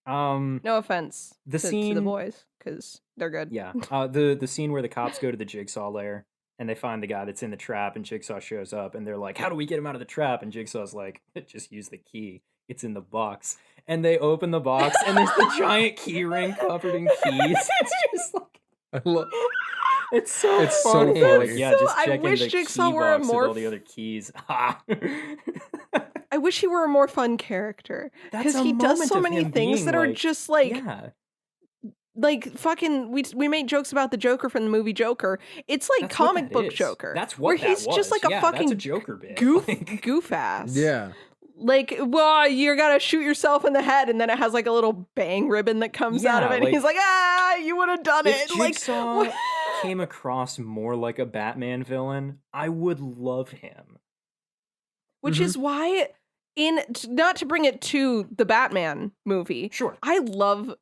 [SPEAKER 3] No offense
[SPEAKER 4] The
[SPEAKER 3] to the
[SPEAKER 4] scene-
[SPEAKER 3] boys, because they're good.
[SPEAKER 4] Yeah. The scene where the cops go to the Jigsaw lair and they find the guy that's in the trap and Jigsaw shows up and they're like, "How do we get him out of the trap?" And Jigsaw's like, "Just use the key. It's in the box." And they open the box and there's the giant key ring covered in keys. It's just like,
[SPEAKER 2] I lo-
[SPEAKER 4] it's so
[SPEAKER 2] It's so
[SPEAKER 4] funny. They're like,
[SPEAKER 2] funny.
[SPEAKER 4] yeah,
[SPEAKER 3] So
[SPEAKER 4] just
[SPEAKER 3] I
[SPEAKER 4] check in
[SPEAKER 3] wish
[SPEAKER 4] the
[SPEAKER 3] Jigsaw
[SPEAKER 4] key
[SPEAKER 3] were a
[SPEAKER 4] box
[SPEAKER 3] more
[SPEAKER 4] with all the other keys. Ha.
[SPEAKER 3] I wish he were a more fun character
[SPEAKER 4] That's
[SPEAKER 3] because
[SPEAKER 4] a
[SPEAKER 3] he does
[SPEAKER 4] moment
[SPEAKER 3] so
[SPEAKER 4] of
[SPEAKER 3] many
[SPEAKER 4] him
[SPEAKER 3] things
[SPEAKER 4] being,
[SPEAKER 3] that are
[SPEAKER 4] like-
[SPEAKER 3] just like
[SPEAKER 4] Yeah,
[SPEAKER 3] fucking we make jokes about the Joker from the movie Joker. It's like
[SPEAKER 4] that's what
[SPEAKER 3] comic
[SPEAKER 4] that
[SPEAKER 3] book
[SPEAKER 4] is.
[SPEAKER 3] Joker.
[SPEAKER 4] That's
[SPEAKER 3] where
[SPEAKER 4] what that
[SPEAKER 3] he's
[SPEAKER 4] was.
[SPEAKER 3] just like a
[SPEAKER 4] Yeah, that's a
[SPEAKER 3] fucking
[SPEAKER 4] Joker bit.
[SPEAKER 3] goof
[SPEAKER 4] Like,
[SPEAKER 3] goof ass.
[SPEAKER 2] Yeah.
[SPEAKER 3] Like, well, you're gonna shoot yourself in the head, and then it has like a little bang ribbon that comes out of
[SPEAKER 4] Yeah,
[SPEAKER 3] it. And
[SPEAKER 4] like,
[SPEAKER 3] he's like, you would have done
[SPEAKER 4] if
[SPEAKER 3] it. Like,
[SPEAKER 4] Jigsaw
[SPEAKER 3] what-
[SPEAKER 4] came across more like a Batman villain, I would love him.
[SPEAKER 3] which
[SPEAKER 2] Mhm.
[SPEAKER 3] is why, not to bring it to the Batman movie,
[SPEAKER 4] Sure.
[SPEAKER 3] I love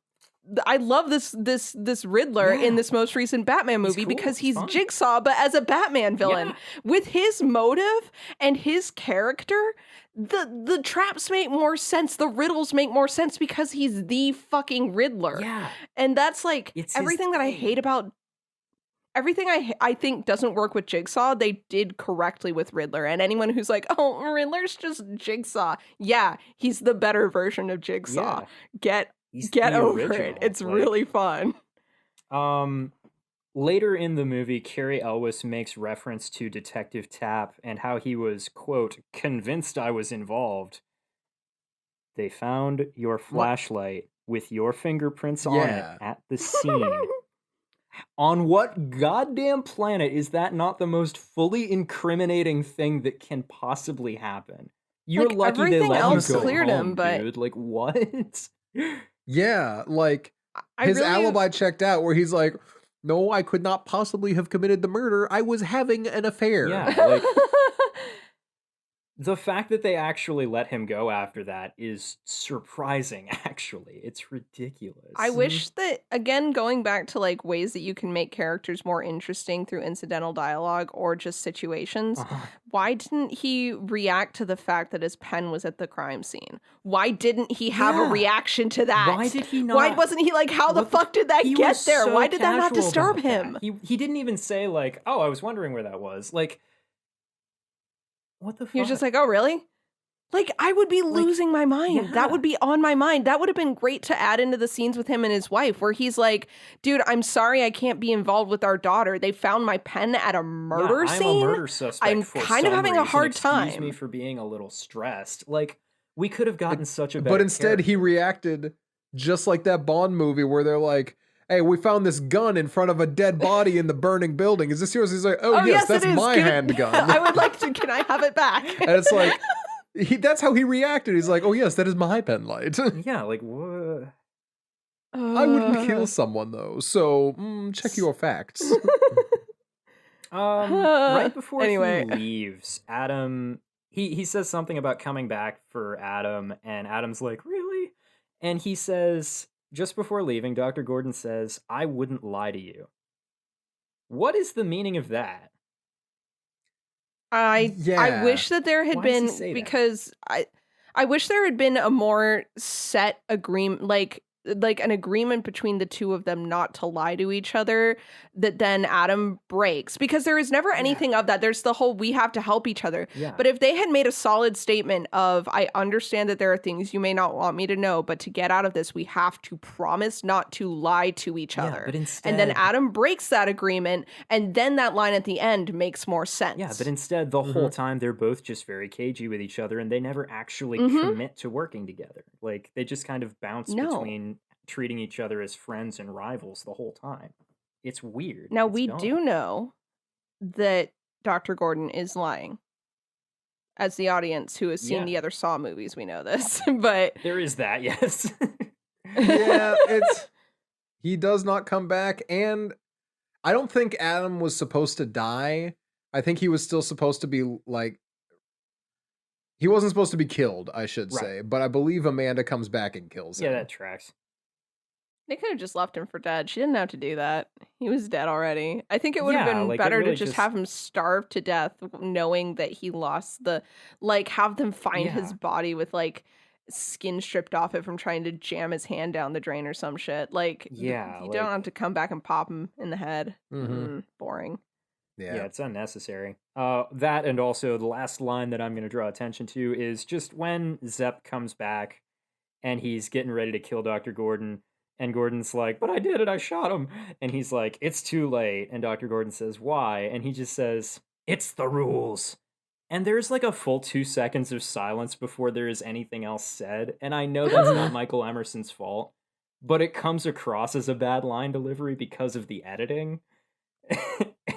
[SPEAKER 3] this Riddler
[SPEAKER 4] Yeah.
[SPEAKER 3] in this most recent Batman
[SPEAKER 4] He's
[SPEAKER 3] movie
[SPEAKER 4] cool,
[SPEAKER 3] because
[SPEAKER 4] he's
[SPEAKER 3] he's
[SPEAKER 4] fun.
[SPEAKER 3] Jigsaw, but as a Batman villain.
[SPEAKER 4] Yeah.
[SPEAKER 3] With his motive and his character, the traps make more sense. The riddles make more sense because he's the fucking Riddler.
[SPEAKER 4] Yeah.
[SPEAKER 3] And that's like
[SPEAKER 4] It's his
[SPEAKER 3] everything that I
[SPEAKER 4] thing.
[SPEAKER 3] hate about everything I think doesn't work with Jigsaw, they did correctly with Riddler. And anyone who's like, oh, Riddler's just Jigsaw. Yeah, he's the better version of Jigsaw.
[SPEAKER 4] Yeah.
[SPEAKER 3] Get
[SPEAKER 4] He's
[SPEAKER 3] get
[SPEAKER 4] the
[SPEAKER 3] over it.
[SPEAKER 4] original.
[SPEAKER 3] It's
[SPEAKER 4] Like,
[SPEAKER 3] really fun.
[SPEAKER 4] Later in the movie, Cary Elwes makes reference to Detective Tapp and how he was, quote, convinced I was involved. They found your flashlight with your fingerprints on
[SPEAKER 2] Yeah.
[SPEAKER 4] it at the scene. On what goddamn planet is that not the most fully incriminating thing that can possibly happen? You're
[SPEAKER 3] Like,
[SPEAKER 4] lucky they
[SPEAKER 3] everything
[SPEAKER 4] let
[SPEAKER 2] else
[SPEAKER 4] him go
[SPEAKER 3] cleared him,
[SPEAKER 4] home,
[SPEAKER 3] but-
[SPEAKER 4] dude. Like, what?
[SPEAKER 2] Yeah, like
[SPEAKER 3] I
[SPEAKER 2] his
[SPEAKER 3] really-
[SPEAKER 2] alibi checked out where he's like, no, I could not possibly have committed the murder. I was having an affair.
[SPEAKER 4] Yeah, like, the fact that they actually let him go after that is surprising, actually. It's ridiculous.
[SPEAKER 3] I wish that, again, going back to like ways that you can make characters more interesting through incidental dialogue or just situations,
[SPEAKER 4] Uh-huh.
[SPEAKER 3] why didn't he react to the fact that his pen was at the crime scene? Why didn't he have a
[SPEAKER 4] Yeah.
[SPEAKER 3] reaction to that?
[SPEAKER 4] Why did he not?
[SPEAKER 3] Why wasn't he like, how the
[SPEAKER 4] What the
[SPEAKER 3] fuck did that
[SPEAKER 4] He
[SPEAKER 3] get
[SPEAKER 4] was
[SPEAKER 3] there?
[SPEAKER 4] so
[SPEAKER 3] Why did that not
[SPEAKER 4] casual
[SPEAKER 3] disturb
[SPEAKER 4] about that.
[SPEAKER 3] him?
[SPEAKER 4] He didn't even say like, "Oh, I was wondering where that was." Like, what the fuck?
[SPEAKER 3] He was just like, oh, really? Like, I would be losing my mind.
[SPEAKER 4] yeah.
[SPEAKER 3] That would be on my mind. That would have been great to add into the scenes with him and his wife, where he's like, dude, I'm sorry I can't be involved with our daughter. They found my pen at a murder
[SPEAKER 4] I'm
[SPEAKER 3] scene.
[SPEAKER 4] a murder suspect.
[SPEAKER 3] I'm
[SPEAKER 4] for
[SPEAKER 3] kind of
[SPEAKER 4] some
[SPEAKER 3] having a
[SPEAKER 4] reason.
[SPEAKER 3] hard
[SPEAKER 4] Excuse me
[SPEAKER 3] time.
[SPEAKER 4] for being a little stressed. Like, we could have gotten such a better
[SPEAKER 2] But instead, he
[SPEAKER 4] character.
[SPEAKER 2] reacted just like that Bond movie where they're like, hey, we found this gun in front of a dead body in the burning building. Is this yours? He's like, oh, yes, that's
[SPEAKER 3] it is.
[SPEAKER 2] my
[SPEAKER 3] Give it-
[SPEAKER 2] handgun.
[SPEAKER 3] I would like to. Can I have it back?
[SPEAKER 2] And it's like, that's how he reacted. He's like, oh, yes, that is my pen light.
[SPEAKER 4] Yeah, like what?
[SPEAKER 2] I wouldn't kill someone, though. So check your facts.
[SPEAKER 4] Right before
[SPEAKER 3] Anyway.
[SPEAKER 4] he leaves, Adam he says something about coming back for Adam, and Adam's like, really? And he says, just before leaving, Dr. Gordon says, I wouldn't lie to you. What is the meaning of that?
[SPEAKER 3] I
[SPEAKER 2] Yeah.
[SPEAKER 3] wish that there had
[SPEAKER 4] Why does he
[SPEAKER 3] been
[SPEAKER 4] say that?
[SPEAKER 3] because I wish there had been a more set agreement, like an agreement between the two of them not to lie to each other, that then Adam breaks, because there is never anything of that. There's the whole we have to help each other.
[SPEAKER 4] Yeah.
[SPEAKER 3] But if they had made a solid statement of, I understand that there are things you may not want me to know, but to get out of this, we have to promise not to lie to each
[SPEAKER 4] Yeah,
[SPEAKER 3] other.
[SPEAKER 4] but instead,
[SPEAKER 3] And then Adam breaks that agreement, and then that line at the end makes more sense.
[SPEAKER 4] yeah, but instead, the whole time they're both just very cagey with each other, and they never actually commit to working together. Like, they just kind of bounce
[SPEAKER 3] No.
[SPEAKER 4] between treating each other as friends and rivals the whole time. It's weird.
[SPEAKER 3] Now,
[SPEAKER 4] It's
[SPEAKER 3] we
[SPEAKER 4] dumb.
[SPEAKER 3] do know that Dr. Gordon is lying. As the audience who has seen
[SPEAKER 4] Yeah.
[SPEAKER 3] the other Saw movies, we know this. But
[SPEAKER 4] There is that, yes.
[SPEAKER 2] Yeah, he does not come back, and I don't think Adam was supposed to die. I think he was still supposed to be like, he wasn't supposed to be killed, I should
[SPEAKER 4] Right.
[SPEAKER 2] say, but I believe Amanda comes back and kills him.
[SPEAKER 4] Yeah, that tracks.
[SPEAKER 3] they could have just left him for dead. She didn't have to do that. He was dead already. I think it would have
[SPEAKER 4] Yeah,
[SPEAKER 3] been
[SPEAKER 4] like, it
[SPEAKER 3] better
[SPEAKER 4] really
[SPEAKER 3] to just have him starve to death, knowing that he lost have them find his
[SPEAKER 4] Yeah.
[SPEAKER 3] body with skin stripped off it from trying to jam his hand down the drain or some shit.
[SPEAKER 4] Yeah,
[SPEAKER 3] you don't have to come back and pop him in the head.
[SPEAKER 2] Mhm.
[SPEAKER 3] Boring.
[SPEAKER 4] Yeah, it's unnecessary. That, and also the last line that I'm going to draw attention to is just when Zepp comes back and he's getting ready to kill Dr. Gordon, and Gordon's like, but I did it, I shot him. And he's like, it's too late. And Dr. Gordon says, why? And he just says, it's the rules. And there's like a full 2 seconds of silence before there is anything else said. And I know that's not Michael Emerson's fault, but it comes across as a bad line delivery because of the editing.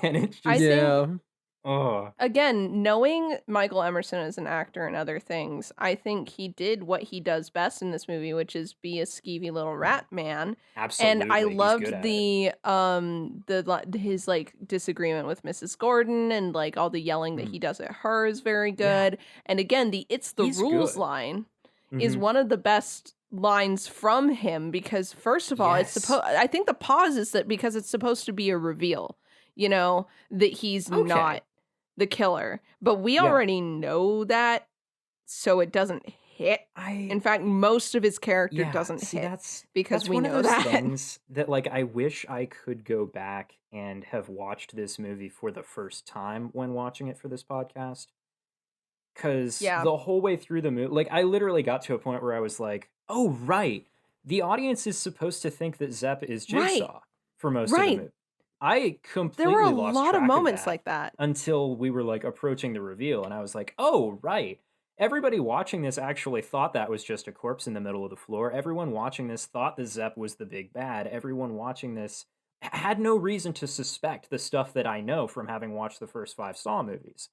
[SPEAKER 4] And it's
[SPEAKER 3] I
[SPEAKER 4] just,
[SPEAKER 3] think-
[SPEAKER 2] Yeah.
[SPEAKER 4] oh,
[SPEAKER 3] Again, knowing Michael Emerson as an actor and other things, I think he did what he does best in this movie, which is be a skeevy little rat man.
[SPEAKER 4] absolutely.
[SPEAKER 3] And I
[SPEAKER 4] he's good
[SPEAKER 3] loved
[SPEAKER 4] at it.
[SPEAKER 3] his like disagreement with Mrs. Gordon and like all the yelling that he does at her is very good. And again, the "it's the
[SPEAKER 4] He's
[SPEAKER 3] rules"
[SPEAKER 4] good.
[SPEAKER 3] line is
[SPEAKER 4] Mhm.
[SPEAKER 3] one of the best lines from him because first of all, it's
[SPEAKER 4] Yes.
[SPEAKER 3] supposed. I think the pause is that because it's supposed to be a reveal, that he's
[SPEAKER 4] Okay.
[SPEAKER 3] not the killer, but we
[SPEAKER 4] Yeah.
[SPEAKER 3] already know that, so it doesn't hit. In fact, most of his character doesn't
[SPEAKER 4] see,
[SPEAKER 3] hit
[SPEAKER 4] that's
[SPEAKER 3] because
[SPEAKER 4] that's
[SPEAKER 3] we
[SPEAKER 4] one
[SPEAKER 3] know
[SPEAKER 4] of those
[SPEAKER 3] that.
[SPEAKER 4] things that like I wish I could go back and have watched this movie for the first time when watching it for this podcast. Cause
[SPEAKER 3] Yeah.
[SPEAKER 4] the whole way through the movie, like I literally got to a point where I was like, "Oh right, the audience is supposed to think that Zepp is
[SPEAKER 3] Right.
[SPEAKER 4] Jigsaw for most of the
[SPEAKER 3] Right.
[SPEAKER 4] movie." I completely
[SPEAKER 3] There were a
[SPEAKER 4] lost
[SPEAKER 3] lot of
[SPEAKER 4] track
[SPEAKER 3] moments
[SPEAKER 4] that
[SPEAKER 3] like that.
[SPEAKER 4] until we were like approaching the reveal, and I was like, "Oh right." Everybody watching this actually thought that was just a corpse in the middle of the floor. Everyone watching this thought that Zepp was the big bad. Everyone watching this had no reason to suspect the stuff that I know from having watched the first 5 Saw movies.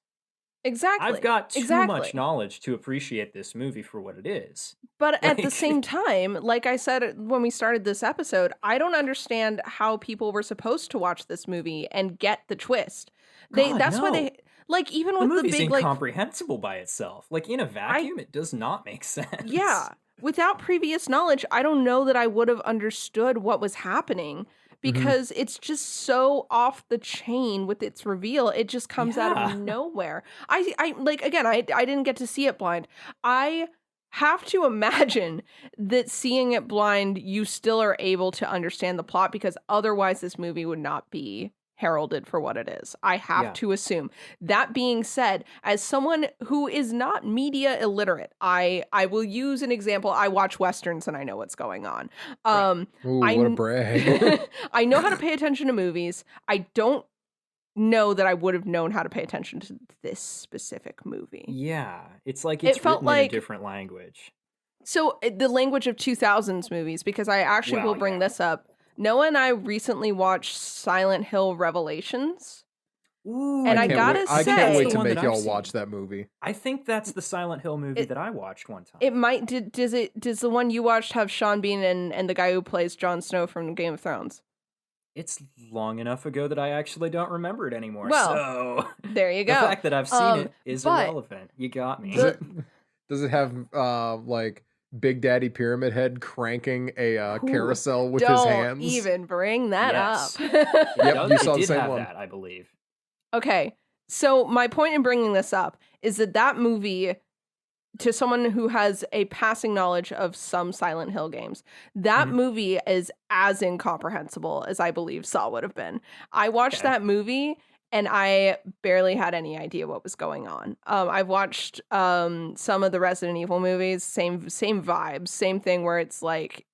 [SPEAKER 3] Exactly.
[SPEAKER 4] I've got too
[SPEAKER 3] exactly.
[SPEAKER 4] much knowledge to appreciate this movie for what it is.
[SPEAKER 3] But at the
[SPEAKER 4] Like-
[SPEAKER 3] same time, like I said when we started this episode, I don't understand how people were supposed to watch this movie and get the twist.
[SPEAKER 4] God,
[SPEAKER 3] That's why
[SPEAKER 4] no.
[SPEAKER 3] they like even
[SPEAKER 4] The
[SPEAKER 3] with the
[SPEAKER 4] movie's
[SPEAKER 3] big like
[SPEAKER 4] incomprehensible by itself. Like in a vacuum, it does not make sense.
[SPEAKER 3] yeah, without previous knowledge, I don't know that I would have understood what was happening because it's just so off the chain with its reveal. It just comes out
[SPEAKER 4] Yeah.
[SPEAKER 3] of nowhere. I like again, I didn't get to see it blind. I have to imagine that seeing it blind, you still are able to understand the plot because otherwise this movie would not be heralded for what it is. I have
[SPEAKER 4] Yeah.
[SPEAKER 3] to assume. That being said, as someone who is not media illiterate, I will use an example. I watch westerns and I know what's going on.
[SPEAKER 2] Ooh,
[SPEAKER 3] I
[SPEAKER 2] what a
[SPEAKER 3] kn-
[SPEAKER 2] brag.
[SPEAKER 3] I know how to pay attention to movies. I don't know that I would have known how to pay attention to this specific movie.
[SPEAKER 4] Yeah, it's like
[SPEAKER 3] It
[SPEAKER 4] it's
[SPEAKER 3] felt
[SPEAKER 4] written in a
[SPEAKER 3] like-
[SPEAKER 4] different language.
[SPEAKER 3] So the language of 2000s movies, because I actually will
[SPEAKER 4] Well,
[SPEAKER 3] bring
[SPEAKER 4] yeah.
[SPEAKER 3] this up. Noah and I recently watched Silent Hill Revelations.
[SPEAKER 4] Ooh,
[SPEAKER 3] And I
[SPEAKER 2] can't
[SPEAKER 3] gotta
[SPEAKER 2] wait, I
[SPEAKER 3] say-
[SPEAKER 2] can't
[SPEAKER 3] That's
[SPEAKER 2] wait
[SPEAKER 3] the
[SPEAKER 2] to
[SPEAKER 4] one
[SPEAKER 2] make
[SPEAKER 4] that I've
[SPEAKER 2] y'all
[SPEAKER 4] seen.
[SPEAKER 2] watch that movie.
[SPEAKER 4] I think that's the Silent Hill movie
[SPEAKER 3] It-
[SPEAKER 4] that I watched one time.
[SPEAKER 3] It might does the one you watched have Sean Bean and the guy who plays Jon Snow from Game of Thrones?
[SPEAKER 4] It's long enough ago that I actually don't remember it anymore.
[SPEAKER 3] Well,
[SPEAKER 4] so
[SPEAKER 3] There you
[SPEAKER 4] the
[SPEAKER 3] go.
[SPEAKER 4] fact that I've seen it is
[SPEAKER 3] but
[SPEAKER 4] irrelevant. You got me.
[SPEAKER 2] Does it have like Big Daddy Pyramid Head cranking a
[SPEAKER 3] Ooh,
[SPEAKER 2] carousel with
[SPEAKER 3] Don't
[SPEAKER 2] his hands?
[SPEAKER 3] even bring that
[SPEAKER 4] Yes.
[SPEAKER 3] up.
[SPEAKER 4] It
[SPEAKER 2] Yep,
[SPEAKER 4] does-
[SPEAKER 2] you
[SPEAKER 4] it
[SPEAKER 2] saw the
[SPEAKER 4] did
[SPEAKER 2] same
[SPEAKER 4] have
[SPEAKER 2] one.
[SPEAKER 4] that, I believe.
[SPEAKER 3] Okay, so my point in bringing this up is that movie, to someone who has a passing knowledge of some Silent Hill games, that
[SPEAKER 4] Mhm.
[SPEAKER 3] movie is as incomprehensible as I believe Saw would have been. I watched
[SPEAKER 4] Okay.
[SPEAKER 3] that movie and I barely had any idea what was going on. I've watched some of the Resident Evil movies, same vibes, same thing where it's like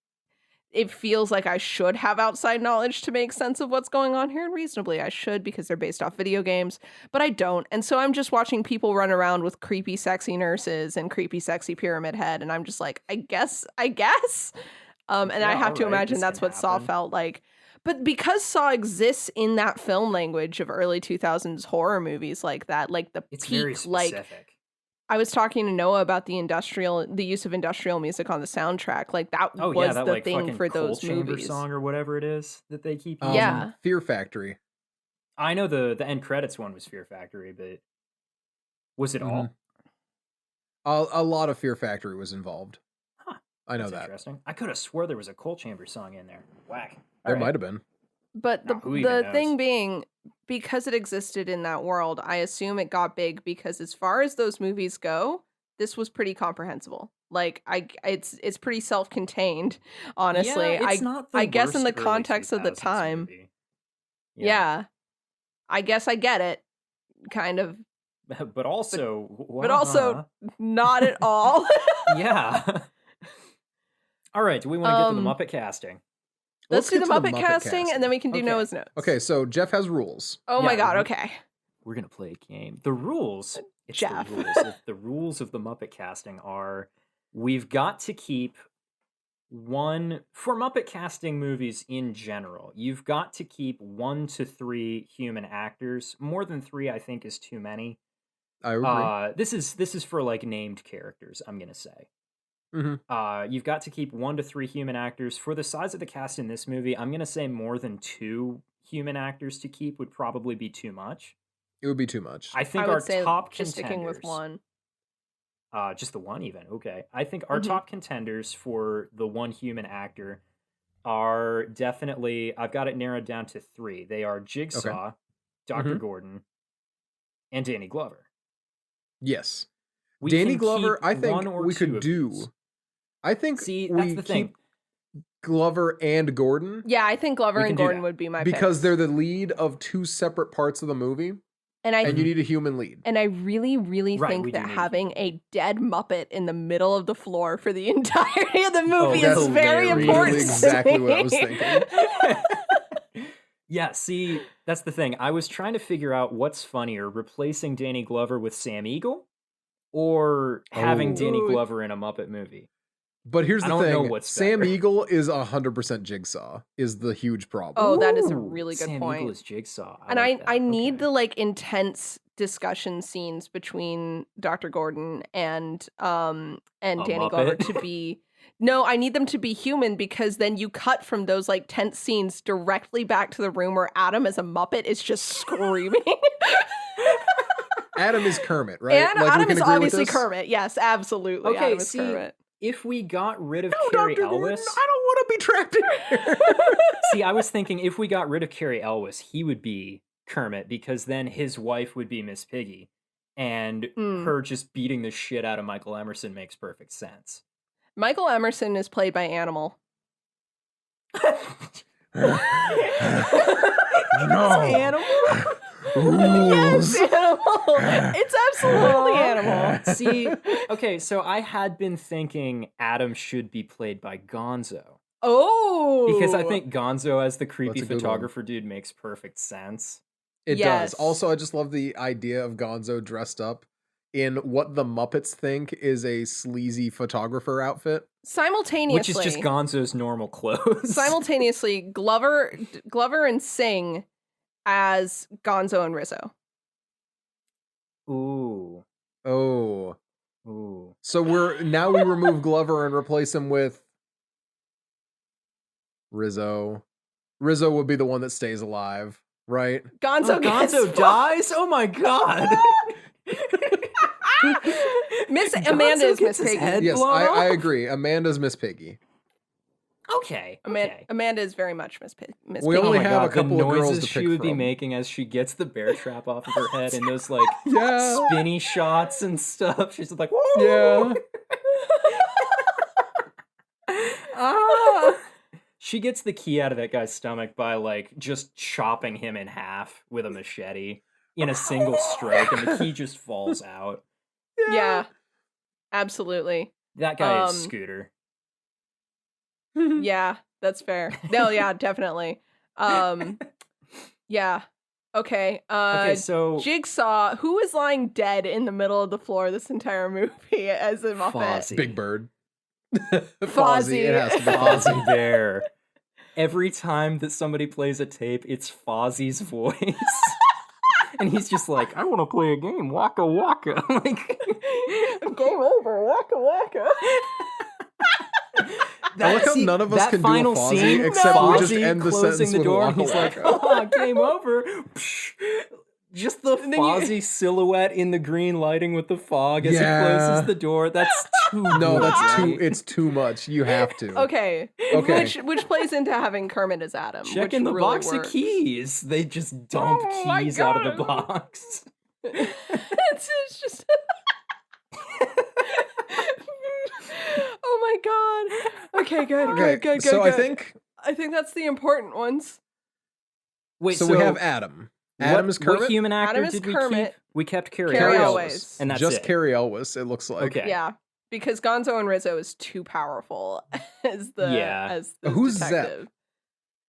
[SPEAKER 3] it feels like I should have outside knowledge to make sense of what's going on here, and reasonably I should because they're based off video games, but I don't. And so I'm just watching people run around with creepy, sexy nurses and creepy, sexy Pyramid Head, and I'm just like, I guess. And I
[SPEAKER 4] Yeah,
[SPEAKER 3] have to
[SPEAKER 4] alright,
[SPEAKER 3] imagine
[SPEAKER 4] this
[SPEAKER 3] that's
[SPEAKER 4] can
[SPEAKER 3] what Saw
[SPEAKER 4] happen.
[SPEAKER 3] felt like. But because Saw exists in that film language of early 2000s horror movies like that, like the
[SPEAKER 4] It's very
[SPEAKER 3] peak, like
[SPEAKER 4] specific.
[SPEAKER 3] I was talking to Noah about the use of industrial music on the soundtrack. Like that
[SPEAKER 4] Oh
[SPEAKER 3] was
[SPEAKER 4] yeah, that
[SPEAKER 3] the
[SPEAKER 4] like
[SPEAKER 3] thing
[SPEAKER 4] fucking
[SPEAKER 3] for
[SPEAKER 4] Coal
[SPEAKER 3] those
[SPEAKER 4] Chamber
[SPEAKER 3] movies.
[SPEAKER 4] song or whatever it is that they keep using.
[SPEAKER 3] Yeah.
[SPEAKER 2] Fear Factory.
[SPEAKER 4] I know the end credits one was Fear Factory, but was it all?
[SPEAKER 2] A lot of Fear Factory was involved.
[SPEAKER 4] Huh.
[SPEAKER 2] I know
[SPEAKER 4] That's
[SPEAKER 2] that.
[SPEAKER 4] interesting. I could have swore there was a Coal Chamber song in there. Whack.
[SPEAKER 2] There
[SPEAKER 4] Alright.
[SPEAKER 2] might have been.
[SPEAKER 3] But
[SPEAKER 4] Now, who even
[SPEAKER 3] the thing
[SPEAKER 4] knows?
[SPEAKER 3] being, because it existed in that world, I assume it got big because as far as those movies go, this was pretty comprehensible. Like it's pretty self-contained, honestly.
[SPEAKER 4] Yeah, it's not the
[SPEAKER 3] I guess in
[SPEAKER 4] worst
[SPEAKER 3] the
[SPEAKER 4] early
[SPEAKER 3] context of the
[SPEAKER 4] 2000s
[SPEAKER 3] time.
[SPEAKER 4] movie.
[SPEAKER 3] Yeah. I guess I get it. Kind of.
[SPEAKER 4] But also,
[SPEAKER 3] But also not at all.
[SPEAKER 4] yeah. All right, do we want to get to the
[SPEAKER 3] Um,
[SPEAKER 4] Muppet casting?
[SPEAKER 3] Let's do
[SPEAKER 2] get
[SPEAKER 3] the
[SPEAKER 2] to
[SPEAKER 3] Muppet casting and then we can do
[SPEAKER 4] Okay.
[SPEAKER 3] Noah's notes.
[SPEAKER 2] Okay, so Jeff has rules.
[SPEAKER 3] Oh my
[SPEAKER 4] Yeah,
[SPEAKER 3] god,
[SPEAKER 4] we-
[SPEAKER 3] okay.
[SPEAKER 4] We're gonna play a game. The rules It's
[SPEAKER 3] Jeff.
[SPEAKER 4] the rules. The rules of the Muppet casting are we've got to keep one for Muppet casting movies in general. You've got to keep 1 to 3 human actors. More than 3, I think, is too many.
[SPEAKER 2] I agree.
[SPEAKER 4] This is for like named characters, I'm gonna say.
[SPEAKER 2] Mhm.
[SPEAKER 4] You've got to keep 1 to 3 human actors. For the size of the cast in this movie, I'm gonna say more than 2 human actors to keep would probably be too much.
[SPEAKER 2] It would be too much.
[SPEAKER 4] I think
[SPEAKER 3] I would
[SPEAKER 4] our
[SPEAKER 3] say
[SPEAKER 4] top
[SPEAKER 3] just sticking with
[SPEAKER 4] contenders-
[SPEAKER 3] one.
[SPEAKER 4] just the one even. Okay. I think our
[SPEAKER 3] Mhm.
[SPEAKER 4] top contenders for the one human actor are definitely, I've got it narrowed down to 3. They are Jigsaw, Dr.
[SPEAKER 2] Mhm.
[SPEAKER 4] Gordon, and Danny Glover.
[SPEAKER 2] Yes.
[SPEAKER 4] We
[SPEAKER 2] Danny
[SPEAKER 4] can
[SPEAKER 2] Glover,
[SPEAKER 4] keep
[SPEAKER 2] I think
[SPEAKER 4] one or
[SPEAKER 2] we
[SPEAKER 4] 2
[SPEAKER 2] could
[SPEAKER 4] of
[SPEAKER 2] do.
[SPEAKER 4] these.
[SPEAKER 2] I think
[SPEAKER 4] See,
[SPEAKER 2] we
[SPEAKER 4] that's the thing.
[SPEAKER 2] keep Glover and Gordon
[SPEAKER 3] Yeah, I think Glover
[SPEAKER 4] We
[SPEAKER 3] and
[SPEAKER 4] can do
[SPEAKER 3] Gordon
[SPEAKER 4] that.
[SPEAKER 3] would be my
[SPEAKER 2] because
[SPEAKER 3] picks.
[SPEAKER 2] they're the lead of 2 separate parts of the movie,
[SPEAKER 3] and I
[SPEAKER 2] and you need a human lead.
[SPEAKER 3] and I really, really
[SPEAKER 4] Right,
[SPEAKER 3] think
[SPEAKER 4] we do
[SPEAKER 3] that
[SPEAKER 4] need a
[SPEAKER 3] having a dead Muppet in the middle of the floor for the entirety of the movie
[SPEAKER 2] that's
[SPEAKER 3] is very
[SPEAKER 4] hilarious.
[SPEAKER 3] important.
[SPEAKER 2] Literally
[SPEAKER 3] to
[SPEAKER 2] exactly what I
[SPEAKER 3] me.
[SPEAKER 2] was thinking.
[SPEAKER 4] Yeah, see, that's the thing. I was trying to figure out what's funnier, replacing Danny Glover with Sam Eagle or having
[SPEAKER 2] Oh.
[SPEAKER 4] Danny
[SPEAKER 3] Ooh.
[SPEAKER 4] Glover in a Muppet movie.
[SPEAKER 2] But here's
[SPEAKER 4] I
[SPEAKER 2] the
[SPEAKER 4] don't know
[SPEAKER 2] thing:
[SPEAKER 4] what's
[SPEAKER 2] Sam
[SPEAKER 4] better.
[SPEAKER 2] Eagle is 100% Jigsaw. Is the huge problem.
[SPEAKER 3] Oh, that is a
[SPEAKER 4] Ooh,
[SPEAKER 3] really good
[SPEAKER 4] Sam
[SPEAKER 3] point.
[SPEAKER 4] Eagle is Jigsaw.
[SPEAKER 3] And
[SPEAKER 4] like that.
[SPEAKER 3] I need
[SPEAKER 4] Okay.
[SPEAKER 3] the like intense discussion scenes between Dr. Gordon and Danny Glover
[SPEAKER 4] Muppet?
[SPEAKER 3] to be no, I need them to be human because then you cut from those like tense scenes directly back to the room where Adam as a Muppet is just screaming.
[SPEAKER 2] Adam is Kermit, right?
[SPEAKER 3] And
[SPEAKER 2] Like, we
[SPEAKER 3] Adam
[SPEAKER 2] can
[SPEAKER 3] is
[SPEAKER 2] agree with
[SPEAKER 3] obviously
[SPEAKER 2] this?
[SPEAKER 3] Kermit. Yes, absolutely.
[SPEAKER 4] Okay,
[SPEAKER 3] Adam is
[SPEAKER 4] see,
[SPEAKER 3] Kermit.
[SPEAKER 4] if we got rid of
[SPEAKER 2] No,
[SPEAKER 4] Carrie
[SPEAKER 2] Dr. Gordon,
[SPEAKER 4] Elwes,
[SPEAKER 2] I don't want to be trapped in here.
[SPEAKER 4] see, I was thinking if we got rid of Carrie Elwes, he would be Kermit because then his wife would be Miss Piggy, and
[SPEAKER 3] Mm.
[SPEAKER 4] her just beating the shit out of Michael Emerson makes perfect sense.
[SPEAKER 3] Michael Emerson is played by Animal.
[SPEAKER 2] No.
[SPEAKER 3] Animal? Yes, Animal. It's absolutely Animal.
[SPEAKER 4] See, okay, so I had been thinking Adam should be played by Gonzo.
[SPEAKER 3] Oh.
[SPEAKER 4] Because I think Gonzo as the creepy
[SPEAKER 2] That's a good one.
[SPEAKER 4] photographer dude makes perfect sense.
[SPEAKER 2] It
[SPEAKER 3] Yes.
[SPEAKER 2] does. Also, I just love the idea of Gonzo dressed up in what the Muppets think is a sleazy photographer outfit.
[SPEAKER 3] simultaneously,
[SPEAKER 4] Which is just Gonzo's normal clothes.
[SPEAKER 3] simultaneously, Glover and Singh as Gonzo and Rizzo.
[SPEAKER 4] Ooh.
[SPEAKER 2] Oh.
[SPEAKER 4] Ooh.
[SPEAKER 2] So we remove Glover and replace him with Rizzo. Rizzo would be the one that stays alive, right?
[SPEAKER 3] Gonzo, gets
[SPEAKER 4] Gonzo
[SPEAKER 3] fucked.
[SPEAKER 4] dies? Oh my god.
[SPEAKER 3] Miss
[SPEAKER 4] Gonzo
[SPEAKER 3] Amanda is
[SPEAKER 4] gets
[SPEAKER 3] Miss
[SPEAKER 4] his
[SPEAKER 3] Piggy.
[SPEAKER 4] head
[SPEAKER 2] Yes,
[SPEAKER 4] blown
[SPEAKER 2] I
[SPEAKER 4] off?
[SPEAKER 2] agree. Amanda's Miss Piggy.
[SPEAKER 4] Okay. Okay.
[SPEAKER 3] Amanda is very much Miss Piggy.
[SPEAKER 2] We
[SPEAKER 4] Oh
[SPEAKER 2] only
[SPEAKER 4] my
[SPEAKER 2] have a
[SPEAKER 4] god,
[SPEAKER 2] couple
[SPEAKER 4] the
[SPEAKER 2] of girls
[SPEAKER 4] noises
[SPEAKER 2] to
[SPEAKER 4] she
[SPEAKER 2] pick
[SPEAKER 4] would be
[SPEAKER 2] from.
[SPEAKER 4] making as she gets the bear trap off of her head and those like
[SPEAKER 2] Yeah.
[SPEAKER 4] spinny shots and stuff. She's like, woo!
[SPEAKER 2] Yeah.
[SPEAKER 3] Ah.
[SPEAKER 4] She gets the key out of that guy's stomach by like just chopping him in half with a machete in a single stroke, and the key just falls out.
[SPEAKER 3] Yeah, absolutely.
[SPEAKER 4] That guy is
[SPEAKER 3] Um,
[SPEAKER 4] Scooter.
[SPEAKER 3] Yeah, that's fair. No, yeah, definitely. Yeah. Okay.
[SPEAKER 4] Okay, so
[SPEAKER 3] Jigsaw, who is lying dead in the middle of the floor this entire movie as a Muppet?
[SPEAKER 4] Fozzie.
[SPEAKER 2] Big Bird.
[SPEAKER 3] Fozzie.
[SPEAKER 2] It has to be
[SPEAKER 4] Fozzie
[SPEAKER 2] Fozzie.
[SPEAKER 4] Bear. Every time that somebody plays a tape, it's Fozzie's voice. And he's just like, I want to play a game, waka waka. Like,
[SPEAKER 3] Game over. Waka waka.
[SPEAKER 2] I like how none of us
[SPEAKER 4] that
[SPEAKER 2] can do a
[SPEAKER 4] final
[SPEAKER 2] Fozzie
[SPEAKER 4] scene,
[SPEAKER 2] except we just
[SPEAKER 4] Fozzie
[SPEAKER 2] end the
[SPEAKER 4] closing
[SPEAKER 2] sentence
[SPEAKER 4] the
[SPEAKER 2] with
[SPEAKER 4] door, and
[SPEAKER 2] waka
[SPEAKER 4] he's like,
[SPEAKER 2] waka.
[SPEAKER 4] oh, game over. Just the
[SPEAKER 3] And then you-
[SPEAKER 4] Fozzie silhouette in the green lighting with the fog as
[SPEAKER 2] Yeah.
[SPEAKER 4] he closes the door. That's too
[SPEAKER 2] No,
[SPEAKER 4] good,
[SPEAKER 2] that's too.
[SPEAKER 4] right?
[SPEAKER 2] It's too much. You have to.
[SPEAKER 3] Okay.
[SPEAKER 2] Okay.
[SPEAKER 3] Which plays into having Kermit as Adam.
[SPEAKER 4] Check
[SPEAKER 3] which
[SPEAKER 4] in the
[SPEAKER 3] really
[SPEAKER 4] box
[SPEAKER 3] works.
[SPEAKER 4] of keys. They just dump
[SPEAKER 3] Oh my
[SPEAKER 4] keys out of the
[SPEAKER 3] God.
[SPEAKER 4] box.
[SPEAKER 3] it's just. Oh my god. Okay, good,
[SPEAKER 2] Okay.
[SPEAKER 3] good.
[SPEAKER 2] So I think.
[SPEAKER 3] I think that's the important ones.
[SPEAKER 4] Wait,
[SPEAKER 2] So we have Adam. Adam is Kermit.
[SPEAKER 4] What human actor
[SPEAKER 3] Adam is
[SPEAKER 4] did we
[SPEAKER 3] Kermit.
[SPEAKER 4] keep? We kept Carrie
[SPEAKER 3] Carrie
[SPEAKER 4] Elwes.
[SPEAKER 3] Elwes.
[SPEAKER 4] And that's
[SPEAKER 2] just
[SPEAKER 4] it.
[SPEAKER 2] Carrie Elwes. It looks like.
[SPEAKER 4] Okay.
[SPEAKER 3] Yeah. Because Gonzo and Rizzo is too powerful as the
[SPEAKER 4] Yeah.
[SPEAKER 3] as the
[SPEAKER 2] Who's
[SPEAKER 3] detective.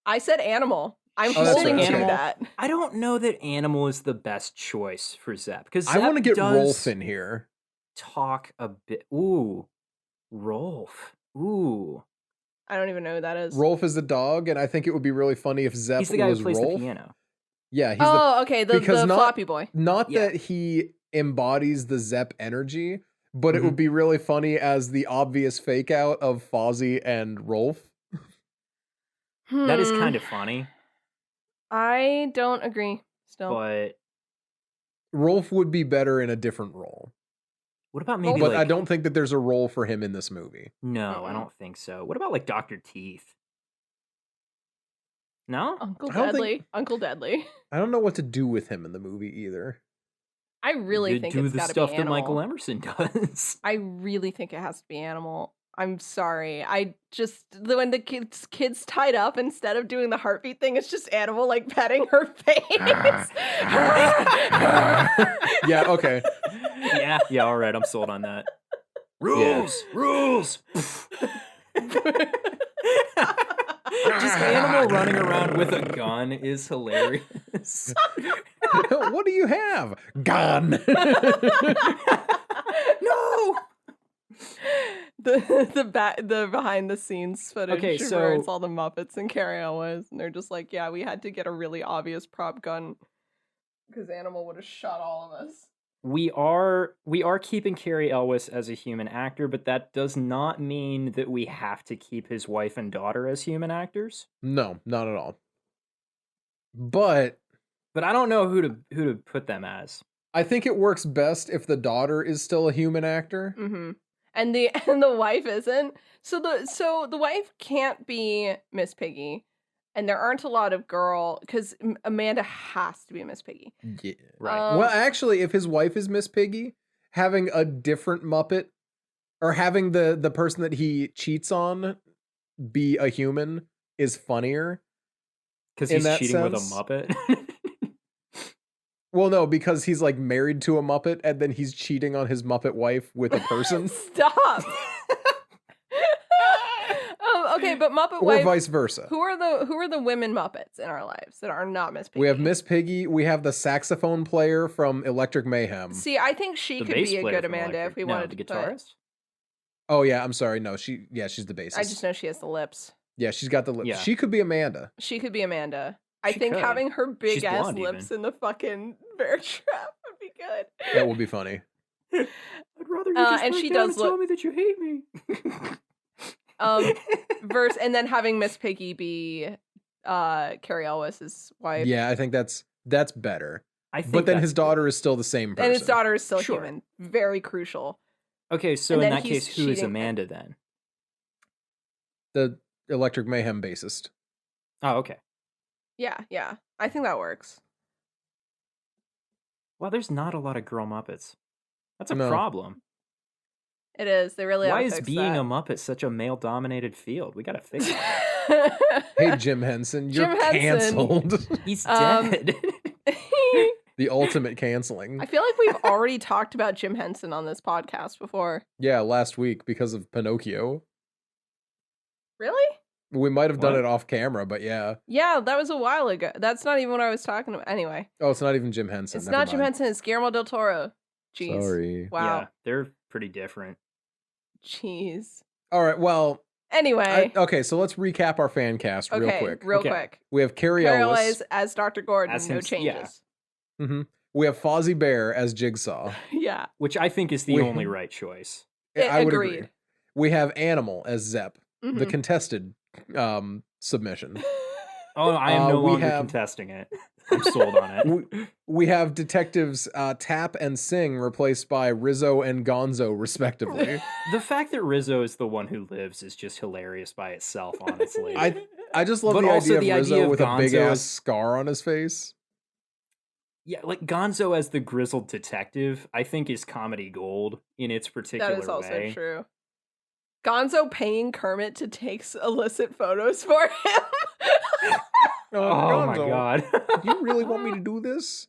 [SPEAKER 3] I said Animal. I'm
[SPEAKER 2] Oh, that's
[SPEAKER 3] holding
[SPEAKER 2] right,
[SPEAKER 3] to
[SPEAKER 2] okay.
[SPEAKER 3] that.
[SPEAKER 4] I don't know that Animal is the best choice for Zep because
[SPEAKER 2] I want to get
[SPEAKER 4] does
[SPEAKER 2] Rolf in here.
[SPEAKER 4] talk a bit. Ooh, Rolf. Ooh,
[SPEAKER 3] I don't even know who that is.
[SPEAKER 2] Rolf is the dog, and I think it would be really funny if Zep
[SPEAKER 4] he's the guy
[SPEAKER 2] was
[SPEAKER 4] who plays
[SPEAKER 2] Rolf.
[SPEAKER 4] the piano.
[SPEAKER 2] Yeah, he's
[SPEAKER 3] Oh, okay, the
[SPEAKER 2] because not-
[SPEAKER 3] floppy boy.
[SPEAKER 2] not
[SPEAKER 4] Yeah.
[SPEAKER 2] that he embodies the Zep energy, but it
[SPEAKER 4] Mhm.
[SPEAKER 2] would be really funny as the obvious fake out of Fozzie and Rolf.
[SPEAKER 4] That is
[SPEAKER 3] Hmm.
[SPEAKER 4] kind of funny,
[SPEAKER 3] I don't agree. Still,
[SPEAKER 4] but
[SPEAKER 2] Rolf would be better in a different role.
[SPEAKER 4] what about maybe
[SPEAKER 2] But
[SPEAKER 4] like?
[SPEAKER 2] I don't think that there's a role for him in this movie.
[SPEAKER 4] No, I
[SPEAKER 3] Mm-mm.
[SPEAKER 4] don't think so. What about like Dr. Teeth? No?
[SPEAKER 3] Uncle
[SPEAKER 2] I don't
[SPEAKER 3] Deadly.
[SPEAKER 2] think-
[SPEAKER 3] Uncle Deadly.
[SPEAKER 2] I don't know what to do with him in the movie either.
[SPEAKER 3] I really
[SPEAKER 4] You
[SPEAKER 3] think
[SPEAKER 4] do
[SPEAKER 3] it's
[SPEAKER 4] the
[SPEAKER 3] got to
[SPEAKER 4] stuff
[SPEAKER 3] be
[SPEAKER 4] that
[SPEAKER 3] Animal.
[SPEAKER 4] Michael Emerson does.
[SPEAKER 3] I really think it has to be Animal. I'm sorry. I just when the kids tied up, instead of doing the heartbeat thing, it's just Animal like petting her face.
[SPEAKER 2] Yeah, okay.
[SPEAKER 4] yeah, all right, I'm sold on that. Rules. Just Animal running around with a gun is hilarious.
[SPEAKER 2] What do you have? Gone.
[SPEAKER 4] No.
[SPEAKER 3] The behind the scenes footage
[SPEAKER 4] Okay,
[SPEAKER 3] where
[SPEAKER 4] so-
[SPEAKER 3] it's all the Muppets and Carrie Elwes, and they're just like, yeah, we had to get a really obvious prop gun because Animal would have shot all of us.
[SPEAKER 4] We are keeping Carrie Elwes as a human actor, but that does not mean that we have to keep his wife and daughter as human actors.
[SPEAKER 2] No, not at all. But
[SPEAKER 4] But I don't know who to put them as.
[SPEAKER 2] I think it works best if the daughter is still a human actor.
[SPEAKER 3] Mm-hmm. And the wife isn't. So the wife can't be Miss Piggy, and there aren't a lot of because Amanda has to be Miss Piggy.
[SPEAKER 2] Yeah.
[SPEAKER 4] Right.
[SPEAKER 2] Well, actually, if his wife is Miss Piggy, having a different Muppet or having the person that he cheats on be a human is funnier.
[SPEAKER 4] Because
[SPEAKER 2] in
[SPEAKER 4] he's
[SPEAKER 2] that
[SPEAKER 4] cheating with a
[SPEAKER 2] sense-
[SPEAKER 4] Muppet.
[SPEAKER 2] Well, no, because he's like married to a Muppet and then he's cheating on his Muppet wife with a person,
[SPEAKER 3] Stop. Okay, but Muppet
[SPEAKER 2] or
[SPEAKER 3] wife.
[SPEAKER 2] vice versa.
[SPEAKER 3] Who are the women Muppets in our lives that are not Miss Piggy?
[SPEAKER 2] We have Miss Piggy. We have the saxophone player from Electric Mayhem.
[SPEAKER 3] See, I think she
[SPEAKER 4] The
[SPEAKER 3] could
[SPEAKER 4] bass
[SPEAKER 3] be a
[SPEAKER 4] player
[SPEAKER 3] good
[SPEAKER 4] from
[SPEAKER 3] Amanda
[SPEAKER 4] Electric-
[SPEAKER 3] if we
[SPEAKER 4] no,
[SPEAKER 3] wanted
[SPEAKER 4] the
[SPEAKER 3] to put.
[SPEAKER 4] guitarist.
[SPEAKER 2] Oh yeah, I'm sorry. No, she's the bassist.
[SPEAKER 3] I just know she has the lips.
[SPEAKER 2] Yeah, she's got the lips.
[SPEAKER 4] Yeah.
[SPEAKER 2] She could be Amanda.
[SPEAKER 3] She could be Amanda. I
[SPEAKER 4] She
[SPEAKER 3] think
[SPEAKER 4] could.
[SPEAKER 3] having her big
[SPEAKER 4] She's
[SPEAKER 3] ass
[SPEAKER 4] blonde
[SPEAKER 3] lips
[SPEAKER 4] even.
[SPEAKER 3] in the fucking bear trap would be good.
[SPEAKER 2] That would be funny.
[SPEAKER 4] I'd rather you
[SPEAKER 3] Uh,
[SPEAKER 4] just
[SPEAKER 3] and
[SPEAKER 4] break
[SPEAKER 3] she
[SPEAKER 4] down
[SPEAKER 3] does
[SPEAKER 4] and tell
[SPEAKER 3] look-
[SPEAKER 4] me that you hate me.
[SPEAKER 3] And then having Miss Piggy be Carrie Elwes' wife.
[SPEAKER 2] Yeah, I think that's better.
[SPEAKER 4] I think
[SPEAKER 2] But then
[SPEAKER 4] that's
[SPEAKER 2] his daughter is still the same person.
[SPEAKER 3] And his daughter is still
[SPEAKER 4] Sure.
[SPEAKER 3] human. Very crucial.
[SPEAKER 4] Okay, so
[SPEAKER 3] And
[SPEAKER 4] in
[SPEAKER 3] then
[SPEAKER 4] that
[SPEAKER 3] he's
[SPEAKER 4] case, who is
[SPEAKER 3] cheating-
[SPEAKER 4] Amanda then?
[SPEAKER 2] the Electric Mayhem bassist.
[SPEAKER 4] Oh, okay.
[SPEAKER 3] Yeah. I think that works.
[SPEAKER 4] Well, there's not a lot of girl Muppets. That's a
[SPEAKER 2] No.
[SPEAKER 4] problem.
[SPEAKER 3] It is. They really
[SPEAKER 4] Why
[SPEAKER 3] oughta
[SPEAKER 4] is
[SPEAKER 3] fix
[SPEAKER 4] being
[SPEAKER 3] that.
[SPEAKER 4] a Muppet such a male-dominated field? We gotta fix it.
[SPEAKER 2] Hey, Jim Henson, you're
[SPEAKER 3] Jim Henson.
[SPEAKER 2] canceled.
[SPEAKER 4] He's
[SPEAKER 3] Um,
[SPEAKER 4] dead.
[SPEAKER 2] The ultimate canceling.
[SPEAKER 3] I feel like we've already talked about Jim Henson on this podcast before.
[SPEAKER 2] Yeah, last week because of Pinocchio.
[SPEAKER 3] Really?
[SPEAKER 2] We might have done
[SPEAKER 4] What?
[SPEAKER 2] it off camera, but yeah.
[SPEAKER 3] Yeah, that was a while ago. That's not even what I was talking about. Anyway,
[SPEAKER 2] Oh, it's not even Jim Henson.
[SPEAKER 3] it's
[SPEAKER 2] Never
[SPEAKER 3] not Jim
[SPEAKER 2] mind.
[SPEAKER 3] Henson. It's Guillermo del Toro. Jeez.
[SPEAKER 2] Sorry.
[SPEAKER 3] Wow.
[SPEAKER 4] Yeah, they're pretty different.
[SPEAKER 3] Jeez.
[SPEAKER 2] All right. Well,
[SPEAKER 3] Anyway.
[SPEAKER 2] okay. So let's recap our fan cast real
[SPEAKER 3] okay.
[SPEAKER 2] quick.
[SPEAKER 3] Real
[SPEAKER 4] Okay.
[SPEAKER 3] quick.
[SPEAKER 2] We have Carrie
[SPEAKER 3] Carrie
[SPEAKER 2] Ellis.
[SPEAKER 3] Elwes as Dr. Gordon.
[SPEAKER 4] As
[SPEAKER 3] No
[SPEAKER 4] him- yeah.
[SPEAKER 3] changes.
[SPEAKER 2] hmm We have Fozzie Bear as Jigsaw.
[SPEAKER 3] Yeah.
[SPEAKER 4] Which I think is the
[SPEAKER 2] We-
[SPEAKER 4] only right choice.
[SPEAKER 2] I would agree.
[SPEAKER 3] Agreed.
[SPEAKER 2] We have Animal as Zep, the
[SPEAKER 3] Mhm.
[SPEAKER 2] contested submission.
[SPEAKER 4] Oh, I am no
[SPEAKER 2] we
[SPEAKER 4] longer
[SPEAKER 2] have-
[SPEAKER 4] contesting it. I'm sold on it.
[SPEAKER 2] We have detectives Tap and Sing replaced by Rizzo and Gonzo, respectively.
[SPEAKER 4] The fact that Rizzo is the one who lives is just hilarious by itself, honestly.
[SPEAKER 2] I just love
[SPEAKER 4] But
[SPEAKER 2] the
[SPEAKER 4] also
[SPEAKER 2] idea
[SPEAKER 4] the
[SPEAKER 2] of Rizzo
[SPEAKER 4] idea of
[SPEAKER 2] with a big
[SPEAKER 4] Gonzo
[SPEAKER 2] ass
[SPEAKER 4] as-
[SPEAKER 2] scar on his face.
[SPEAKER 4] Yeah, like Gonzo as the grizzled detective, I think is comedy gold in its particular
[SPEAKER 3] That is also
[SPEAKER 4] way.
[SPEAKER 3] true. Gonzo paying Kermit to take illicit photos for him.
[SPEAKER 4] Oh my
[SPEAKER 2] Gonzo,
[SPEAKER 4] god.
[SPEAKER 2] Do you really want me to do this?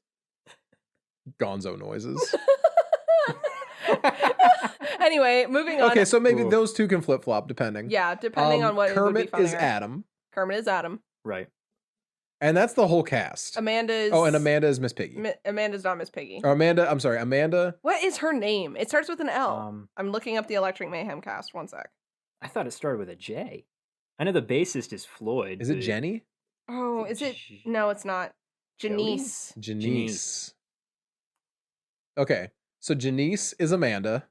[SPEAKER 2] Gonzo noises.
[SPEAKER 3] Anyway, moving on.
[SPEAKER 2] Okay, so maybe
[SPEAKER 4] Ooh.
[SPEAKER 2] those two can flip flop depending.
[SPEAKER 3] Yeah, depending on what
[SPEAKER 2] Kermit
[SPEAKER 3] would be
[SPEAKER 2] is
[SPEAKER 3] funnier.
[SPEAKER 2] Adam.
[SPEAKER 3] Kermit is Adam.
[SPEAKER 4] Right.
[SPEAKER 2] And that's the whole cast.
[SPEAKER 3] Amanda's.
[SPEAKER 2] Oh, and Amanda is Miss Piggy.
[SPEAKER 3] Amanda's not Miss Piggy.
[SPEAKER 2] Or Amanda, I'm sorry, Amanda.
[SPEAKER 3] What is her name? It starts with an L. I'm looking up the Electric Mayhem cast. One sec.
[SPEAKER 4] I thought it started with a J. I know the bassist is Floyd.
[SPEAKER 2] Is it
[SPEAKER 4] but-
[SPEAKER 2] Jenny?
[SPEAKER 3] Oh, is it? No, it's not. Janice.
[SPEAKER 2] Janice. Okay, so Janice is Amanda.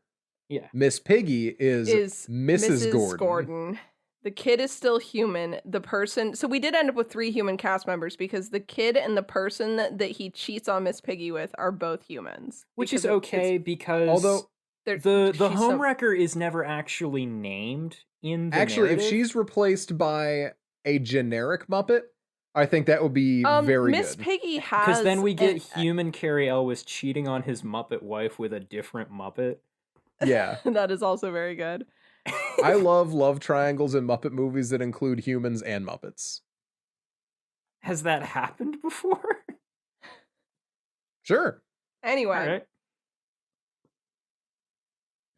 [SPEAKER 4] Yeah.
[SPEAKER 2] Miss Piggy is Mrs.
[SPEAKER 3] Gordon. The kid is still human. The person. So we did end up with 3 human cast members because the kid and the person that he cheats on Miss Piggy with are both humans.
[SPEAKER 4] Which is
[SPEAKER 3] Because
[SPEAKER 4] okay because
[SPEAKER 2] although
[SPEAKER 4] the
[SPEAKER 3] she's so-
[SPEAKER 4] homewrecker is never actually named in the
[SPEAKER 2] actually, if
[SPEAKER 4] narrative.
[SPEAKER 2] she's replaced by a generic Muppet, I think that would be very
[SPEAKER 3] Miss
[SPEAKER 2] good.
[SPEAKER 3] Piggy has.
[SPEAKER 4] Because then we get
[SPEAKER 3] an-
[SPEAKER 4] human Carrie Elwes cheating on his Muppet wife with a different Muppet.
[SPEAKER 2] Yeah.
[SPEAKER 3] that is also very good.
[SPEAKER 2] I love triangles in Muppet movies that include humans and Muppets.
[SPEAKER 4] Has that happened before?
[SPEAKER 2] Sure.
[SPEAKER 3] Anyway.
[SPEAKER 4] All right.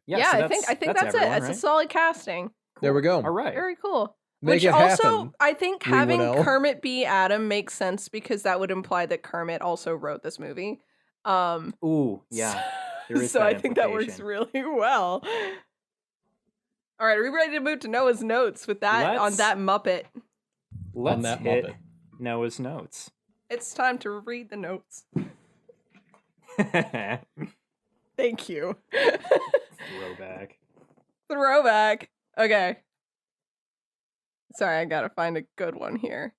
[SPEAKER 3] Yeah,
[SPEAKER 4] so
[SPEAKER 3] I think that's
[SPEAKER 4] everyone,
[SPEAKER 3] it. It's
[SPEAKER 4] right?
[SPEAKER 3] a solid casting.
[SPEAKER 2] There we go.
[SPEAKER 4] All right.
[SPEAKER 3] Very cool.
[SPEAKER 2] Make
[SPEAKER 3] Which
[SPEAKER 2] it
[SPEAKER 3] also,
[SPEAKER 2] happen,
[SPEAKER 3] I think
[SPEAKER 2] Lee
[SPEAKER 3] having
[SPEAKER 2] Winnell.
[SPEAKER 3] Kermit be Adam makes sense because that would imply that Kermit also wrote this movie.
[SPEAKER 4] Ooh, yeah. There is
[SPEAKER 3] so
[SPEAKER 4] that
[SPEAKER 3] I think that works
[SPEAKER 4] implication.
[SPEAKER 3] really well. All right, are we ready to move to Noah's notes with that on
[SPEAKER 4] Let's-
[SPEAKER 3] that Muppet?
[SPEAKER 4] Let's
[SPEAKER 2] that
[SPEAKER 4] hit
[SPEAKER 2] Muppet.
[SPEAKER 4] Noah's notes.
[SPEAKER 3] It's time to read the notes.
[SPEAKER 4] Throwback.
[SPEAKER 3] Thank you. Throwback. Okay. Sorry, I gotta find a good one here.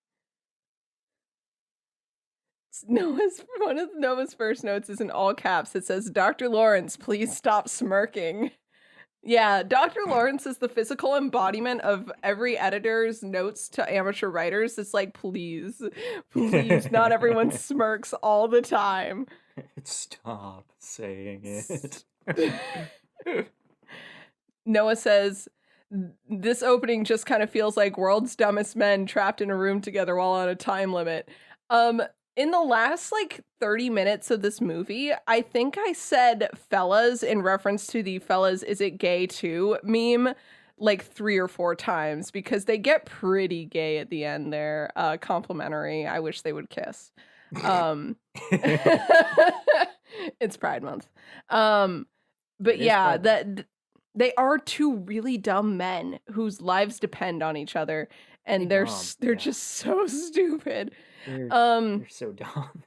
[SPEAKER 3] One of Noah's first notes is in all caps. It says, "Dr. Lawrence, please stop smirking." Yeah, Dr. Lawrence is the physical embodiment of every editor's notes to amateur writers. It's like, please, not everyone smirks all the time.
[SPEAKER 4] Stop saying it.
[SPEAKER 3] Noah says, "This opening just kind of feels like world's dumbest men trapped in a room together while on a time limit." In the last 30 minutes of this movie, I think I said fellas in reference to the fellas is it gay too meme 3 or 4 times because they get pretty gay at the end there. Complimentary. I wish they would kiss. It's Pride Month. But
[SPEAKER 4] It is
[SPEAKER 3] yeah,
[SPEAKER 4] Pride
[SPEAKER 3] they are 2 really dumb men whose lives depend on each other, and they're
[SPEAKER 4] yeah.
[SPEAKER 3] just so stupid.
[SPEAKER 4] They're so dumb.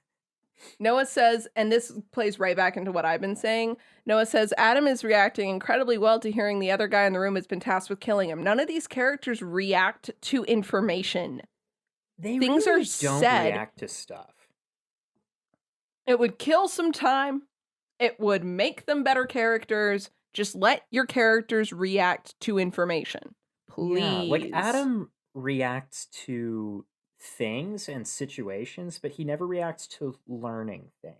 [SPEAKER 3] Noah says, and this plays right back into what I've been saying. Noah says, Adam is reacting incredibly well to hearing the other guy in the room has been tasked with killing him. None of these characters react to information.
[SPEAKER 4] They
[SPEAKER 3] Things
[SPEAKER 4] really
[SPEAKER 3] are
[SPEAKER 4] don't
[SPEAKER 3] said.
[SPEAKER 4] react to stuff.
[SPEAKER 3] It would kill some time. It would make them better characters. Just let your characters react to information. Please.
[SPEAKER 4] Yeah, Adam reacts to things and situations, but he never reacts to learning things.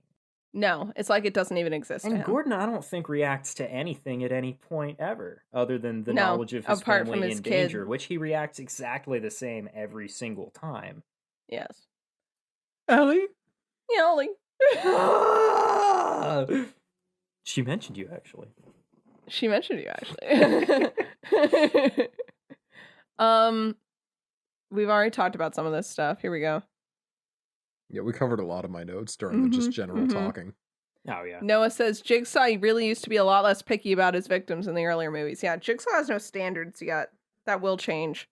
[SPEAKER 3] No, it's like it doesn't even exist. to
[SPEAKER 4] And
[SPEAKER 3] him.
[SPEAKER 4] Gordon, I don't think reacts to anything at any point ever, other than the
[SPEAKER 3] No,
[SPEAKER 4] knowledge of his
[SPEAKER 3] apart
[SPEAKER 4] family
[SPEAKER 3] from his
[SPEAKER 4] in
[SPEAKER 3] kid.
[SPEAKER 4] danger, which he reacts exactly the same every single time.
[SPEAKER 3] Yes.
[SPEAKER 2] Ellie?
[SPEAKER 3] Yelling.
[SPEAKER 4] She mentioned you, actually.
[SPEAKER 3] She mentioned you actually. We've already talked about some of this stuff. Here we go.
[SPEAKER 2] Yeah, we covered a lot of my notes during the just general talking.
[SPEAKER 4] Oh, yeah.
[SPEAKER 3] Noah says Jigsaw really used to be a lot less picky about his victims in the earlier movies. Yeah, Jigsaw has no standards yet. That will change.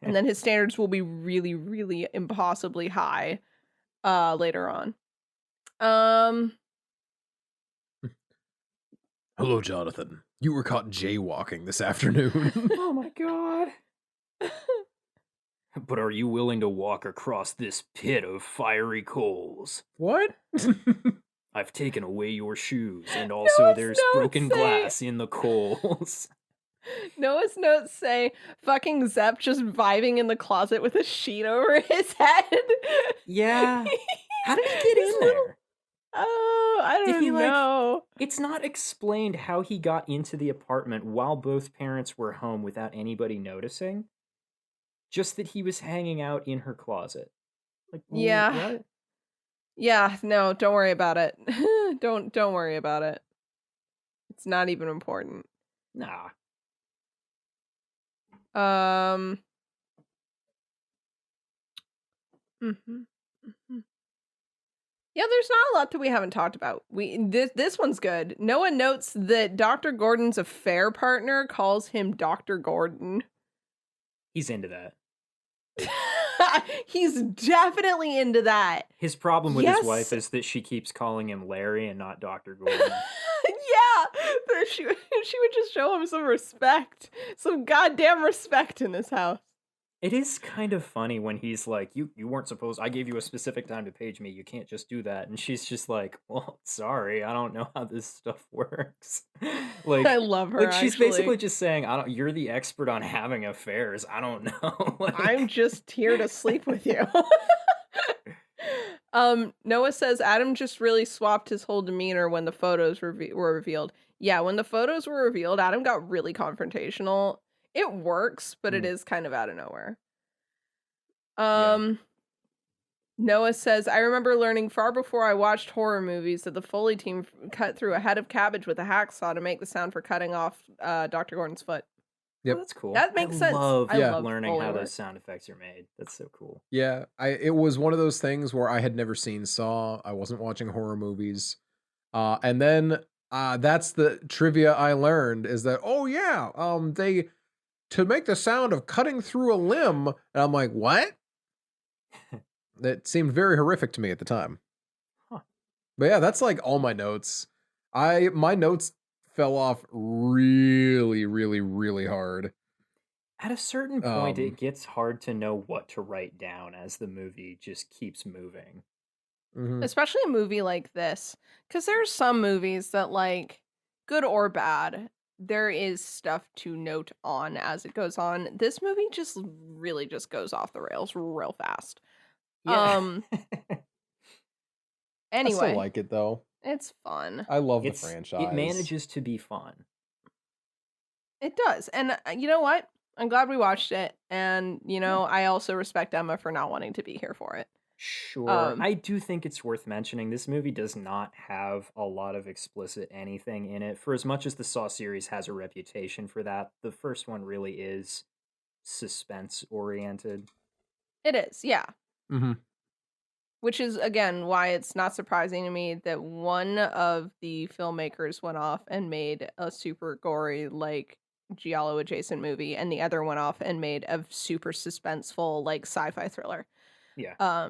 [SPEAKER 3] And then his standards will be really, really impossibly high later on.
[SPEAKER 2] Hello, Jonathan. You were caught jaywalking this afternoon.
[SPEAKER 4] Oh my god. But are you willing to walk across this pit of fiery coals?
[SPEAKER 2] What?
[SPEAKER 4] I've taken away your shoes, and also there's
[SPEAKER 3] notes
[SPEAKER 4] broken
[SPEAKER 3] say-
[SPEAKER 4] glass in the coals.
[SPEAKER 3] Noah's notes say fucking Zepp just vibing in the closet with a sheet over his head.
[SPEAKER 4] Yeah. How did he get in there?
[SPEAKER 3] Oh, I
[SPEAKER 4] Did
[SPEAKER 3] don't
[SPEAKER 4] he,
[SPEAKER 3] know.
[SPEAKER 4] It's not explained how he got into the apartment while both parents were home without anybody noticing. Just that he was hanging out in her closet.
[SPEAKER 3] Yeah.
[SPEAKER 4] What?
[SPEAKER 3] Yeah, no, don't worry about it. Don't worry about it. It's not even important.
[SPEAKER 4] Nah.
[SPEAKER 3] Mhm. Yeah, there's not a lot that we haven't talked about. This one's good. Noah notes that Dr. Gordon's affair partner calls him Dr. Gordon.
[SPEAKER 4] He's into that.
[SPEAKER 3] He's definitely into that.
[SPEAKER 4] His problem with his
[SPEAKER 3] Yes.
[SPEAKER 4] wife is that she keeps calling him Larry and not Dr. Gordon.
[SPEAKER 3] Yeah, but she would just show him some respect, some goddamn respect in this house.
[SPEAKER 4] It is kind of funny when he's like, you weren't supposed, I gave you a specific time to page me, you can't just do that. And she's just like, well, sorry, I don't know how this stuff works. Like,
[SPEAKER 3] I love her.
[SPEAKER 4] she's
[SPEAKER 3] actually.
[SPEAKER 4] basically just saying, you're the expert on having affairs. I don't know. Like,
[SPEAKER 3] I'm just here to sleep with you. Noah says Adam just really swapped his whole demeanor when the photos were revealed. Yeah, when the photos were revealed, Adam got really confrontational. It works, but it is kind of out of nowhere. Noah says, I remember learning far before I watched horror movies that the Foley team cut through a head of cabbage with a hacksaw to make the sound for cutting off Dr. Gordon's foot.
[SPEAKER 2] Yep.
[SPEAKER 4] Oh, that's cool.
[SPEAKER 3] That makes sense.
[SPEAKER 4] Love
[SPEAKER 3] I love
[SPEAKER 4] learning
[SPEAKER 3] Foley
[SPEAKER 4] how
[SPEAKER 3] work.
[SPEAKER 4] those sound effects are made. That's so cool.
[SPEAKER 2] Yeah, it was one of those things where I had never seen Saw. I wasn't watching horror movies. And then that's the trivia I learned is that, oh yeah, they to make the sound of cutting through a limb, and I'm like, what? That seemed very horrific to me at the time.
[SPEAKER 4] Huh.
[SPEAKER 2] But yeah, that's like all my notes. My notes fell off really, really, really hard.
[SPEAKER 4] At a certain point,
[SPEAKER 2] Um,
[SPEAKER 4] it gets hard to know what to write down as the movie just keeps moving.
[SPEAKER 2] Mhm.
[SPEAKER 3] Especially a movie like this. Because there's some movies that, like, good or bad, there is stuff to note on as it goes on. This movie just really just goes off the rails real fast.
[SPEAKER 4] Yeah.
[SPEAKER 2] I
[SPEAKER 3] Anyway,
[SPEAKER 2] still like it though.
[SPEAKER 3] it's fun.
[SPEAKER 2] I love the
[SPEAKER 4] It
[SPEAKER 2] franchise.
[SPEAKER 4] manages to be fun.
[SPEAKER 3] It does. And you know what? I'm glad we watched it. And, you know, I also respect Emma for not wanting to be here for it.
[SPEAKER 4] Sure.
[SPEAKER 3] Um,
[SPEAKER 4] I do think it's worth mentioning this movie does not have a lot of explicit anything in it. For as much as the Saw series has a reputation for that, the first one really is suspense oriented.
[SPEAKER 3] It is, yeah.
[SPEAKER 2] Mm-hmm.
[SPEAKER 3] Which is, again, why it's not surprising to me that one of the filmmakers went off and made a super gory, like, Giallo adjacent movie, and the other went off and made a super suspenseful, like, sci-fi thriller.
[SPEAKER 4] Yeah.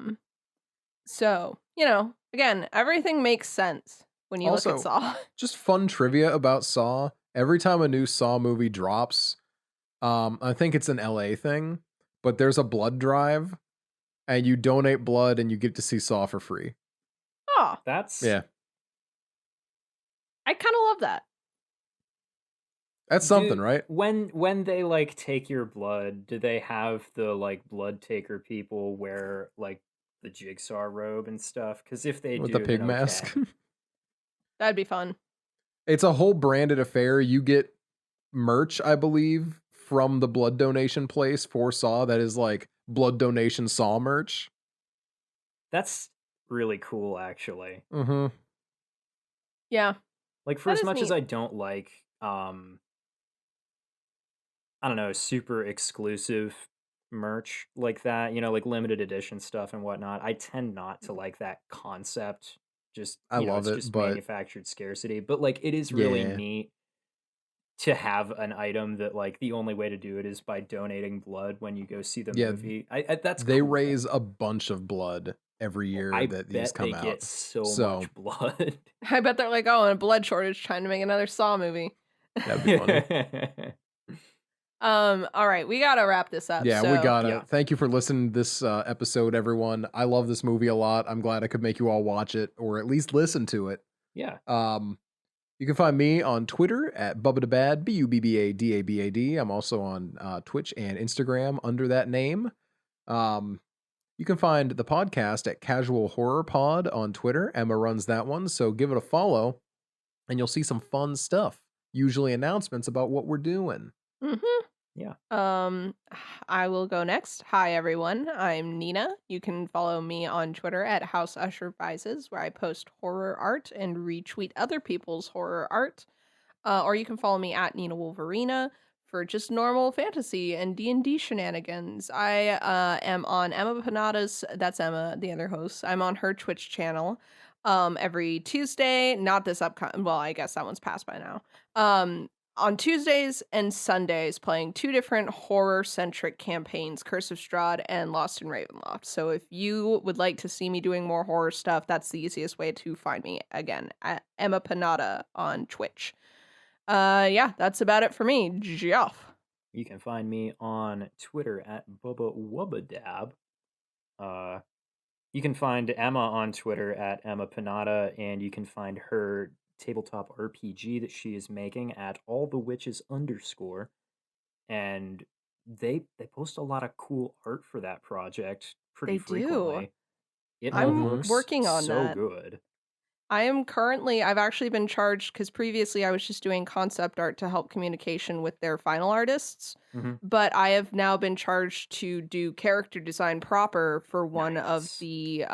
[SPEAKER 3] So, you know, again, everything makes sense when you look
[SPEAKER 2] Also,
[SPEAKER 3] at Saw.
[SPEAKER 2] Just fun trivia about Saw. Every time a new Saw movie drops, I think it's an LA thing, but there's a blood drive, and you donate blood and you get to see Saw for free.
[SPEAKER 3] Oh,
[SPEAKER 4] That's
[SPEAKER 2] Yeah,
[SPEAKER 3] I kind of love that.
[SPEAKER 2] that's something, right?
[SPEAKER 4] When they like take your blood, do they have the like blood taker people wear like the jigsaw robe and stuff? Because if they
[SPEAKER 2] With
[SPEAKER 4] do,
[SPEAKER 2] the pig
[SPEAKER 4] then
[SPEAKER 2] mask.
[SPEAKER 4] okay.
[SPEAKER 3] That'd be fun.
[SPEAKER 2] It's a whole branded affair. You get merch, I believe, from the blood donation place for Saw that is like blood donation Saw merch.
[SPEAKER 4] That's really cool, actually.
[SPEAKER 2] Mm-hmm.
[SPEAKER 3] Yeah.
[SPEAKER 4] Like for
[SPEAKER 3] That
[SPEAKER 4] as
[SPEAKER 3] is
[SPEAKER 4] much as
[SPEAKER 3] neat.
[SPEAKER 4] I don't like I don't know, super exclusive merch like that, you know, like limited edition stuff and whatnot, I tend not to like that concept. Just
[SPEAKER 2] I
[SPEAKER 4] you know,
[SPEAKER 2] love
[SPEAKER 4] it's
[SPEAKER 2] it,
[SPEAKER 4] just
[SPEAKER 2] but
[SPEAKER 4] manufactured scarcity. But like it is really
[SPEAKER 2] yeah,
[SPEAKER 4] neat to have an item that like the only way to do it is by donating blood when you go see the
[SPEAKER 2] yeah,
[SPEAKER 4] movie. I that's
[SPEAKER 2] they
[SPEAKER 4] cool.
[SPEAKER 2] raise a bunch of blood every year
[SPEAKER 4] I
[SPEAKER 2] that these
[SPEAKER 4] bet
[SPEAKER 2] come
[SPEAKER 4] they
[SPEAKER 2] out.
[SPEAKER 4] get so
[SPEAKER 2] So
[SPEAKER 4] much blood.
[SPEAKER 3] I bet they're like, oh, in a blood shortage trying to make another Saw movie.
[SPEAKER 2] that'd be funny.
[SPEAKER 3] All right, we gotta wrap this up.
[SPEAKER 2] Yeah,
[SPEAKER 3] so,
[SPEAKER 2] we got it.
[SPEAKER 4] yeah.
[SPEAKER 2] Thank you for listening to this episode, everyone. I love this movie a lot. I'm glad I could make you all watch it or at least listen to it.
[SPEAKER 4] Yeah.
[SPEAKER 2] You can find me on Twitter at Bubbadabad, Bubbadabad. I'm also on Twitch and Instagram under that name. You can find the podcast at Casual Horror Pod on Twitter. Emma runs that one, so give it a follow, and you'll see some fun stuff. Usually announcements about what we're doing.
[SPEAKER 3] Mm-hmm.
[SPEAKER 4] Yeah.
[SPEAKER 3] I will go next. Hi everyone, I'm Nina. You can follow me on Twitter at House Usher Vices, where I post horror art and retweet other people's horror art. Or you can follow me at Nina Wolverina for just normal fantasy and D&D shenanigans. I am on Emma Panada's, that's Emma, the other host. I'm on her Twitch channel every Tuesday, not this upcoming, well, I guess that one's passed by now. On Tuesdays and Sundays, playing 2 different horror-centric campaigns, Curse of Strahd and Lost in Ravenloft. So if you would like to see me doing more horror stuff, that's the easiest way to find me. Again, at Emma Panada on Twitch. Yeah, that's about it for me. Geoff.
[SPEAKER 4] You can find me on Twitter at Bubba Wubbadab. You can find Emma on Twitter at Emma Panada, and you can find her tabletop RPG that she is making at allthewitches_. And they post a lot of cool art for that project pretty
[SPEAKER 3] They do.
[SPEAKER 4] frequently. It
[SPEAKER 3] I'm
[SPEAKER 4] looks
[SPEAKER 3] working on
[SPEAKER 4] so
[SPEAKER 3] that.
[SPEAKER 4] good.
[SPEAKER 3] I've actually been charged because previously I was just doing concept art to help communication with their final artists.
[SPEAKER 4] Mhm.
[SPEAKER 3] But I have now been charged to do character design proper for one of
[SPEAKER 4] Nice.
[SPEAKER 3] the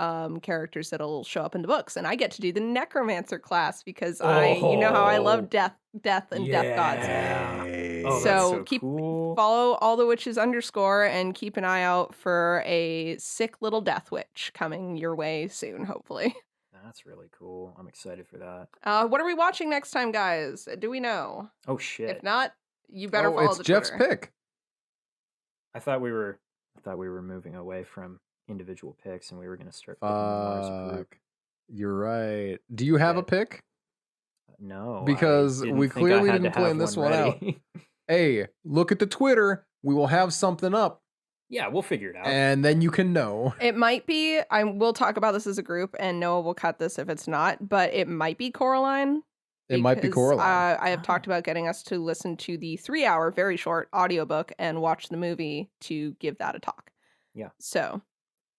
[SPEAKER 3] characters that'll show up in the books. And I get to do the necromancer class because you know how I
[SPEAKER 4] Oh.
[SPEAKER 3] love death and death gods.
[SPEAKER 4] Yeah. Oh, that's
[SPEAKER 3] So
[SPEAKER 4] so
[SPEAKER 3] keep
[SPEAKER 4] cool.
[SPEAKER 3] follow all the witches _ and keep an eye out for a sick little death witch coming your way soon, hopefully.
[SPEAKER 4] That's really cool. I'm excited for that.
[SPEAKER 3] What are we watching next time, guys? Do we know?
[SPEAKER 4] Oh shit.
[SPEAKER 3] If not, you better follow
[SPEAKER 2] it's
[SPEAKER 3] the
[SPEAKER 2] Jeff's
[SPEAKER 3] Twitter.
[SPEAKER 2] pick.
[SPEAKER 4] I thought we were moving away from individual picks and we were going to start picking more as a group.
[SPEAKER 2] Fuck. You're right. Do you have a
[SPEAKER 4] Shit.
[SPEAKER 2] pick?
[SPEAKER 4] No, I
[SPEAKER 2] Because
[SPEAKER 4] didn't
[SPEAKER 2] we
[SPEAKER 4] think I
[SPEAKER 2] clearly
[SPEAKER 4] had to
[SPEAKER 2] didn't plan
[SPEAKER 4] have
[SPEAKER 2] this
[SPEAKER 4] one
[SPEAKER 2] one out.
[SPEAKER 4] ready.
[SPEAKER 2] Hey, look at the Twitter. We will have something up,
[SPEAKER 4] Yeah, we'll figure it out.
[SPEAKER 2] and then you can know.
[SPEAKER 3] It might be. We'll talk about this as a group, and Noah will cut this if it's not. But it might be Coraline.
[SPEAKER 2] It might be
[SPEAKER 3] because,
[SPEAKER 2] Coraline.
[SPEAKER 3] I have talked about getting us to listen to the 3-hour, very short audiobook and watch the movie to give that a talk.
[SPEAKER 4] Yeah.
[SPEAKER 3] So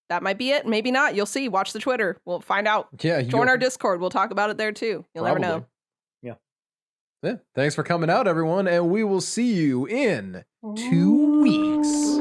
[SPEAKER 3] that might be it. Maybe not. You'll see. Watch the Twitter. We'll find out.
[SPEAKER 2] Yeah,
[SPEAKER 3] Join our Discord. We'll talk about it there too. You'll never know.
[SPEAKER 2] Yeah. Thanks for coming out, everyone, and we will see you in 2 weeks.